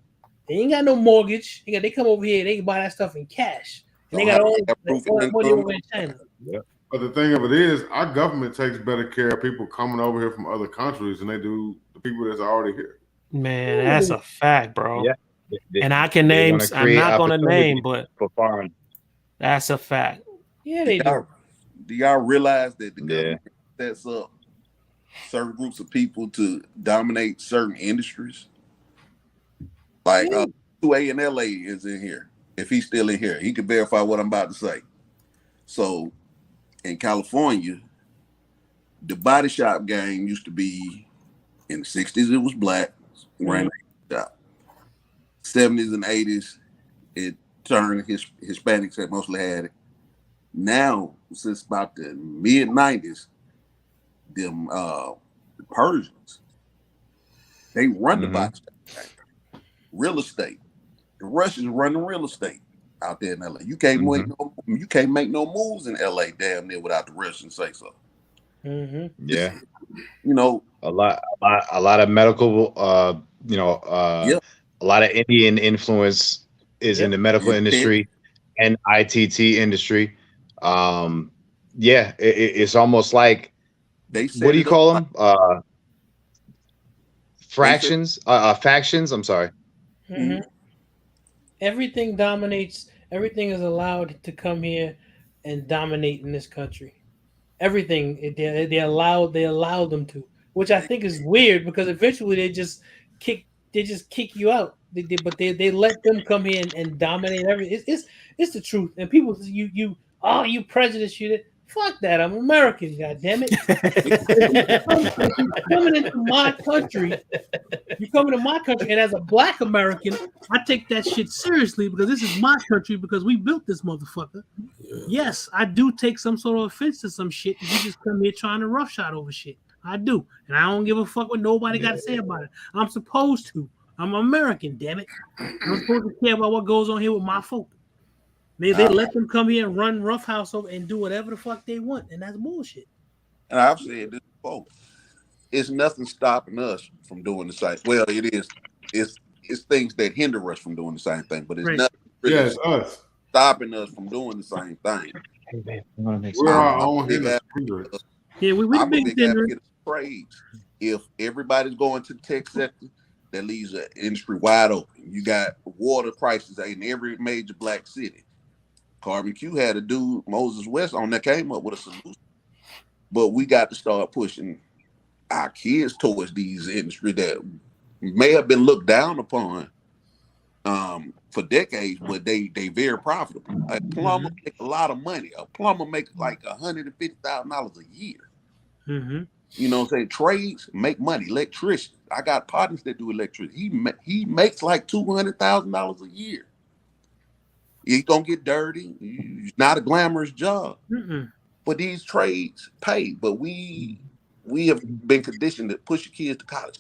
They ain't got no mortgage. They come over here, they can buy that stuff in cash. And they got all that money over in China. But the thing of it is, our government takes better care of people coming over here from other countries than they do the people that's already here. Man, that's a fact, bro. And I can name. I'm not gonna name, but for foreign. That's a fact. Yeah, they do. Do y'all realize that the government sets up certain groups of people to dominate certain industries? Like 2A and LA is in here. If he's still in here, he can verify what I'm about to say. So in California, the body shop game used to be In the 60s, it was black. Ran shop. 70s and 80s, it turned Hispanics that mostly had it. Now, since about the mid 90s, them Persians, they run the body shop. Real estate. The Russians run the real estate out there in LA. You can't make no moves in LA damn near without the Russians say so. Yeah. You know, a lot of medical a lot of Indian influence is in the medical industry and ITT industry. It's almost like, what do you call them? Factions. I'm sorry. Everything dominates. Everything is allowed to come here and dominate in this country. Everything they allow them to, which I think is weird because eventually they just kick you out. But they let them come here and dominate everything. It's the truth. And people you prejudice you. Fuck that. I'm American. God damn it. You're coming into my country. You're coming to my country, and as a Black American, I take that shit seriously because this is my country because we built this motherfucker. Yes, I do take some sort of offense to some shit. You just come here trying to roughshod over shit. I do, and I don't give a fuck what nobody got to say about it. I'm supposed to. I'm American, damn it. I'm supposed to care about what goes on here with my folk. They let them come here and run roughhouse over and do whatever the fuck they want, and that's bullshit. And I've said this before. It's nothing stopping us from doing the same. Well, it is. It's things that hinder us from doing the same thing, but it's nothing really stopping us from doing the same thing. We're our own hindrance. Yeah, I'm a big advocate of trades. If everybody's going to the tech sector, that leaves the industry wide open. You got water prices in every major Black city. Carbon Q had a dude, Moses West, on that came up with a solution. But we got to start pushing our kids towards these industries that may have been looked down upon for decades, but they very profitable. A plumber make a lot of money. A plumber makes like $150,000 a year. You know what I'm saying? Trades make money. Electricians. I got partners that do electricity. He makes like $200,000 a year. He's gonna get dirty. It's not a glamorous job. But these trades pay. But we have been conditioned to push your kids to college.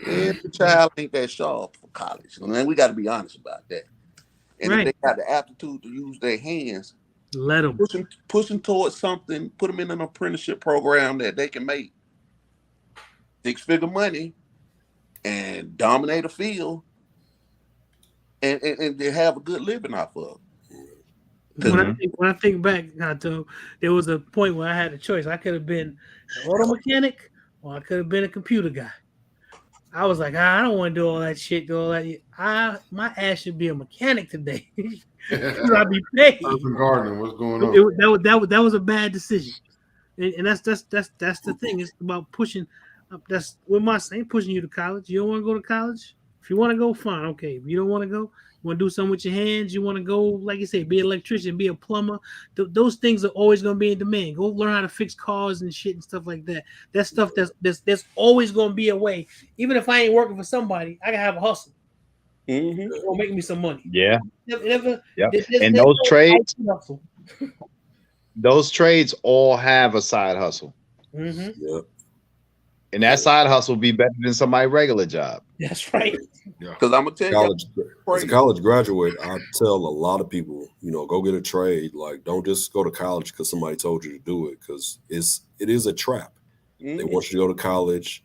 Every child ain't that sharp for college. And then we got to be honest about that. And if they got the aptitude to use their hands, let them push them towards something. Put them in an apprenticeship program that they can make six-figure money and dominate a field, and they have a good living off of. When I think back, there was a point where I had a choice. I could have been an auto mechanic, or I could have been a computer guy. I was like, I don't want to do all that shit. My ass should be a mechanic today. I'd be paid. Gardner, what's going on? That was a bad decision, and that's the thing. It's about pushing. That's what my saying. Pushing you to college. You don't want to go to college. If you want to go, fine, okay. If you don't want to go, you want to do something with your hands. You want to go, like you say, be an electrician, be a plumber. Those things are always going to be in demand. Go learn how to fix cars and shit and stuff like that. That's stuff that's always going to be a way. Even if I ain't working for somebody, I can have a hustle. It's gonna make me some money. Yeah. And those trades all have a side hustle. And that side hustle will be better than somebody's regular job. That's right. Because I'm gonna tell you, as a college graduate, I tell a lot of people, go get a trade. Like, don't just go to college because somebody told you to do it, because it is a trap. They want you to go to college,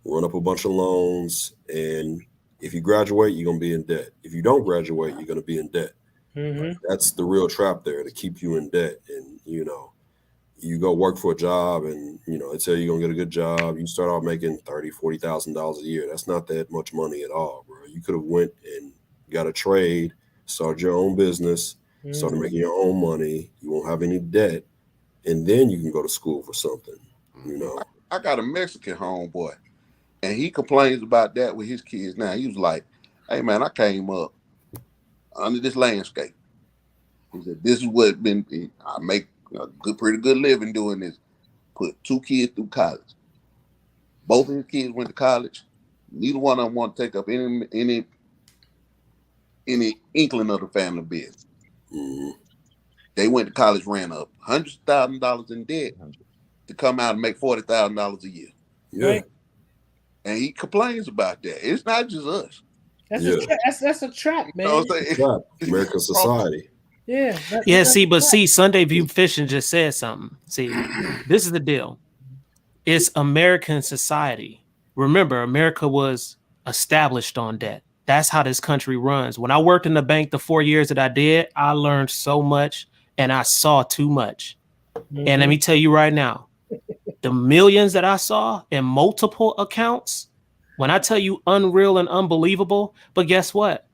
run up a bunch of loans, and if you graduate, you're gonna be in debt. If you don't graduate, you're gonna be in debt. That's the real trap there, to keep you in debt. And you go work for a job, and they tell you you're gonna get a good job. You start off making $30,000-$40,000 a year. That's not that much money at all, bro. You could have went and got a trade, started your own business, started making your own money. You won't have any debt, and then you can go to school for something. I got a Mexican homeboy, and he complains about that with his kids now. He was like, "Hey man, I came up under this landscape." He said, "This is what I make a pretty good living doing this. Put 2 kids through college. Both of his kids went to college. Neither one of them want to take up any inkling of the family business. Mhm. They went to college, ran up hundreds of $1,000s in debt to come out and make $40,000 a year. Yeah. Right. And he complains about that. It's not just us. That's Yeah. that's a trap, man. You know what I'm saying? Trap. American society. Yeah. See, Sunday View Fishing just said something. See, this is the deal. It's American society. Remember, America was established on debt. That's how this country runs. When I worked in the bank the 4 years that I did, I learned so much and I saw too much. And let me tell you right now, the millions that I saw in multiple accounts, when I tell you unreal and unbelievable, but guess what?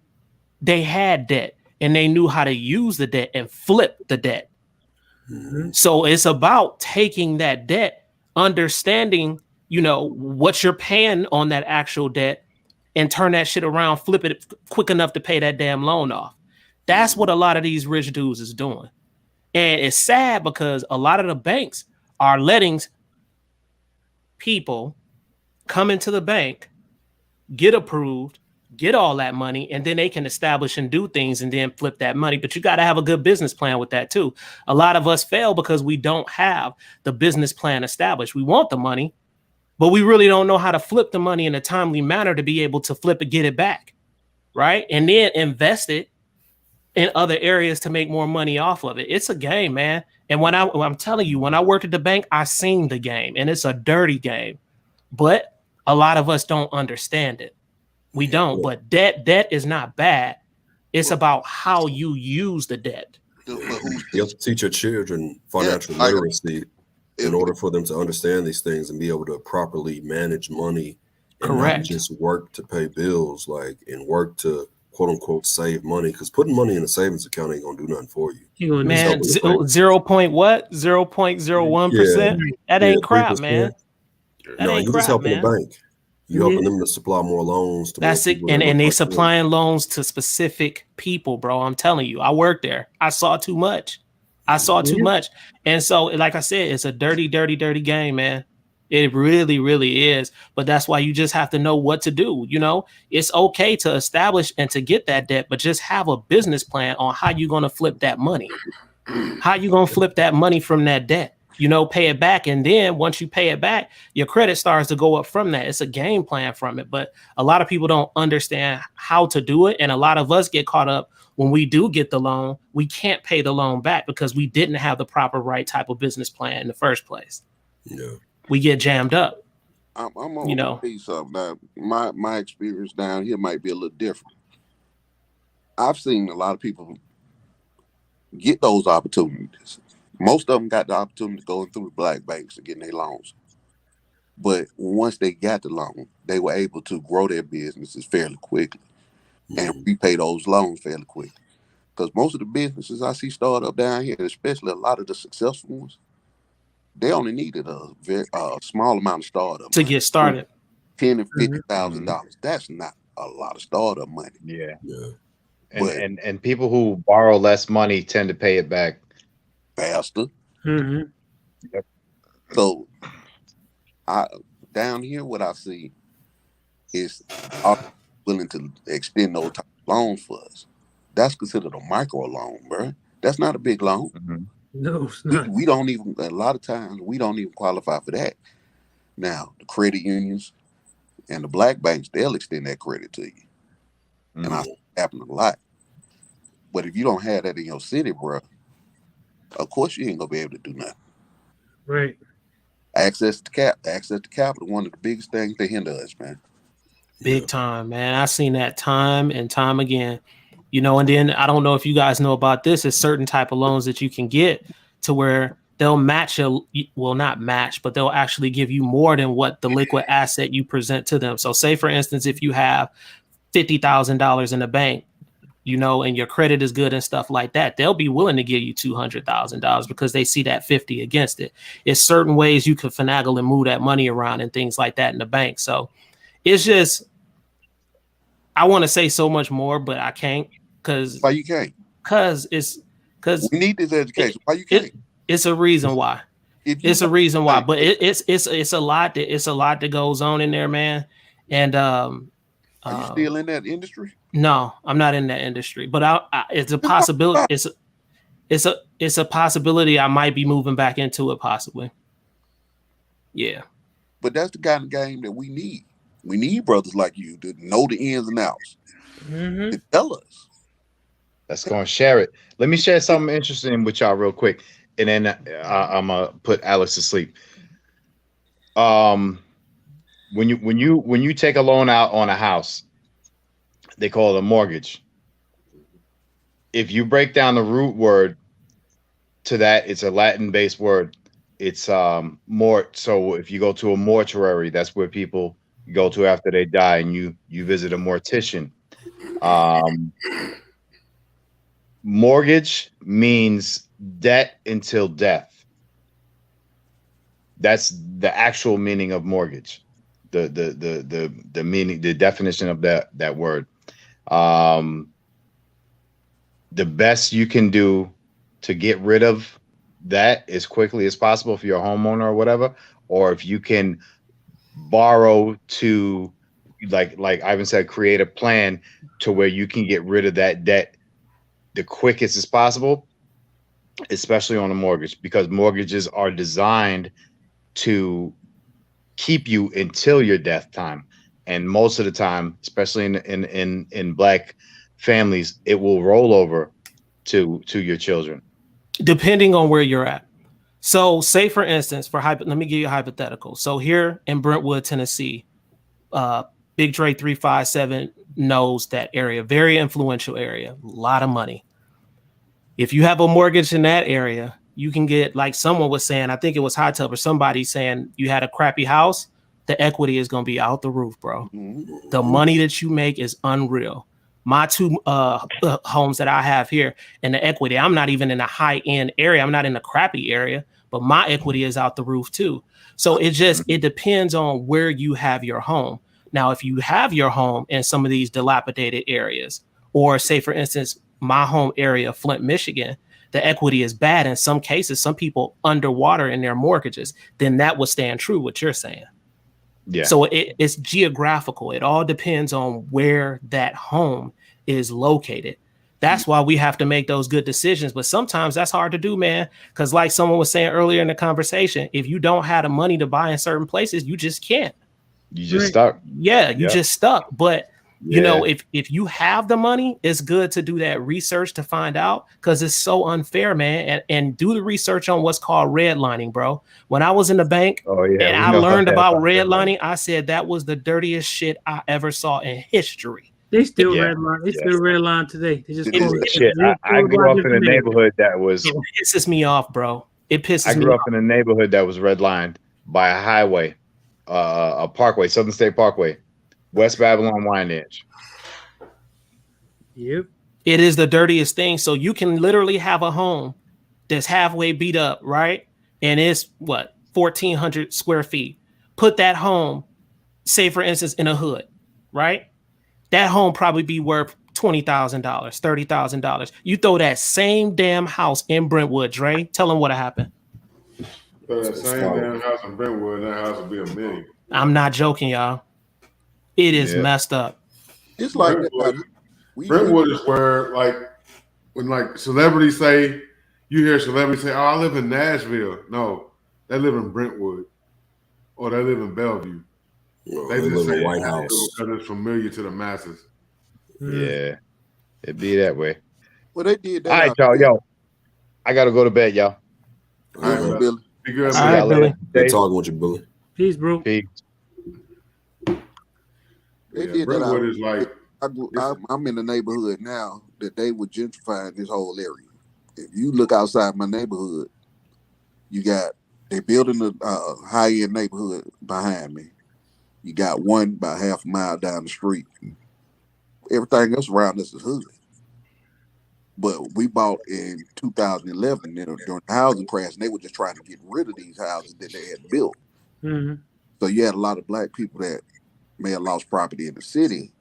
They had debt and they knew how to use the debt and flip the debt. Mhm. So it's about taking that debt, understanding, what you're paying on that actual debt and turn that shit around, flip it quick enough to pay that damn loan off. That's what a lot of these rich dudes is doing. And it's sad because a lot of the banks are letting people come into the bank, get approved, get all that money, and then they can establish and do things and then flip that money. But you got to have a good business plan with that too. A lot of us fail because we don't have the business plan established. We want the money, but we really don't know how to flip the money in a timely manner to be able to flip it, get it back, right? And then invest it in other areas to make more money off of it. It's a game, man. And I'm telling you, when I worked at the bank, I seen the game, and it's a dirty game. But a lot of us don't understand it. We don't. But debt is not bad. It's about how you use the debt. You have to teach your children financial literacy in order for them to understand these things and be able to properly manage money and Correct. not just work to pay bills, and work to quote unquote save money, because putting money in a savings account ain't gonna do nothing for you. Man, 0.01%? That ain't crap, man. That ain't you're crap, just helping man. the bank. You're helping them to supply more loans. That's it. And they supplying loans to specific people, bro. I'm telling you, I worked there. I saw too much. And so, like I said, it's a dirty, dirty, dirty game, man. It really, really is. But that's why you just have to know what to do. It's okay to establish and to get that debt, but just have a business plan on how you're going to flip that money. How you going to flip that money from that debt? Pay it back. And then once you pay it back, your credit starts to go up from that. It's a game plan from it. But a lot of people don't understand how to do it. And a lot of us get caught up when we do get the loan. We can't pay the loan back because we didn't have the proper right type of business plan in the first place. Yeah. We get jammed up. I'm going to tell you something. Now, my experience down here might be a little different. I've seen a lot of people get those opportunities. Most of them got the opportunity going through the black banks and getting their loans. But once they got the loan, they were able to grow their businesses fairly quickly and repay those loans fairly quickly. Because most of the businesses I see start up down here, especially a lot of the successful ones, they only needed a very small amount of startup to money. Get started. $10,000 and $50,000. That's not a lot of startup money. Yeah. But, and people who borrow less money tend to pay it back faster. Yep. So down here, what I see is willing to extend those type of loans for us. That's considered a micro loan, bro. That's not a big loan. No, it's not. We don't even, a lot of times, we don't even qualify for that. Now, the credit unions and the black banks, they'll extend that credit to you. And I see it happen a lot. But if you don't have that in your city, bro, of course you ain't going to be able to do nothing. Right. Access to capital, one of the biggest things that hinder us, man. Big time, man. I've seen that time and time again. And then I don't know if you guys know about this. It's certain type of loans that you can get to where they'll match not match, but they'll actually give you more than what the liquid asset you present to them. So say, for instance, if you have $50,000 in the bank, and your credit is good and stuff like that, they'll be willing to give you $200,000 because they see that 50 against it. It's certain ways you can finagle and move that money around and things like that in the bank. So it's just, I want to say so much more, but I can't. Why you can't? Because we need this education. Why you can't? It's a reason why. It's a reason why, but it's a lot that goes on in there, man. And are you still in that industry? No, I'm not in that industry, but it's a possibility. It's a possibility I might be moving back into it, possibly. Yeah, but that's the kind of game that we need. We need brothers like you to know the ins and outs. To tell us. Let's go and share it. Let me share something interesting with y'all real quick, and then I'm gonna put Alex to sleep. When you take a loan out on a house, they call it a mortgage. If you break down the root word to that, it's a Latin-based word. It's mort. So if you go to a mortuary, that's where people go to after they die, and you visit a mortician. Mortgage means debt until death. That's the actual meaning of mortgage. The meaning, the definition of that word. The best you can do to get rid of that as quickly as possible if you're a homeowner or whatever, or if you can borrow to, like Ivan said, create a plan to where you can get rid of that debt the quickest as possible, especially on a mortgage, because mortgages are designed to keep you until your death time. And most of the time, especially in Black families, it will roll over to your children, depending on where you're at. So, say for instance, let me give you a hypothetical. So here in Brentwood, Tennessee, Big Dre 357 knows that area, very influential area, a lot of money. If you have a mortgage in that area, you can get, like someone was saying, I think it was Hot Tub or somebody saying, you had a crappy house, the equity is going to be out the roof, bro. The money that you make is unreal. My two homes that I have here, and the equity, I'm not even in a high-end area. I'm not in a crappy area, but my equity is out the roof too. So it depends on where you have your home. Now, if you have your home in some of these dilapidated areas, or say, for instance, my home area, Flint, Michigan, the equity is bad. In some cases, some people underwater in their mortgages, then that would stand true what you're saying. Yeah. So it's geographical. It all depends on where that home is located. That's why we have to make those good decisions. But sometimes that's hard to do, man. Because like someone was saying earlier in the conversation, if you don't have the money to buy in certain places, you just can't. You just stuck. Yeah, you just stuck. But you know, if you have the money, it's good to do that research to find out, because it's so unfair, man. And do the research on what's called redlining, bro. When I was in the bank and I learned about redlining, I said that was the dirtiest shit I ever saw in history. They still redline. They still redline today. They just shit. I grew up in a neighborhood that was. It pisses me off, bro. It pisses me off. I grew up in a neighborhood that was redlined by a highway, a parkway, Southern State Parkway. West Babylon Wine Edge. Yep. It is the dirtiest thing. So you can literally have a home that's halfway beat up, right? And it's 1,400 square feet. Put that home, say for instance, in a hood, right? That home probably be worth $20,000, $30,000. You throw that same damn house in Brentwood, Dre. Tell them what happened. That same damn house in Brentwood, that house would be $1 million. I'm not joking, y'all. It is messed up. It's like Brentwood is where, like, when like celebrities say, you hear celebrities say, "Oh, I live in Nashville." No, they live in Brentwood, or they live in Bellevue. Well, they live in White House because it's familiar to the masses. Yeah, it'd be that way. Well, they did that. All right, y'all. Yo, I gotta go to bed, y'all. All right, Billy. Be good, all right, Billy. Good talking with you, Billy. Peace, bro. Peace. They did Brentwood that. Is like. I'm in the neighborhood now that they were gentrifying this whole area. If you look outside my neighborhood, they're building a high-end neighborhood behind me. You got one about half a mile down the street. Everything else around us is hood. But we bought in 2011 during the housing crash, and they were just trying to get rid of these houses that they had built. Mm-hmm. So you had a lot of Black people that may have lost property in the city,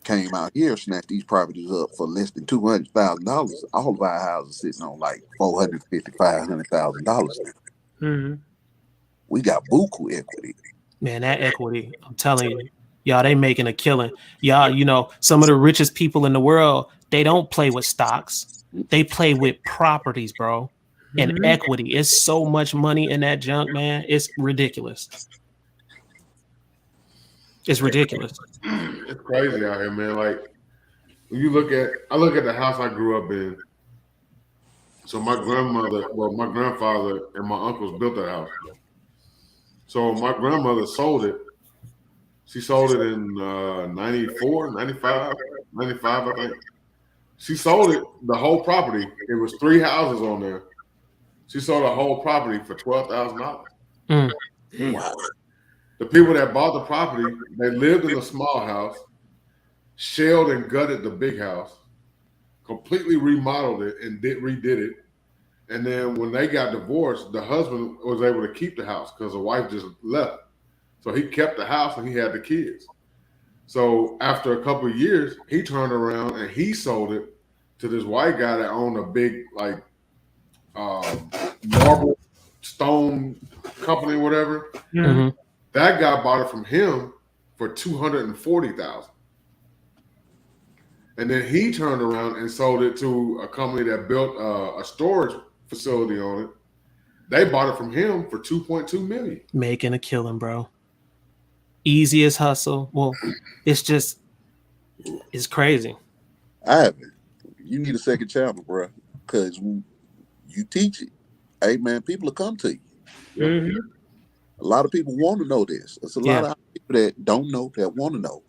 came out here, snatched these properties up for less than $200,000. All of our houses sitting on like $450,000, $500,000 now. Mm-hmm. We got buku equity. Man, that equity, I'm telling you, y'all, they making a killing. Y'all, you know, some of the richest people in the world, they don't play with stocks. They play with properties, bro. And Mhm. equity. It's so much money in that junk, man. It's ridiculous. It's ridiculous. It's crazy out here, man. Like when you I look at the house I grew up in. So my grandfather and my uncles built that house. So my grandmother sold it. She sold it in 94, 95, 95, I think. She sold it, the whole property. It was 3 houses on there. She sold the whole property for $12,000. Wow. The people that bought the property, they lived in the small house, shelled and gutted the big house, completely remodeled it and redid it. And then when they got divorced, the husband was able to keep the house because the wife just left. So he kept the house and he had the kids. So after a couple of years, he turned around and he sold it to this white guy that owned a big marble stone company, whatever. Mm-hmm. That guy bought it from him for $240,000. And then he turned around and sold it to a company that built a storage facility on it. They bought it from him for $2.2 million. Making a killing, bro. Easiest hustle. Well, it's crazy. You need a second channel, bro, because you teach it. Hey, man, people will come to you. Yeah. Mm-hmm. A lot of people want to know this. There's a lot of people that don't know, that want to know.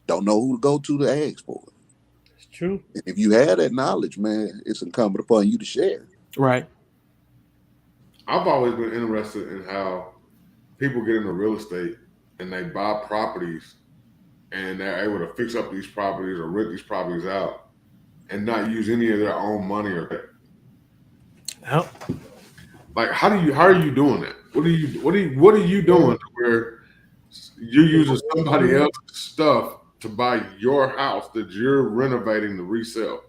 Don't know who to go to ask for it. It's true. And if you have that knowledge, man, it's incumbent upon you to share. Right. I've always been interested in how people get into real estate and they buy properties and they're able to fix up these properties or rent these properties out and not use any of their own money or Yep. like how are you doing that? What are you doing where you're using somebody else's stuff to buy your house that you're renovating to resell?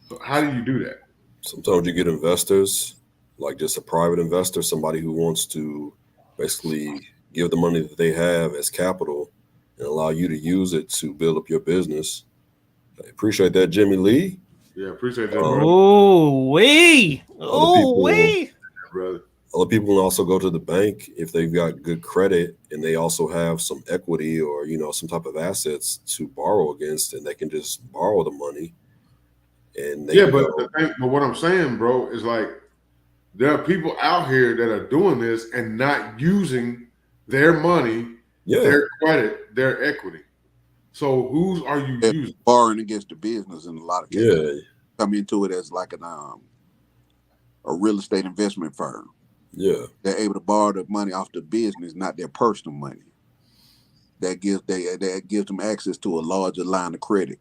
So how do you do that? Sometimes you get investors, like just a private investor, somebody who wants to basically give the money that they have as capital and allow you to use it to build up your business. I appreciate that, Jimmy Lee. Yeah, appreciate that. Oh, wee. Brother. Other people can also go to the bank if they've got good credit and they also have some equity or, you know, some type of assets to borrow against, and they can just borrow the money. And they but what I'm saying, bro, is like there are people out here that are doing this and not using their money, their credit, their equity. So whose are you using? Borrowing against the business in a lot of cases. Come into it as like a real estate investment firm. Yeah. They're able to borrow the money off the business, not their personal money. That gives them access to a larger line of credit.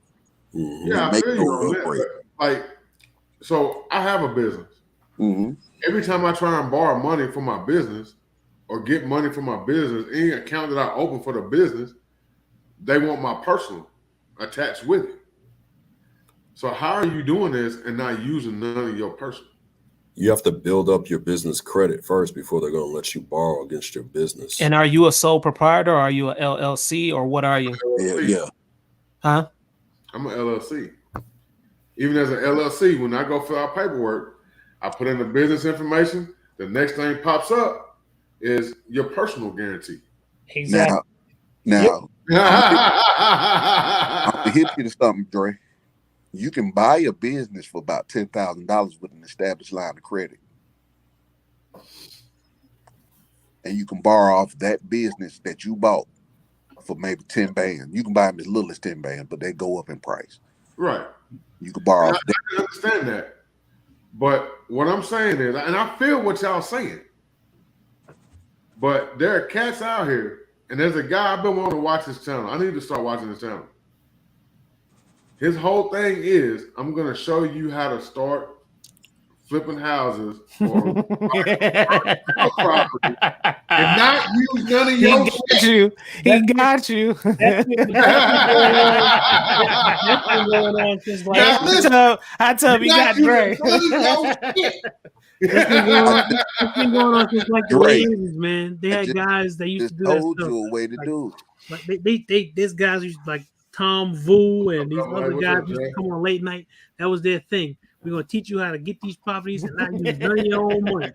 Mm-hmm. Yeah, I feel you. Like, so I have a business. Mm-hmm. Every time I try and borrow money for my business or get money for my business, any account that I open for the business, they want my personal attached with it. So how are you doing this and not using none of your personal? You have to build up your business credit first before they're going to let you borrow against your business. And are you a sole proprietor or are you a LLC or what are you? Yeah. Huh? I'm an LLC. Even as an LLC, when I go fill out paperwork, I put in the business information. The next thing pops up is your personal guarantee. Exactly. Now, I'm gonna hit you to something, Dre. You can buy a business for about $10,000 with an established line of credit. And you can borrow off that business that you bought for maybe 10 bands. You can buy them as little as 10 bands, but they go up in price. Right. You can borrow off that. I can understand that. But what I'm saying is, and I feel what y'all saying, but there are cats out here, and there's a guy I've been wanting to watch his channel. I need to start watching his channel. His whole thing is, I'm going to show you how to start flipping houses or property and not use none of your shit. He got you. I tell him he got Dre. It's been going on since like the late Dre, 80s, man. They had guys that used to do that told stuff. you a way to do it. Like these guys used like Tom Vu and these Hey, other what's guys up, used to Jay? come on late night. That was their thing. We're gonna teach you how to get these properties and not use none of your own money.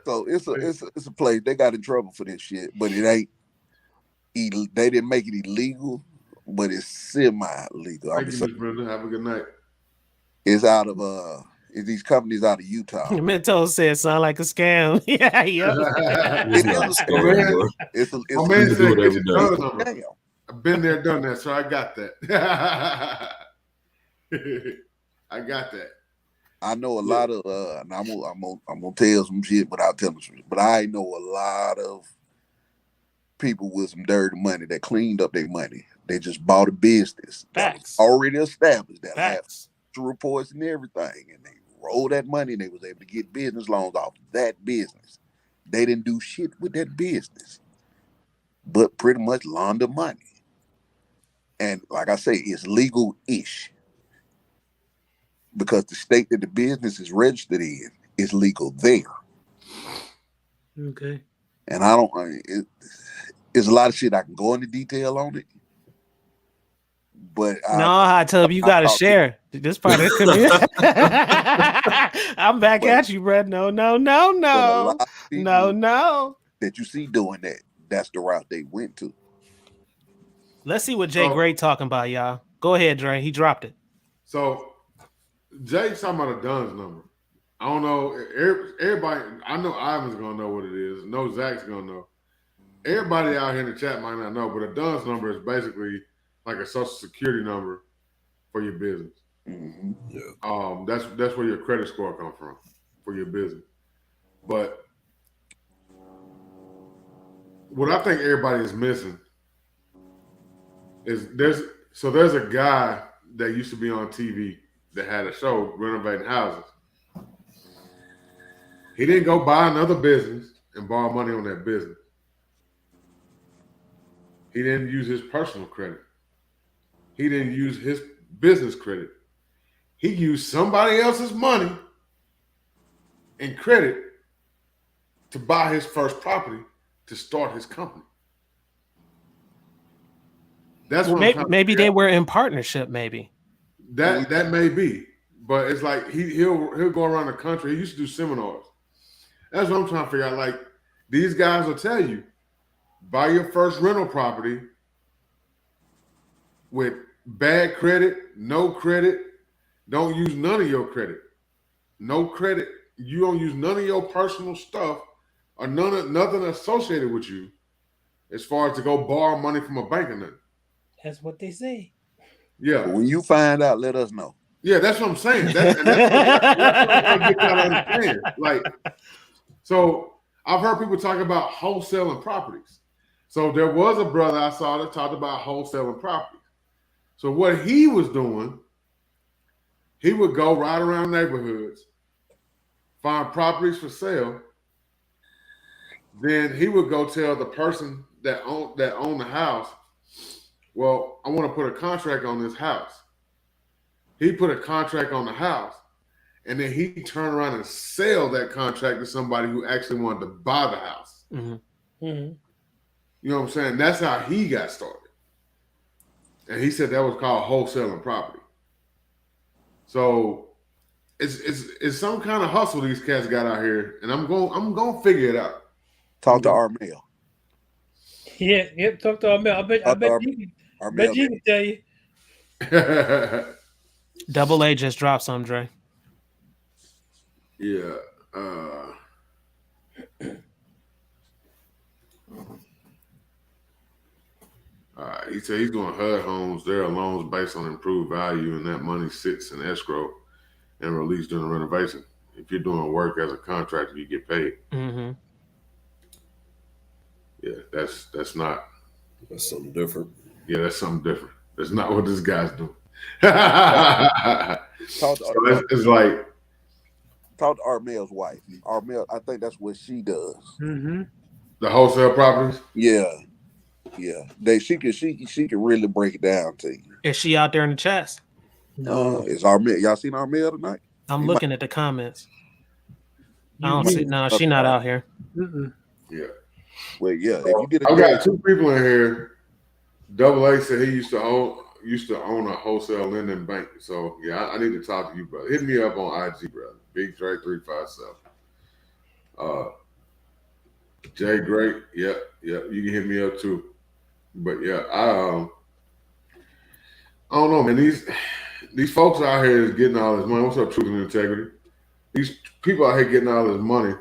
So it's a place. They got in trouble for this shit, but it ain't. They didn't make it illegal, but it's semi-legal. Thank you, Miss Brenda. Have a good night. It's out of these companies out of Utah. Mentos said sound like a scam. Yeah, yep. It's not a scam, bro. It's My man do said it get every your day. DUNS number. I've been there, done that, so I got that. I got that. I know a lot of and I'm gonna tell some shit without telling some shit, but I know a lot of people with some dirty money that cleaned up their money. They just bought a business that was already established, that had reports and everything, and they rolled that money and they was able to get business loans off that business. They didn't do shit with that business, but pretty much launder money. And like I say, it's legal-ish because the state that the business is registered in is legal there. Okay. And it's a lot of shit I can go into detail on it. But I tell you gotta share this part of the community. I'm back at you, Brett. No. That you see doing that, that's the route they went to. Let's see what G.R.A.V.I.T.E.E talking about, y'all. Go ahead, Dre. He dropped it. So Jay's talking about a DUNS number. I don't know. Everybody, I know Ivan's gonna know what it is. No, Zach's gonna know. Everybody out here in the chat might not know, but a DUNS number is basically like a social security number for your business. Mm-hmm. Yeah. That's where your credit score comes from for your business. But what I think everybody is missing is there's a guy that used to be on TV that had a show renovating houses. He didn't go buy another business and borrow money on that business. He didn't use his personal credit. He didn't use his business credit. He used somebody else's money and credit to buy his first property to start his company. That's what maybe they were in partnership. Maybe that may be, but it's like he'll go around the country. He used to do seminars. That's what I'm trying to figure out. Like these guys will tell you, buy your first rental property with bad credit, no credit. Don't use none of your credit. No credit. You don't use none of your personal stuff or nothing associated with you as far as to go borrow money from a bank or nothing. That's what they say. Yeah. But when you find out, let us know. Yeah, that's what I'm saying. That's what I'm trying to get y'all to understand. Like, so I've heard people talk about wholesaling properties. So there was a brother I saw that talked about wholesaling properties. So what he was doing, he would go right around neighborhoods, find properties for sale. Then he would go tell the person that owned the house, well, I want to put a contract on this house. He put a contract on the house, and then he turned around and sell that contract to somebody who actually wanted to buy the house. Mm-hmm. Mm-hmm. You know what I'm saying? That's how he got started. And he said that was called wholesaling property. So it's some kind of hustle these cats got out here, and I'm going to figure it out. Talk to Armel. Yeah, talk to Armel. I bet you can tell you. Double A just dropped some, Dre. Yeah. He said he's doing HUD homes. There are loans based on improved value, and that money sits in escrow and released during renovation. If you're doing work as a contractor, you get paid. Mm-hmm. Yeah, that's not. That's something different. Yeah, that's something different. That's not what this guy's doing. It's like talk to Armel's wife. Armel, I think that's what she does. Mm-hmm. The wholesale properties. Yeah. She can really break it down to you. Is she out there in the chats? No. Is Armel? Y'all seen Armel tonight? I'm looking at the comments. I You- don't see. No, she not out here. Yeah. Well, yeah. If you get a I day, got two people in here. Double A said he used to own a wholesale lending bank. So yeah, I need to talk to you, brother. Hit me up on IG, brother. Big Dre 357. G.R.A.V.I.T.E.E. Yep. You can hit me up too. But yeah, I don't know, man. These folks out here is getting all this money. What's up, Truth and Integrity? These people out here getting all this money,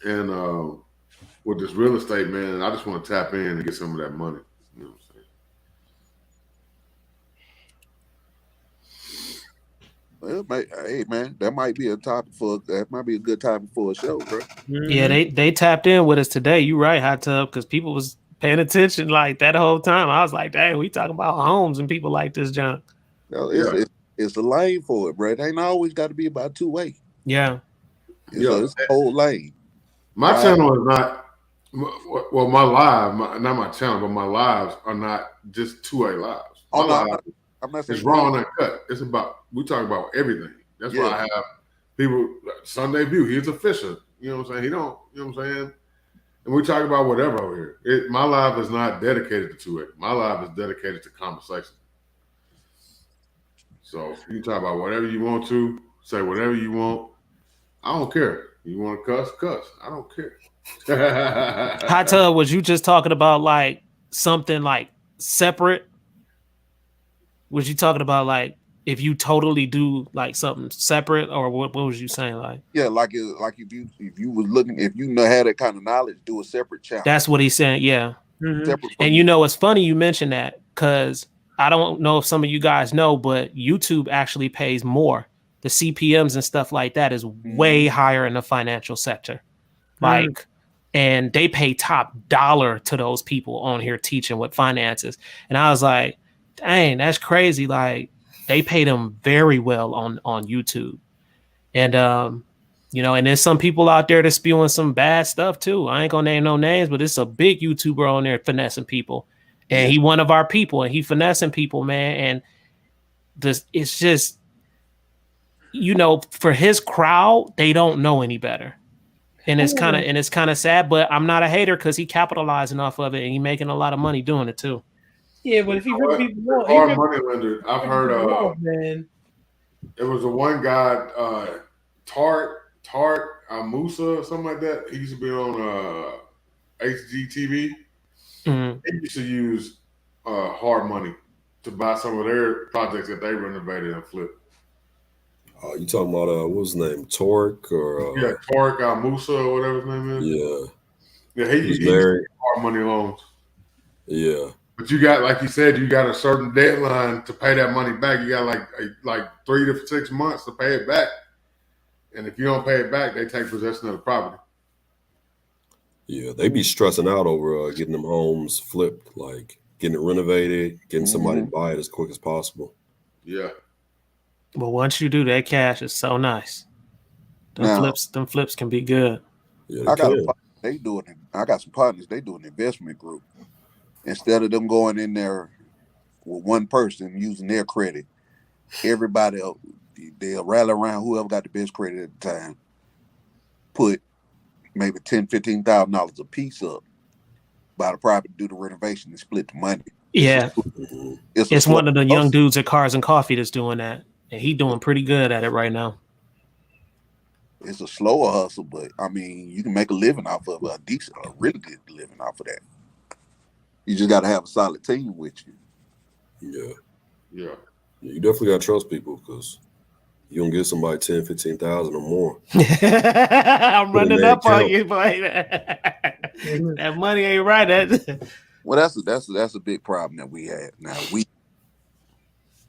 and with this real estate, man, I just want to tap in and get some of that money. You know what I'm saying? hey man, that might be a topic a good topic for a show, bro. Yeah, they tapped in with us today. You right, Hot Tub, because people was paying attention like that whole time. I was like, dang, we talking about homes and people like this junk. It's a lane for it, bro. It ain't always got to be about 2-way. Yeah. It's a whole lane. My channel is not, well, my live, not my channel, but my lives are not just 2A lives. My live I'm not saying it's Raw and Uncut. It's we talk about everything. That's why I have people, Sunday View, he's a fisher. You know what I'm saying? He don't, you know what I'm saying? And we talk about whatever over here. My live is not dedicated to 2A. My live is dedicated to conversation. So you can talk about whatever you want to, say whatever you want. I don't care. You want to cuss. I don't care. Hot Tub, was you just talking about like something like separate? Was you talking about like if you totally do like something separate, or what was you saying? Like, yeah, like if you was looking, if you had that kind of knowledge, do a separate channel. That's what he's saying. Yeah. Separate. And you know, it's funny you mentioned that, because I don't know if some of you guys know, but YouTube actually pays more. The CPMs and stuff like that is way higher in the financial sector. Like, and they pay top dollar to those people on here teaching with finances. And I was like, dang, that's crazy. Like, they pay them very well on YouTube. And you know, and there's some people out there that's spewing some bad stuff too. I ain't gonna name no names, but it's a big YouTuber on there finessing people. And he one of our people, and he finessing people, man. And it's just, you know, for his crowd, they don't know any better. And it's kind of sad, but I'm not a hater, because he capitalizing off of it and he making a lot of money doing it too. Yeah, but if he ripped people off, hard money lender. I've heard man. It was a one guy, Tart Musa or something like that. He used to be on HGTV. He used to use hard money to buy some of their projects that they renovated and flipped. You talking about what was his name? Torque or Torque Musa or whatever his name is. Yeah, he used hard money loans. Yeah. But you got, like you said, you got a certain deadline to pay that money back. You got like 3 to 6 months to pay it back. And if you don't pay it back, they take possession of the property. Yeah, they be stressing out over getting them homes flipped, like getting it renovated, getting somebody to buy it as quick as possible. Yeah. But once you do, that cash is so nice. Them flips can be good. Yeah, I got some partners. They do an investment group. Instead of them going in there with one person using their credit, everybody they'll rally around whoever got the best credit at the time. Put maybe $10,000-$15,000 a piece up, buy the property, do the renovation, and split the money. Yeah, it's one of the young dudes at Cars and Coffee that's doing that, and he doing pretty good at it right now. It's a slower hustle, but I mean, you can make a living off of a really good living off of that. You just got to have a solid team with you. Yeah. You definitely got to trust people, because you don't get somebody 10, 15,000 or more. I'm running up on you, boy. That money ain't right. Well, that's a big problem that we have now.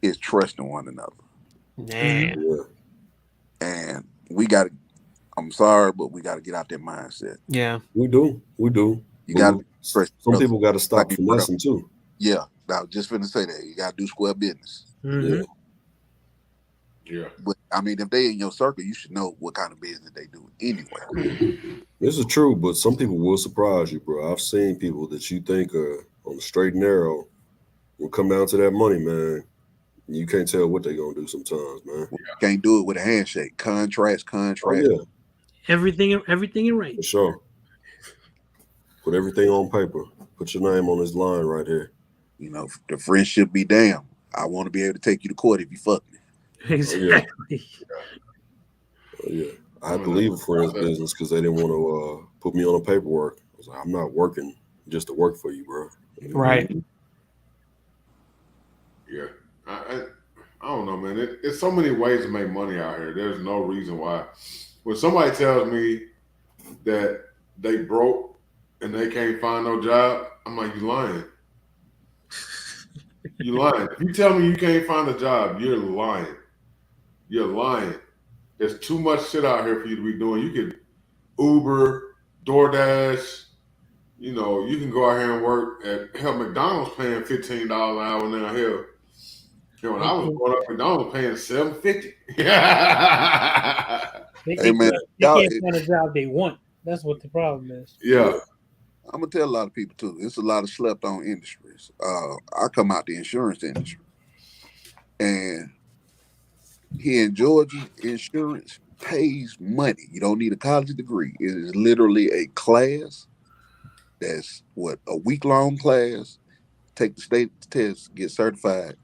Is trusting one another. Man. Yeah. And we got to. I'm sorry, but we got to get out that mindset. Yeah, we do. You got to. Some people got to stop finessing too. Yeah, I was just finna say that. You got to do square business. Yeah. But I mean, if they in your circle, you should know what kind of business they do anyway. This is true, but some people will surprise you, bro. I've seen people that you think are on the straight and narrow will come down to that money, man. You can't tell what they're gonna do sometimes, man. Can't do it with a handshake. Contracts. Oh, yeah. Everything in writing. For sure. Put everything on paper. Put your name on this line right here. You know, the friendship be damn. I want to be able to take you to court if you fuck me. Exactly. Oh, yeah. I had to leave a friend's business because they didn't want to put me on the paperwork. I was like, I'm not working just to work for you, bro. Right. Yeah. I don't know, man. It's so many ways to make money out here. There's no reason why. When somebody tells me that they broke and they can't find no job, I'm like, you lying. You lying. If you tell me you can't find a job, you're lying. You're lying. There's too much shit out here for you to be doing. You could Uber, DoorDash. You know, you can go out here and work at McDonald's paying $15 an hour now. Hell, when I was going up, McDonald's paying $7.50. They Hey, man, can't find a job they want. That's what the problem is. Yeah. I'm gonna tell a lot of people too. It's a lot of slept on industries. I come out the insurance industry, and here in Georgia, insurance pays money. You don't need a college degree. It is literally a class. That's a week-long class. Take the state test, get certified,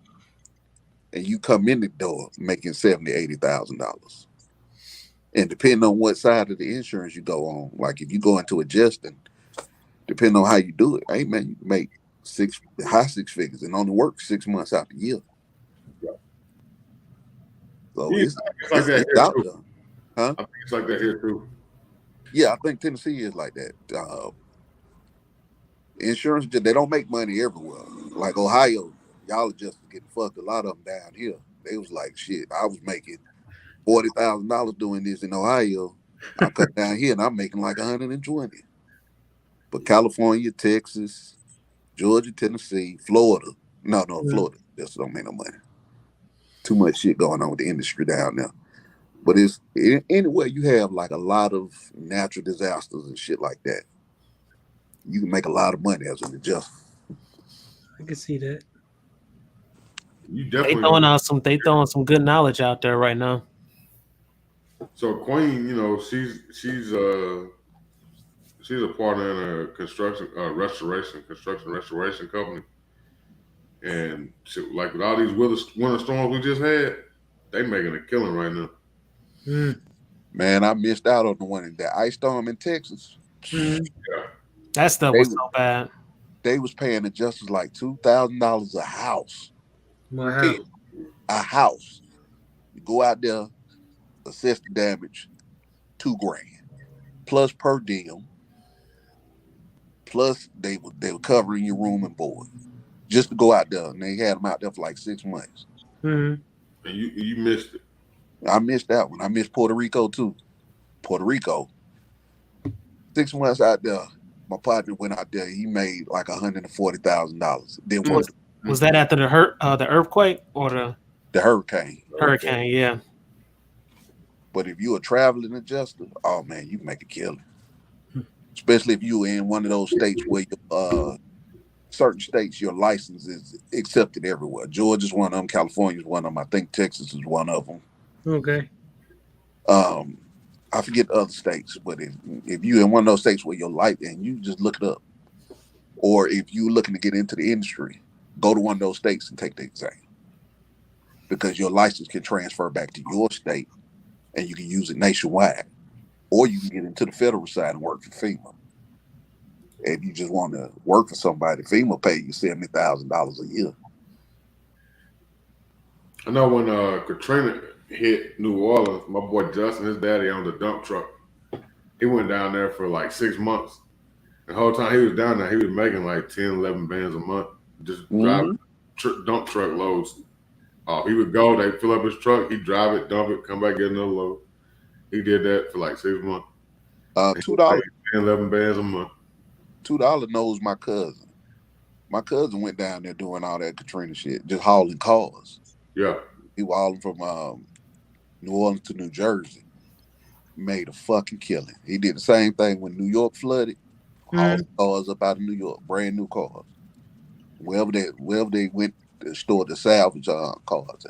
and you come in the door making $70,000-$80,000. And depending on what side of the insurance you go on, like if you go into adjusting, depending on how you do it, hey man, you can make high six figures and only work 6 months out the year. Yeah. So it's like that it's out here there. too. Huh? I think it's like that here too. Yeah, I think Tennessee is like that. Insurance, they don't make money everywhere. Like Ohio, y'all are just getting fucked. A lot of them down here, they was like, shit, I was making $40,000 doing this in Ohio. I come down here and I'm making like 120. But California, Texas, Georgia, Tennessee, Florida. No, Florida just don't make no money. Too much shit going on with the industry down there. But it's anywhere you have like a lot of natural disasters and shit like that, you can make a lot of money as an adjuster. I can see that. You definitely they throwing some good knowledge out there right now. So Queen, you know, she's a partner in a construction restoration company, and she, like with all these winter storms we just had, they making a killing right now. Man, I missed out on the one in that ice storm in Texas. Yeah. That stuff was so bad. They was paying adjusters like $2,000 a house. Wow. A house. You go out there, assess the damage, $2,000 plus per diem. Plus they were covering your room and board just to go out there, and they had them out there for like 6 months. And you missed it. I missed that one. I missed Puerto Rico too. Puerto Rico, 6 months out there. My partner went out there. He made like $140,000. Then was that after the earthquake or the hurricane? Hurricane, yeah. But if you're a traveling adjuster, oh man, you can make a killing. Especially if you're in one of those states where certain states your license is accepted everywhere. Georgia's one of them. California's one of them. I think Texas is one of them. Okay. I forget the other states, but if you're in one of those states where your life, and you just look it up, or if you're looking to get into the industry, go to one of those states and take the exam, because your license can transfer back to your state and you can use it nationwide, or you can get into the federal side and work for FEMA. If you just want to work for somebody, FEMA pay you $70,000 a year. I know when Katrina hit New Orleans, my boy Justin, his daddy owned a dump truck. He went down there for like 6 months. The whole time he was down there, he was making like 10, 11 bands a month, just driving dump truck loads. He would go, they'd fill up his truck, he'd drive it, dump it, come back, get another load. He did that for like 6 months. $2, 10, 11 bands a month. $2 knows my cousin. My cousin went down there doing all that Katrina shit, just hauling cars. Yeah. He was hauling from New Orleans to New Jersey. Made a fucking killing. He did the same thing when New York flooded. Hauled cars up out of New York, brand new cars. Wherever they went stored the salvage cars.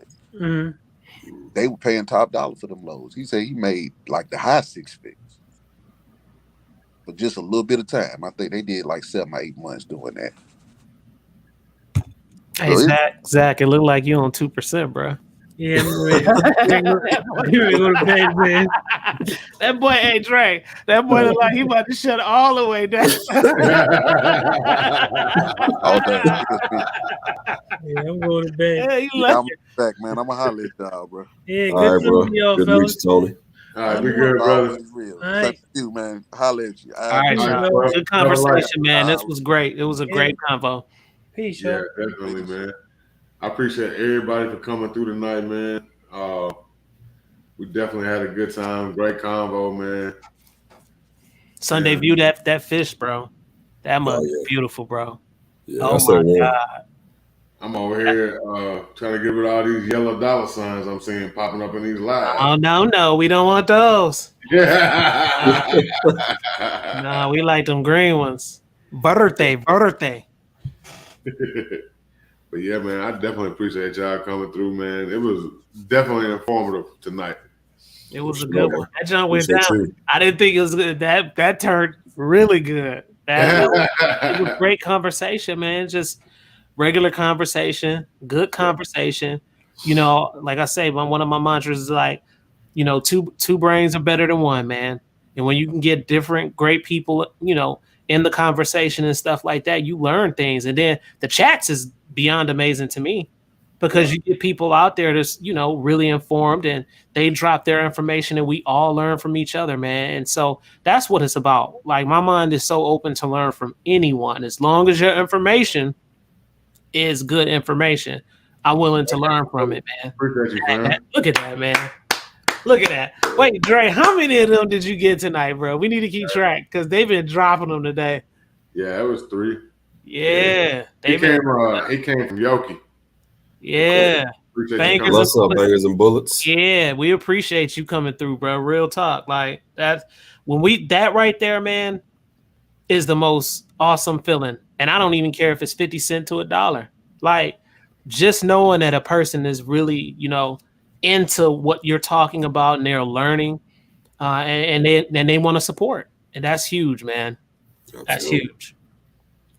They were paying top dollar for them loads. He said he made like the high 6 figures for just a little bit of time. I think they did like 7 or 8 months doing that. Hey, So Zach, it looked like you on 2%, bro. Yeah, I'm ready. Go to bed, man. That boy, hey Dre, that boy look like he about to shut all the way down. all day. Yeah, I'm going to bed. Hey, Yeah, I'm back, man. I'm gonna holler at y'all, bro. Yeah, All good right, bro. talking to y'all, Good to meet fellas. you, Tony. All right, be good, brother. Always real. All right. Thank you, man. Holler at you. All right, Peace, y'all. bro. Good conversation, man. This was great. It was a great convo. Peace, Yeah, y'all. definitely, man. I appreciate everybody for coming through tonight, man. We definitely had a good time. Great convo, man. Sunday And view that fish, bro. That must be beautiful, bro. Yeah, oh that's my so warm. God. I'm over here trying to get rid of all these yellow dollar signs I'm seeing popping up in these lives. Oh no, we don't want those. Yeah. No, we like them green ones. Birthday. But yeah, man, I definitely appreciate y'all coming through, man. It was definitely informative tonight. It was a good one. That jump went Appreciate down. you. I didn't think it was good. That turned really good. It was great conversation, man. Just regular conversation, good conversation. You know, like I say, one of my mantras is like, you know, two brains are better than one, man. And when you can get different great people, you know, in the conversation and stuff like that, you learn things. And then the chats is beyond amazing to me because you get people out there that's, you know, really informed and they drop their information and we all learn from each other, man. And so that's what it's about. Like my mind is so open to learn from anyone as long as your information is good information. I'm willing to learn from it, man. Appreciate you, fam. Look at that, man. Look at that. Wait, Dre, how many of them did you get tonight, bro? We need to keep track because they've been dropping them today. Yeah, it was 3. Yeah. It came from Yoki. Yeah. Appreciate What's up, bangers and bullets? Yeah, we appreciate you coming through, bro. Real talk. Like that that right there, man, is the most awesome feeling. And I don't even care if it's 50 cents to $1. Like just knowing that a person is really, you know, into what you're talking about and they're learning and they want to support. And that's huge, man. Absolutely. That's huge.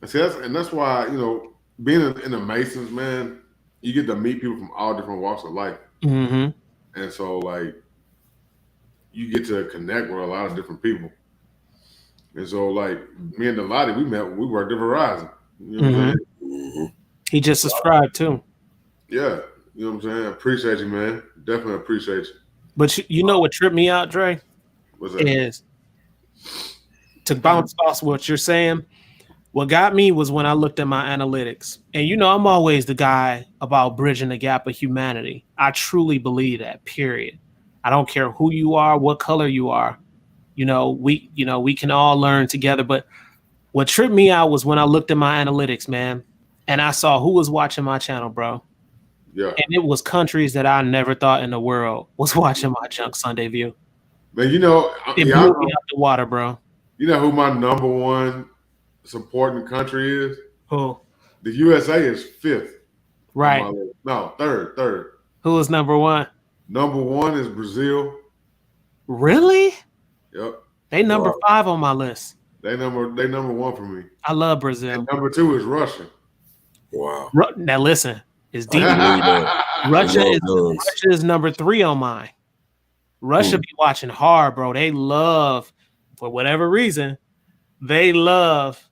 See, that's why, you know, being in the Masons, man, you get to meet people from all different walks of life. Mm-hmm. And so, like, you get to connect with a lot of different people. And so, like, me and Delati, we worked at Verizon. You know what I'm saying? He just subscribed, too. Yeah. You know what I'm saying? Appreciate you, man. Definitely appreciate you. But you know what tripped me out, Dre? What's that? Is to bounce off what you're saying. What got me was when I looked at my analytics. And you know, I'm always the guy about bridging the gap of humanity. I truly believe that, period. I don't care who you are, what color you are. You know, we can all learn together. But what tripped me out was when I looked at my analytics, man, and I saw who was watching my channel, bro. Yeah. And it was countries that I never thought in the world was watching my Junk Sunday View. Man, you know, it blew me out the water, bro. You know who my number one supporting country is? Who? The USA is 5th. Right. No, third. Who is number 1? Number 1 is Brazil. Really? Yep. They number 5 on my list. They number 1 for me. I love Brazil. And number 2 is Russia. Wow. Now listen, it's deep. Russia is number 3 on mine. Russia be watching hard, bro. They love, for whatever reason, they love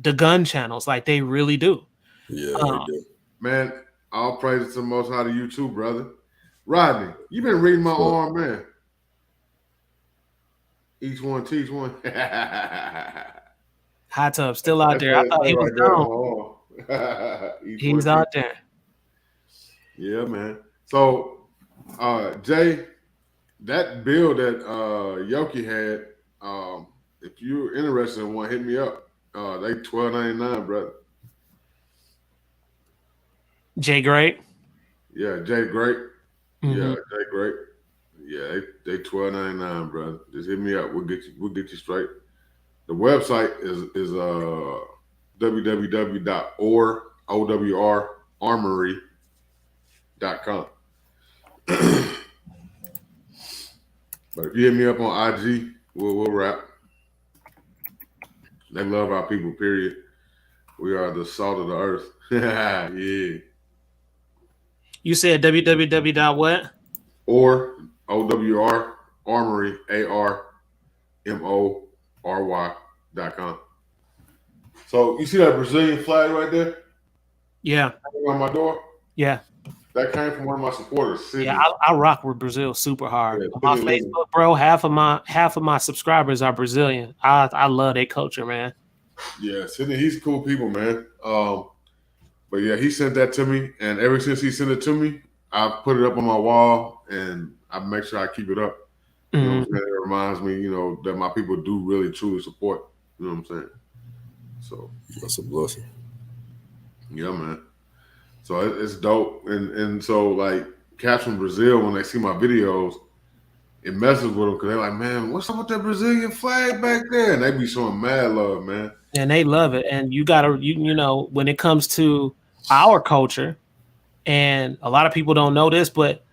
the gun channels. Like they really do. Yeah, they do. Man, all praise to the Most High to you too, brother. Rodney, you been reading my arm, man. Each one teach one. Hot Tub still out there. I thought he was gone. He's out there. Yeah, man. So, Jay, that bill that Yoki had, if you're interested in one, hit me up. They $12.99, brother. G.R.A.V.I.T.E.E. Yeah, G.R.A.V.I.T.E.E. Mm-hmm. Yeah, G.R.A.V.I.T.E.E. Yeah, they $12.99, brother. Just hit me up. We'll get you straight. The website is www.owr LBRY.com. But if you hit me up on IG, we'll rap. They love our people, period. We are the salt of the earth. Yeah. You said www.what? Or OWR Armory, ARMORY.com. So you see that Brazilian flag right there? Yeah. On my door? Yeah. That came from one of my supporters, Sydney. Yeah, I rock with Brazil super hard. Yeah, On my Facebook, bro, half of my subscribers are Brazilian. I love their culture, man. Yeah, Sydney, he's cool people, man. But yeah, he sent that to me, and ever since he sent it to me, I put it up on my wall, and I make sure I keep it up. You know what I'm saying? It reminds me, that my people do really truly support. You know what I'm saying? So that's a blessing. Yeah, man. So it's dope, and so like cats from Brazil, when they see my videos, it messes with them because they're like, man, what's up with that Brazilian flag back there? And they be showing mad love, man. And they love it. And you gotta, when it comes to our culture, and a lot of people don't know this, but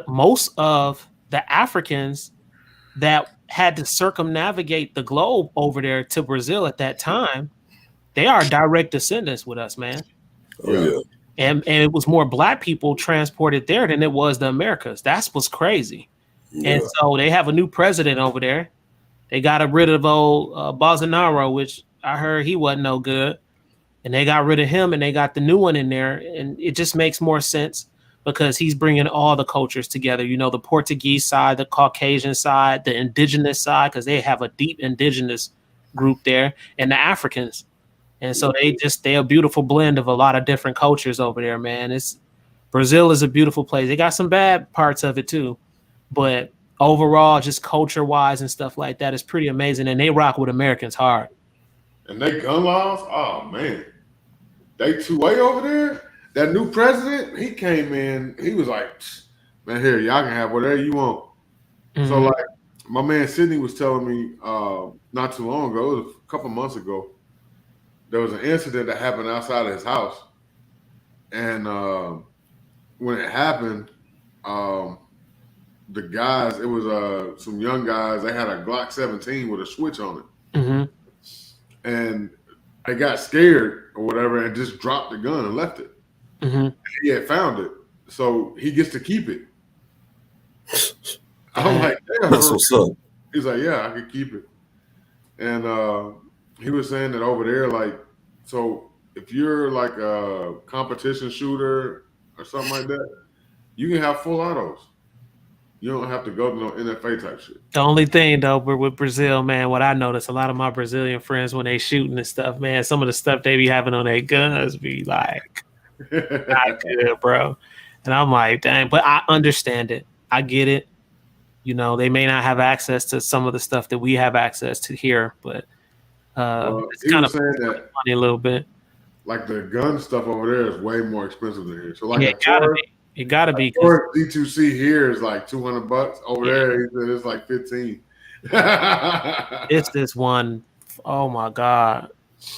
most of the Africans that had to circumnavigate the globe over there to Brazil at that time, they are direct descendants with us, man. Oh yeah. And it was more black people transported there than it was the Americas. That's what's crazy. Yeah. And so they have a new president over there. They got rid of old Bolsonaro, which I heard he wasn't no good. And they got rid of him, and they got the new one in there. And it just makes more sense because he's bringing all the cultures together. The Portuguese side, the Caucasian side, the indigenous side, because they have a deep indigenous group there, and the Africans. And so they're a beautiful blend of a lot of different cultures over there, man. Brazil is a beautiful place. They got some bad parts of it too, but overall, just culture wise and stuff like that, is pretty amazing. And they rock with Americans hard. And they gun laws, oh man, they two-way over there. That new president, he came in, he was like, man, here, y'all can have whatever you want. Mm-hmm. So like my man Sydney was telling me not too long ago, it was a couple months ago, there was an incident that happened outside of his house. And when it happened, the guys, it was some young guys, they had a Glock 17 with a switch on it. Mm-hmm. And they got scared or whatever and just dropped the gun and left it. Mm-hmm. He had found it. So he gets to keep it. I'm like, damn. That's what's up. He's like, yeah, I could keep it. And he was saying that over there, like, so if you're like a competition shooter or something like that, you can have full autos. You don't have to go to no NFA type shit. The only thing though, with Brazil, man, what I noticed, a lot of my Brazilian friends when they shooting and stuff, man, some of the stuff they be having on their guns be like, not good, bro. And I'm like, dang, but I understand it. I get it. They may not have access to some of the stuff that we have access to here, but it's kind of funny a little bit. Like the gun stuff over there is way more expensive than here. So like it gotta be. D2C here is like $200. Over there, he said it's like 15. It's this one, oh my God,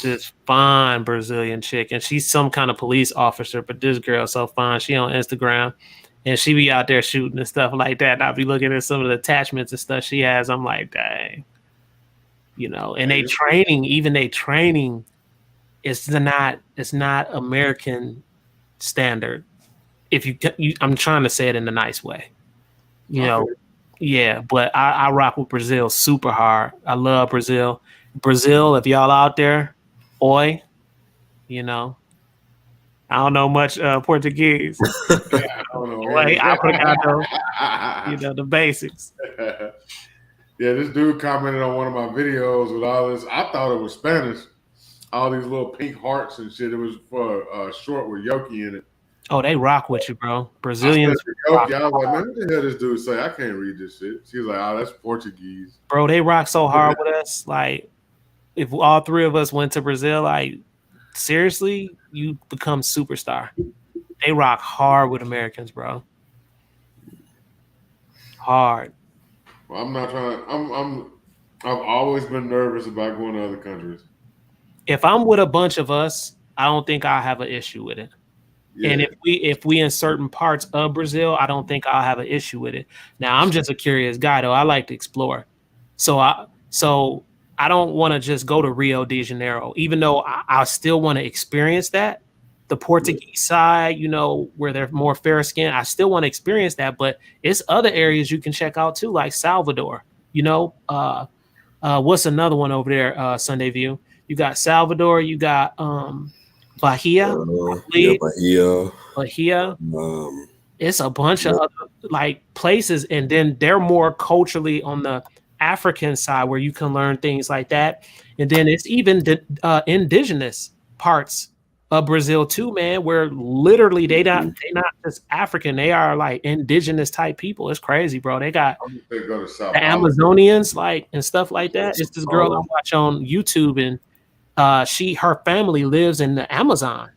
this fine Brazilian chick, and she's some kind of police officer, but this girl's so fine. She on Instagram, and she be out there shooting and stuff like that. And I'll be looking at some of the attachments and stuff she has. I'm like, dang. And they training, it's not American standard. If I'm trying to say it in a nice way, yeah, but I rock with Brazil super hard. I love Brazil. Brazil, if y'all out there, oi, I don't know much Portuguese. I don't know. Oi, I forgot the basics. Yeah, this dude commented on one of my videos with all this. I thought it was Spanish. All these little pink hearts and shit. It was for a short with Yoki in it. Oh, they rock with you, bro. Brazilians. I was like, man, what the hell this dude say? I can't read this shit. She was like, oh, that's Portuguese. Bro, they rock so hard with us. Like, if all three of us went to Brazil, like, seriously, you become superstar. They rock hard with Americans, bro. Hard. Well, I'm not trying to. I've always been nervous about going to other countries. If I'm with a bunch of us I don't think I'll have an issue with it. Yeah. And if we in certain parts of Brazil, I don't think I'll have an issue with it. Now I'm just a curious guy though. I like to explore. So I don't want to just go to Rio de Janeiro, even though I still want to experience that. The Portuguese side, you know, where they're more fair skinned. I still want to experience that, but it's other areas you can check out too, like Salvador. You know, what's another one over there? Sunday View. You got Salvador. You got Bahia. Bahia. It's a bunch of other, like places, and then they're more culturally on the African side where you can learn things like that, and then it's even the indigenous parts of Brazil too, man. Where literally they not just African, they are like indigenous type people. It's crazy, bro. They got They go to South the Amazonians, like and stuff like that. It's this girl I watch on YouTube, and her family lives in the Amazon.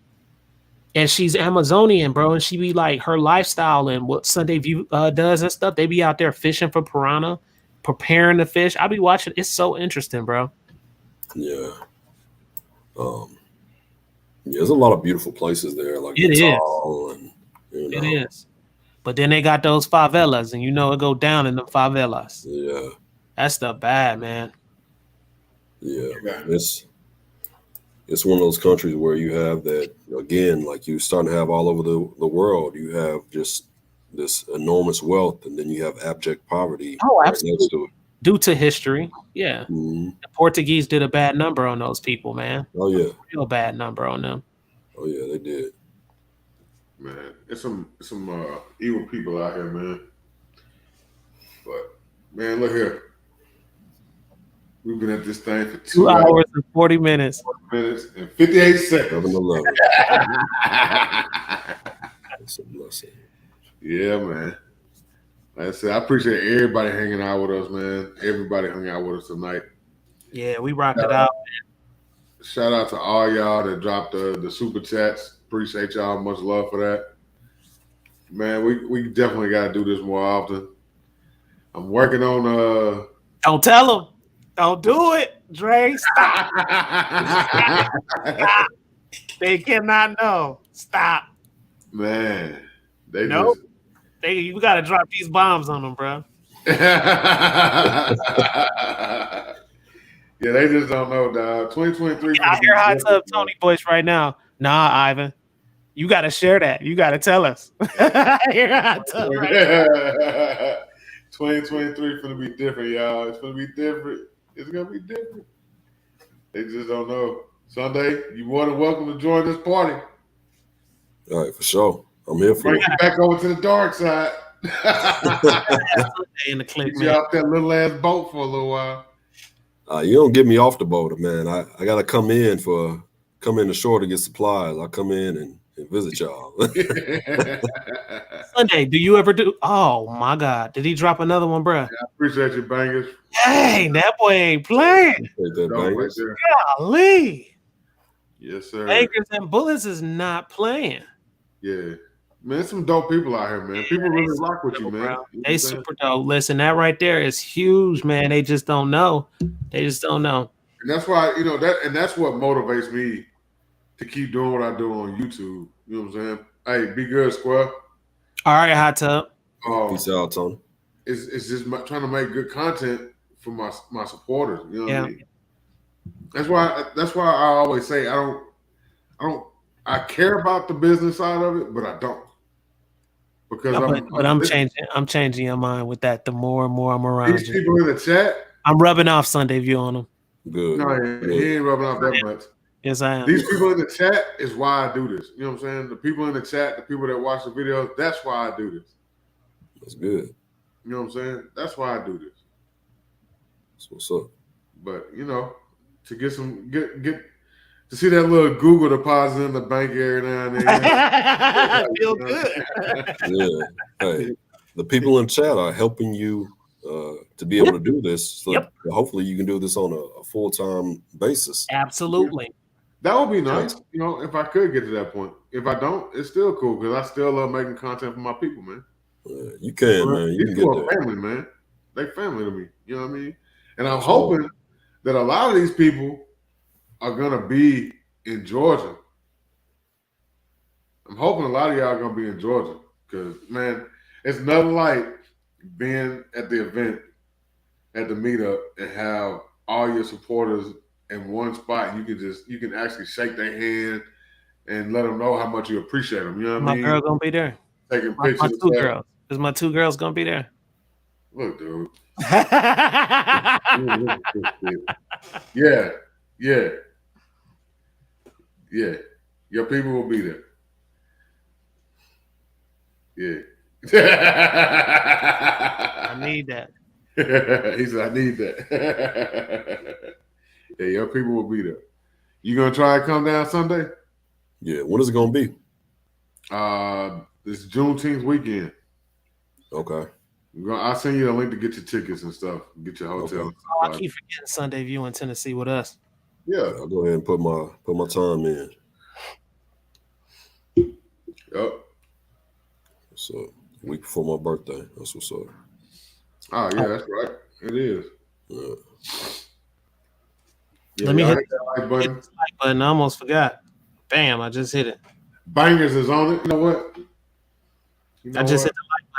And she's Amazonian, bro, and she be like her lifestyle and what Sunday View does and stuff. They be out there fishing for piranha, preparing the fish. I be watching. It's so interesting, bro. Yeah. There's a lot of beautiful places there. Like it is. And, you know. It is. But then they got those favelas, and you know it go down in the favelas. Yeah. That stuff bad, man. Yeah. It's one of those countries where you have that, again, like you're starting to have all over the world. You have just this enormous wealth, and then you have abject poverty. Oh, absolutely. Right next to it. Due to history, yeah. Mm-hmm. The Portuguese did a bad number on those people, man. Oh, yeah. Real bad number on them. Oh, yeah, they did. Man, it's some evil people out here, man. But, man, look here. We've been at this thing for 2 hours and 40 minutes. 40 minutes and 58 seconds. It's a blessing. Yeah, man. Like I said, I appreciate everybody hanging out with us, man. Everybody hung out with us tonight. Yeah, we rocked it out, man. Shout out to all y'all that dropped the super chats. Appreciate y'all. Much love for that. Man, we definitely got to do this more often. I'm working on Don't tell them. Don't do it, Dre. Stop. Stop. They cannot know. Stop. Man, you got to drop these bombs on them, bro. Yeah, they just don't know, dog. 2023. I hear hot tub Tony voice right now. Nah, Ivan. You got to share that. You got to tell us. I hear hot tub right now. 2023 gonna be different, y'all. It's gonna be different. It's gonna be different. They just don't know. Sunday, you more than welcome to join this party. All right, for sure. I'm here for Bring you back over to the dark side. In the clip, get you off that little ass boat for a little while. You don't get me off the boat, man. I gotta come in the shore to get supplies. I come in and visit y'all. Sunday, do you ever do? Oh my God, did he drop another one, bro? Yeah, I appreciate you, bangers. Hey, that boy ain't playing. Golly. Yes, sir. Bangers and bullets is not playing. Yeah. Man, some dope people out here, man. People really rock with you, man. They super dope. Listen, that right there is huge, man. They just don't know. They just don't know. And that's why, that's what motivates me to keep doing what I do on YouTube. You know what I'm saying? Hey, be good, Square. All right, Hot Tub. Peace out, Tony. It's just trying to make good content for my supporters. You know what I mean? That's why I always say I care about the business side of it, but I don't. Because I'm changing your mind with that. The more and more I'm around these people in the chat, I'm rubbing off Sunday View on them. Good. No, he ain't rubbing off that much. Yes, I am. These people in the chat is why I do this. You know what I'm saying? The people in the chat, the people that watch the videos, that's why I do this. That's good. You know what I'm saying? That's why I do this. That's what's up. But to get to see that little Google deposit in the bank every now and then. I feel good. Yeah. Hey, the people in chat are helping you to be able to do this. So hopefully you can do this on a full-time basis. Absolutely. That would be nice, if I could get to that point. If I don't, it's still cool because I still love making content for my people, man. You can, man. You can get there. Family, man. They family to me. You know what I mean? And I'm hoping that a lot of these people are gonna be in Georgia hoping a lot of y'all gonna be in Georgia because man, it's nothing like being at the event, at the meetup, and have all your supporters in one spot. And you can actually shake their hand and let them know how much you appreciate them. You know what I mean? My girl gonna be there. Taking pictures. My two girls. Is my two girls gonna be there? Look, dude. Yeah. Your people will be there. Yeah. I need that. He said, I need that. Yeah, your people will be there. You gonna try to come down Sunday? Yeah. When is it gonna be? It's Juneteenth weekend. Okay. I'll send you the link to get your tickets and stuff. Get your hotel. Okay. Oh, I keep forgetting Sunday View in Tennessee with us. Yeah. I'll go ahead and put my time in. Yep. So week before my birthday. That's what's up. Oh yeah, that's right. It is. Yeah. Let me hit that like button. the like button. I almost forgot. Bam! I just hit it. Bangers is on it. You know what? Hit the like button.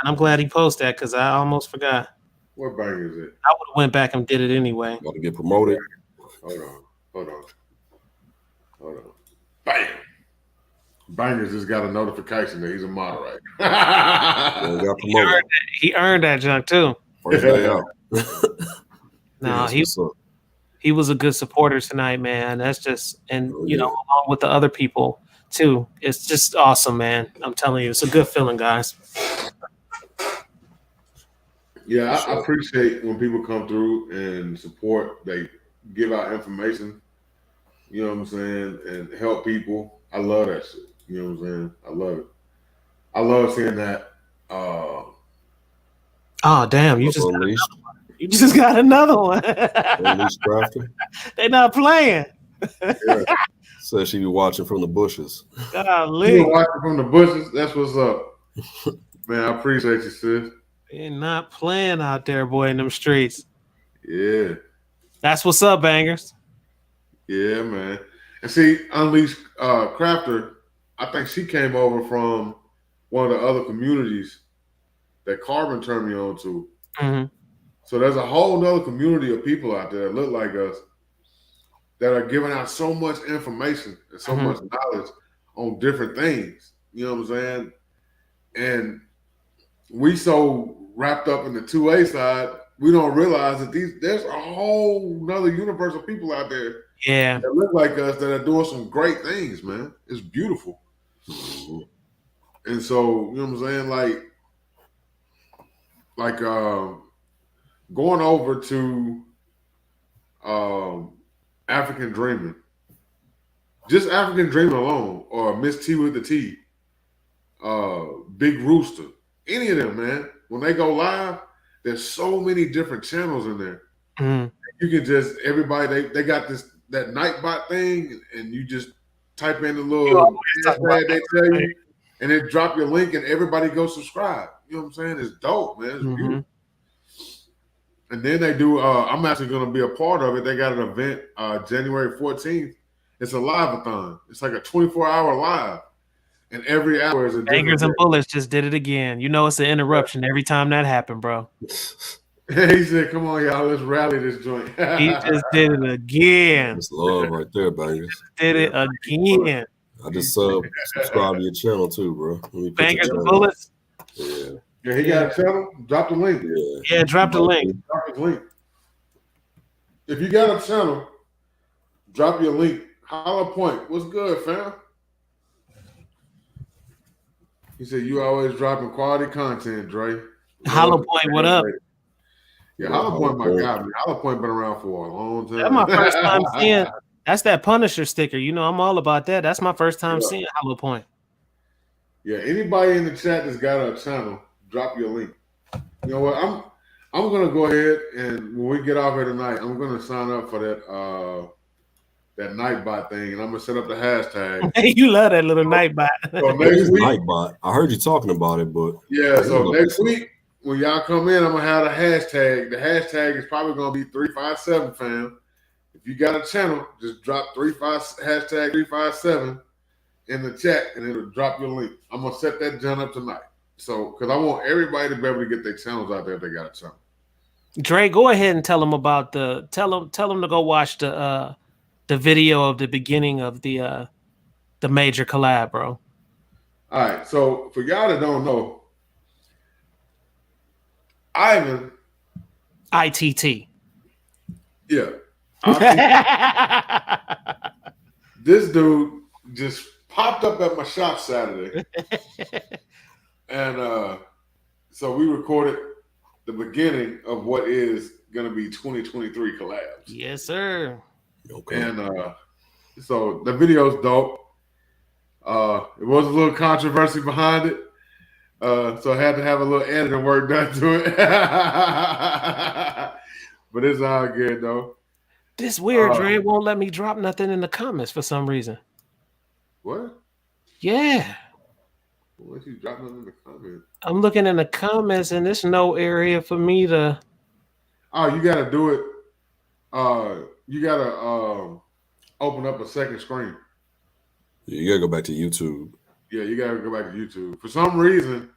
I'm glad he posted that because I almost forgot. What Bangers is it? I would have went back and did it anyway. Got to get promoted. Hold on. Bam! Bangers just got a notification that he's a moderator. Got promoted. He earned that junk too. First day out. No, he was a good supporter tonight, man. That's just along with the other people too. It's just awesome, man. I'm telling you, it's a good feeling, guys. Yeah, I appreciate when people come through and support. They give out information, you know what I'm saying, and help people. I love that shit. You know what I'm saying? I love it. I love seeing that. Oh damn! You just got another one. They not playing. Yeah. Said she be watching from the bushes. Golly. Watching from the bushes. That's what's up, man. I appreciate you, sis. They're not playing out there, boy, in them streets. Yeah. That's what's up, bangers. Yeah, man. And see, Unleashed Crafter, I think she came over from one of the other communities that Carbon turned me on to. Mm-hmm. So there's a whole nother community of people out there that look like us that are giving out so much information and so much knowledge on different things. You know what I'm saying? And we so wrapped up in the 2A side, we don't realize that there's a whole nother universe of people out there that look like us that are doing some great things, man. It's beautiful. And so, you know what I'm saying? Like going over to African Dreaming, just African Dreaming alone, or Miss T with the T, Big Rooster, any of them, man. When they go live, there's so many different channels in there. You can just everybody they got that Nightbot thing, and you just type in the little hashtag they tell you, and then drop your link, and everybody go subscribe. You know what I'm saying? It's dope, man. It's beautiful. And then they do. I'm actually going to be a part of it. They got an event January 14th. It's a live-a-thon. It's like a 24-hour live, and every hour is a Bangers and Bullets just did it again. You know it's an interruption every time that happened, bro. He said, "Come on, y'all, let's rally this joint." He just did it again. That's love right there, Bangers. Did it again. I just subscribe to your channel too, bro. Bangers and Bullets. Yeah, he got a channel. Drop the link. Yeah, drop the link. Drop his link. If you got a channel, drop your link. Holla Point. What's good, fam? He said, you always dropping quality content, Dre. Holla Point, what up? Yeah, Holla Point, my guy, man. Holla Point been around for a long time. That's my first time seeing. That's that Punisher sticker. You know, I'm all about that. That's my first time seeing Holla Point. Yeah, anybody in the chat that's got a channel, drop your link. You know what? I'm gonna go ahead and when we get off here tonight, I'm gonna sign up for that Nightbot thing, and I'm gonna set up the hashtag. Hey, you love that little Nightbot. So next week, Nightbot. I heard you talking about it, but so next week when y'all come in, I'm gonna have a hashtag. The hashtag is probably gonna be 357 fam. If you got a channel, just drop hashtag 357, in the chat, and it'll drop your link. I'm gonna set that John up tonight. So, because I want everybody to be able to get their channels out there if they got a channel. Dre, go ahead and tell them about tell them to go watch the video of the beginning of the major collab, bro. All right, so for y'all that don't know, Ivan, ITT. Yeah. This dude just popped up at my shop Saturday. And so we recorded the beginning of what is going to be 2023 collabs. Yes, sir. Okay. And so the video's dope. It was a little controversy behind it. So I had to have a little editing work done to it. But it's all good, though. This weird, Dre won't let me drop nothing in the comments for some reason. What? Yeah. What you dropping in the comments? I'm looking in the comments, and there's no area for me to. Oh, you got to do it. You got to open up a second screen. Yeah, you got to go back to YouTube. Yeah, you got to go back to YouTube. For some reason,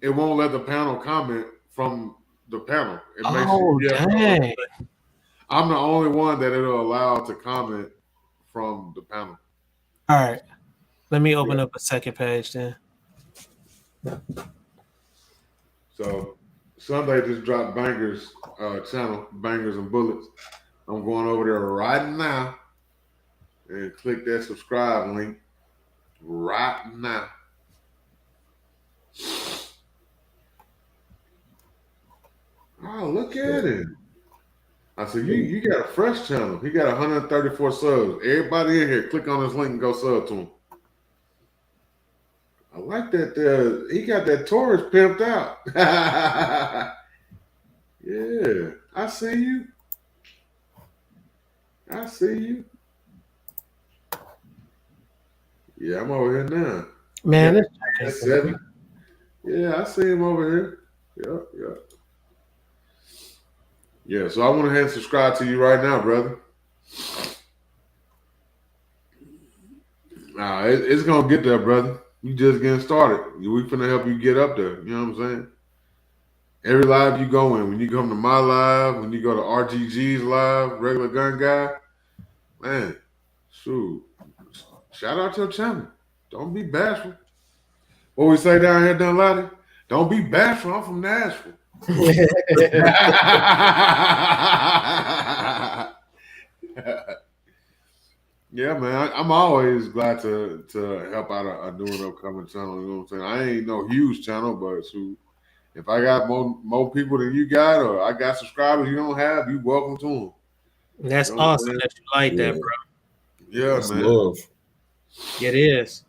it won't let the panel comment from the panel. It makes dang. I'm the only one that it'll allow to comment from the panel. All right. Let me open up a second page then. So Sunday just dropped Bangers channel, Bangers and Bullets. I'm going over there right now and click that subscribe link right now. Oh, look at it. I said, you got a fresh channel. He got 134 subs. Everybody in here, click on this link and go sub to him. I like that. He got that Taurus pimped out. Yeah, I see you. I see you. Yeah, I'm over here now. Man, that's 7. Yeah, I see him over here. Yep. Yeah, so I went ahead and subscribe to you right now, brother. It's going to get there, brother. You just getting started. We finna help you get up there. You know what I'm saying? Every live you go in, when you come to my live, when you go to RGG's live, Regular Gun Guy, man, shoot. Shout out to your channel. Don't be bashful. What we say down here, Dunlady? Don't be bashful. I'm from Nashville. Yeah, man. I'm always glad to help out a new and upcoming channel. You know what I'm saying? I ain't no huge channel, but shoot, if I got more people than you got, or I got subscribers you don't have, you welcome to them. That's awesome that you like that, bro. Yeah, that's man. Love. It is.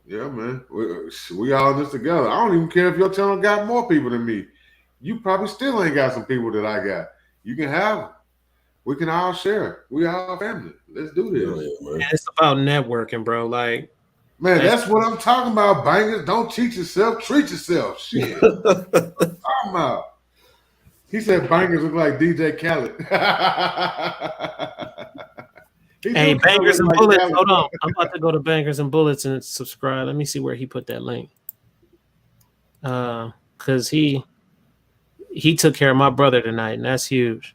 Yeah, man. We all in this together. I don't even care if your channel got more people than me. You probably still ain't got some people that I got. You can have them. We can all share. We all family. Let's do this. Yeah, man. It's about networking, bro. Like, man, that's what I'm talking about, Bangers. Don't cheat yourself. Treat yourself. Shit. What I'm talking about. He said Bangers look like DJ Khaled. Hey, Bangers and Bullets. Hold on. I'm about to go to Bangers and Bullets and subscribe. Let me see where he put that link. Because he took care of my brother tonight, and that's huge.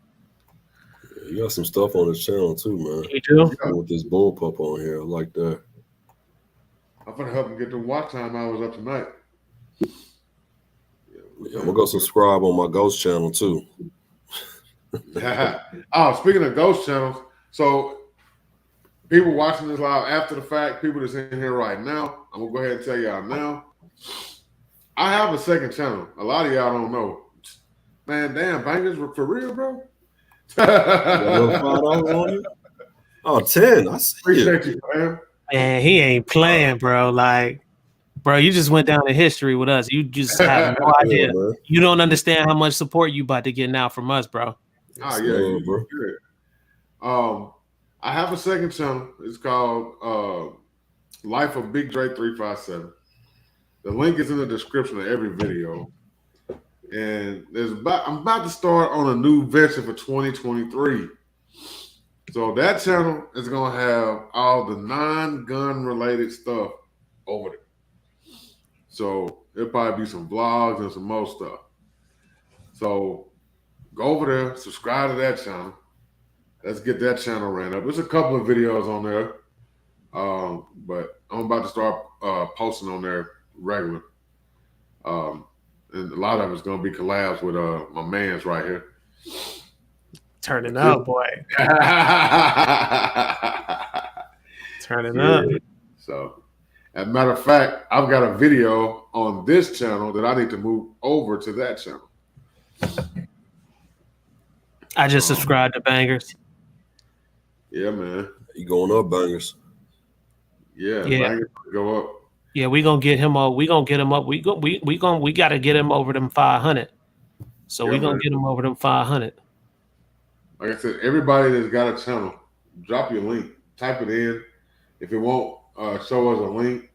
Yeah, you got some stuff on his channel too, man. You do? With this bullpup on here, I like that. I'm gonna help him get the watch time hours up tonight. Yeah, I'm gonna go subscribe on my Ghost channel too. Oh, speaking of Ghost channels, so people watching this live after the fact, people that's in here right now, I'm gonna go ahead and tell y'all now. I have a second channel. A lot of y'all don't know. Man, damn, Bangers for real, bro. Oh, 10. I see. Appreciate you, man. Man, he ain't playing, bro. Like, bro, you just went down in history with us. You just have no idea. Yeah, you don't understand how much support you about to get now from us, bro. Oh, yeah, bro. Good. I have a second channel. It's called Life of Big Dre 357. The link is in the description of every video. And I'm about to start on a new venture for 2023. So that channel is gonna have all the non-gun related stuff over there. So it'll probably be some vlogs and some more stuff. So go over there, subscribe to that channel. Let's get that channel ran up. There's a couple of videos on there, but I'm about to start posting on there regular. And a lot of it's gonna be collabs with my man's right here. Turning up, boy. Turning up. So, as a matter of fact, I've got a video on this channel that I need to move over to that channel. I just subscribed to Bangers. Yeah, man. You going up, Bangers? Yeah. Bangers go up. Yeah, we gonna get him up. We gonna get him up. We gotta get him over them 500. So we gonna get him over them 500. Like I said, everybody that's got a channel, drop your link, type it in. If it won't show us a link,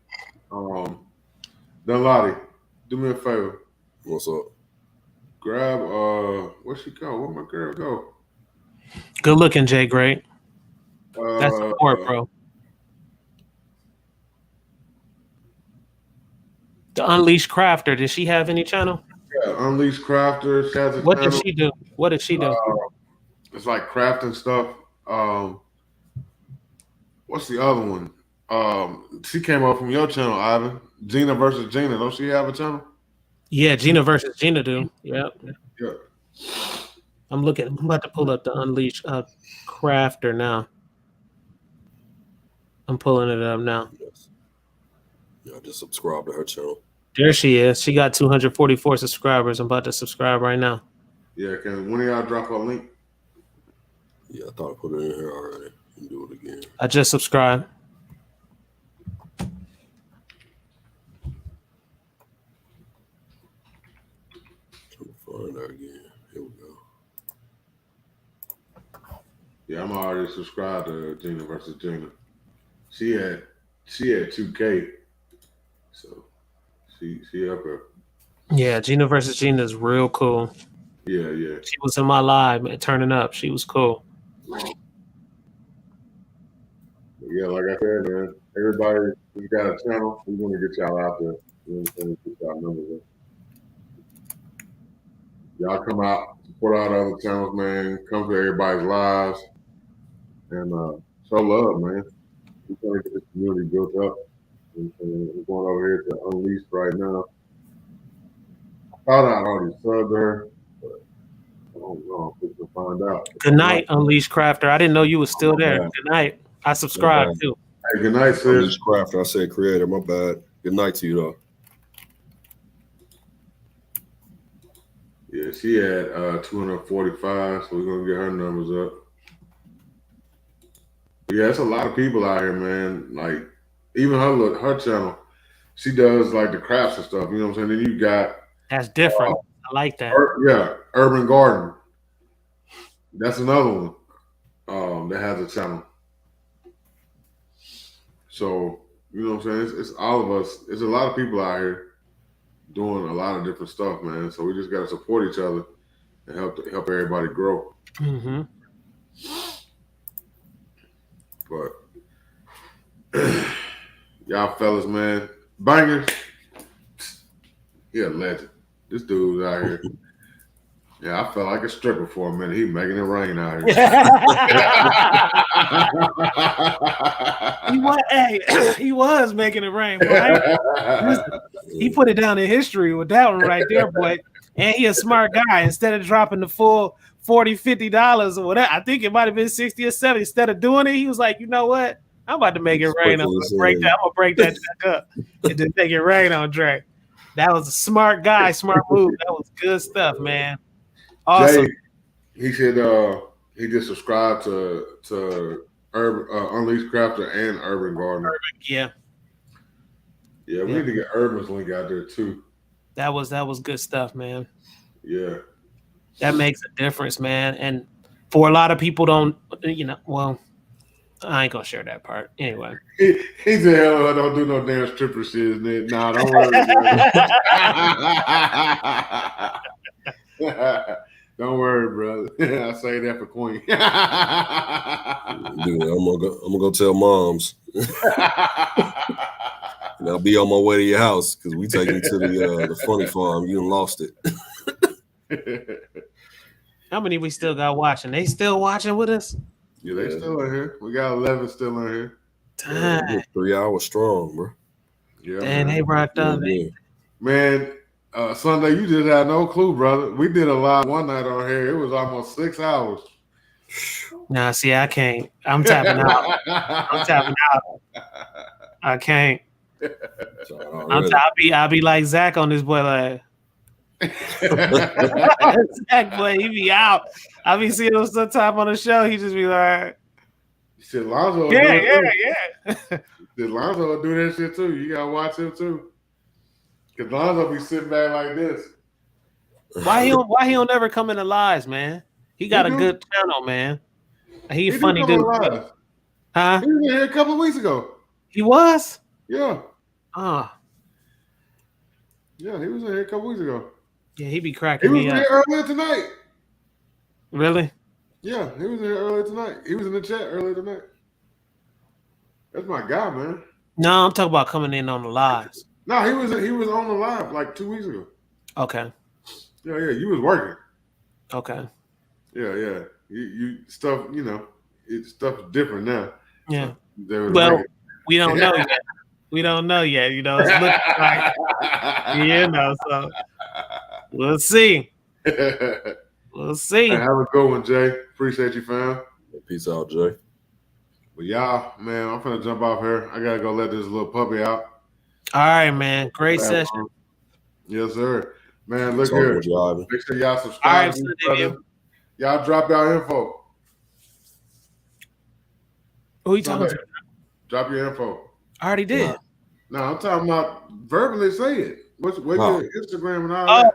Dunlottie, do me a favor. What's up? Grab where'd she go? Where'd my girl go? Good looking, G.R.A.V.I.T.E.E. That's support, bro. The Unleashed Crafter, does she have any channel? Yeah, Unleashed Crafter. She has a what channel. Does she do? What does she do? It's like crafting stuff. What's the other one? She came up from your channel, Ivan. Gina versus Gina. Don't she have a channel? Yeah, Gina versus Gina do. Yep. Yeah. I'm about to pull up the Unleashed Crafter now. I'm pulling it up now. Yeah, I just subscribe to her channel. There she is. She got 244 subscribers. I'm about to subscribe right now. Yeah, can one of y'all drop a link? Yeah, I thought I put it in here already. Can do it again. I just subscribed. Trying to find her again. Here we go. Yeah, I'm already subscribed to Gina versus Gina. She had 2K, so she up there. Yeah, Gina versus Gina is real cool. Yeah. She was in my live, man, turning up. She was cool. Yeah, like I said, man, everybody who's got a channel, we want to get y'all out there. We want to get y'all numbers up. Y'all come out, support all the other channels, man. Come to everybody's lives and show love, man. We're trying to get this community built up. And we're going over here to Unleashed right now. I thought I'd already subbed her, but I don't know. I'm going to find out. Good night, Unleashed Crafter. I didn't know you was still there. Good night. I subscribed too. Hey, good night, sis. Unleashed Crafter. I said creator. My bad. Good night to you, though. Yeah, she had 245, so we're going to get her numbers up. Yeah, it's a lot of people out here, man. Like, even her channel, she does like the crafts and stuff. You know what I'm saying? Then you got that's different. I like that. Urban Garden. That's another one that has a channel. So you know what I'm saying? It's all of us. It's a lot of people out here doing a lot of different stuff, man. So we just got to support each other and help everybody grow. Mm-hmm. But y'all fellas, man, Bangers, he a legend. This dude's out here. Yeah, I felt like a stripper for a minute. He making it rain out here. He was making it rain, boy. He put it down in history with that one right there, boy. And he a smart guy. Instead of dropping the full $40, $50 or whatever, I think it might have been 60 or 70. Instead of doing it, he was like, you know what? I'm about to make it rain. I'm gonna break that jack up and just make it rain on Dre. That was a smart guy, smart move. That was good stuff, man. Awesome. Jay, he said he just subscribed to Unleashed Crafter and Urban Garden. Yeah, we need to get Urban's link out there too. That was good stuff, man. Yeah, that makes a difference, man. And for a lot of people, don't well, I ain't gonna share that part anyway. He said, "Hell, I don't do no damn stripper shit, isn't it? Nah, don't worry." Don't worry, brother. I say that for Queen. Dude, I'm gonna go tell moms. And I'll be on my way to your house because we taking you to the funny farm. You done lost it. How many we still got watching? They still watching with us? Yeah, they still in here. We got 11 still in here. Dang. 3 hours strong, bro. Yeah, Dang, man. they rocked up. Man, Sunday, you just had no clue, brother. We did a live one night on here. It was almost 6 hours. Nah, see, I can't. I'm tapping out. I can't. I'll be like Zach on this boy, like Zach boy, he be out. I be seeing him sometime on the show. He just be like, shit, Lonzo. Yeah. Did Lonzo will do that shit too? You gotta watch him too, cause Lonzo be sitting back like this. Why he don't ever come in the lives, man? He got a good channel, man. He a funny dude. Huh? He was here a couple of weeks ago. He was? Yeah. Yeah, he was in here a couple weeks ago. Yeah, he be cracking me up. He was here earlier tonight. Really? Yeah, he was here earlier tonight. He was in the chat earlier tonight. That's my guy, man. No, I'm talking about coming in on the lives. No, he was on the live like 2 weeks ago. Okay. Yeah, you was working. Okay. Yeah. You stuff, stuff's different now. Yeah. So well, we don't know yet. We don't know yet. It's looking like, so we'll see. We'll see. Hey, have a good one, Jay. Appreciate you, fam. Peace out, Jay. But y'all, man, I'm finna jump off here. I gotta go let this little puppy out. All right, man. Great session. Yes, sir. Man, look here. Make sure y'all subscribe. All right, y'all drop y'all info. Who you talking to? Drop your info. I already did. No, I'm talking about verbally say it. What's your Instagram and all that?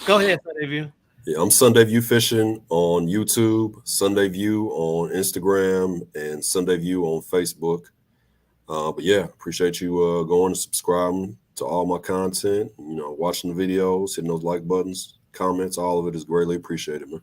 Go ahead, Sunday View. Yeah, I'm Sunday View Fishing on YouTube, Sunday View on Instagram, and Sunday View on Facebook. But yeah, appreciate you going and subscribing to all my content, watching the videos, hitting those like buttons, comments, all of it is greatly appreciated, man.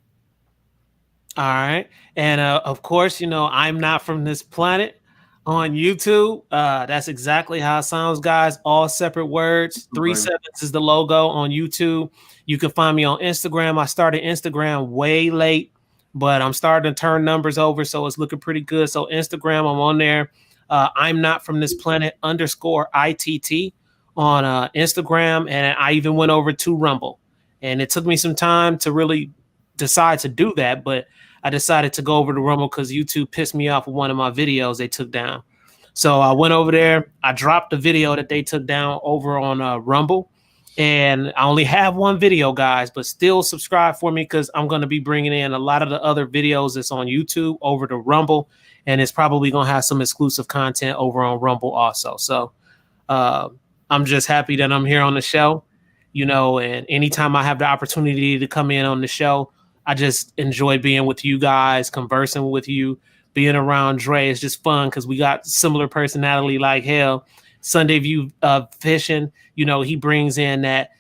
All right. And of course, I'm not from this planet on YouTube. That's exactly how it sounds, guys. All separate words. 3 sevens is the logo on YouTube. You can find me on Instagram. I started Instagram way late, but I'm starting to turn numbers over, so it's looking pretty good. So Instagram, I'm on there. I'm not from this planet _ITT on Instagram, and I even went over to Rumble. And it took me some time to really decide to do that, but I decided to go over to Rumble because YouTube pissed me off with one of my videos they took down. So I went over there. I dropped the video that they took down over on Rumble. And I only have one video, guys, but still subscribe for me because I'm going to be bringing in a lot of the other videos that's on YouTube over to Rumble. And it's probably going to have some exclusive content over on Rumble also. So I'm just happy that I'm here on the show, and anytime I have the opportunity to come in on the show, I just enjoy being with you guys, conversing with you, being around Dre. It's just fun because we got similar personality like hell. Sunday View Fishing, he brings in that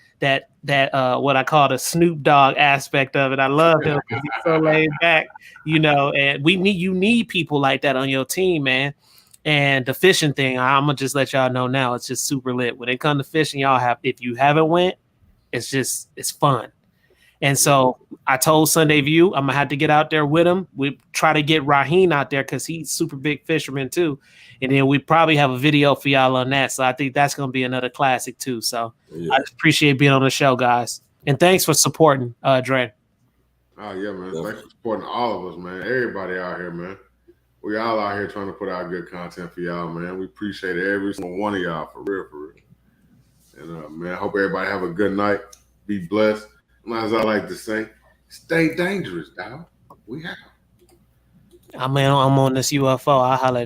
what I call the Snoop Dogg aspect of it. I love him because he's so laid back, and you need people like that on your team, man. And the fishing thing, I'm gonna just let y'all know now, it's just super lit. When it comes to fishing, if you haven't went, it's fun. And so I told Sunday View I'm gonna have to get out there with him. We try to get Raheem out there because he's super big fisherman too. And then we probably have a video for y'all on that. So I think that's gonna be another classic too. So I just appreciate being on the show, guys. And thanks for supporting Dre. Oh yeah, man. Thanks for supporting all of us, man. Everybody out here, man. We all out here trying to put out good content for y'all, man. We appreciate every single one of y'all for real. And man, I hope everybody have a good night. Be blessed. And as I like to say, stay dangerous, dog. We out. I'm on this UFO. I'll holler.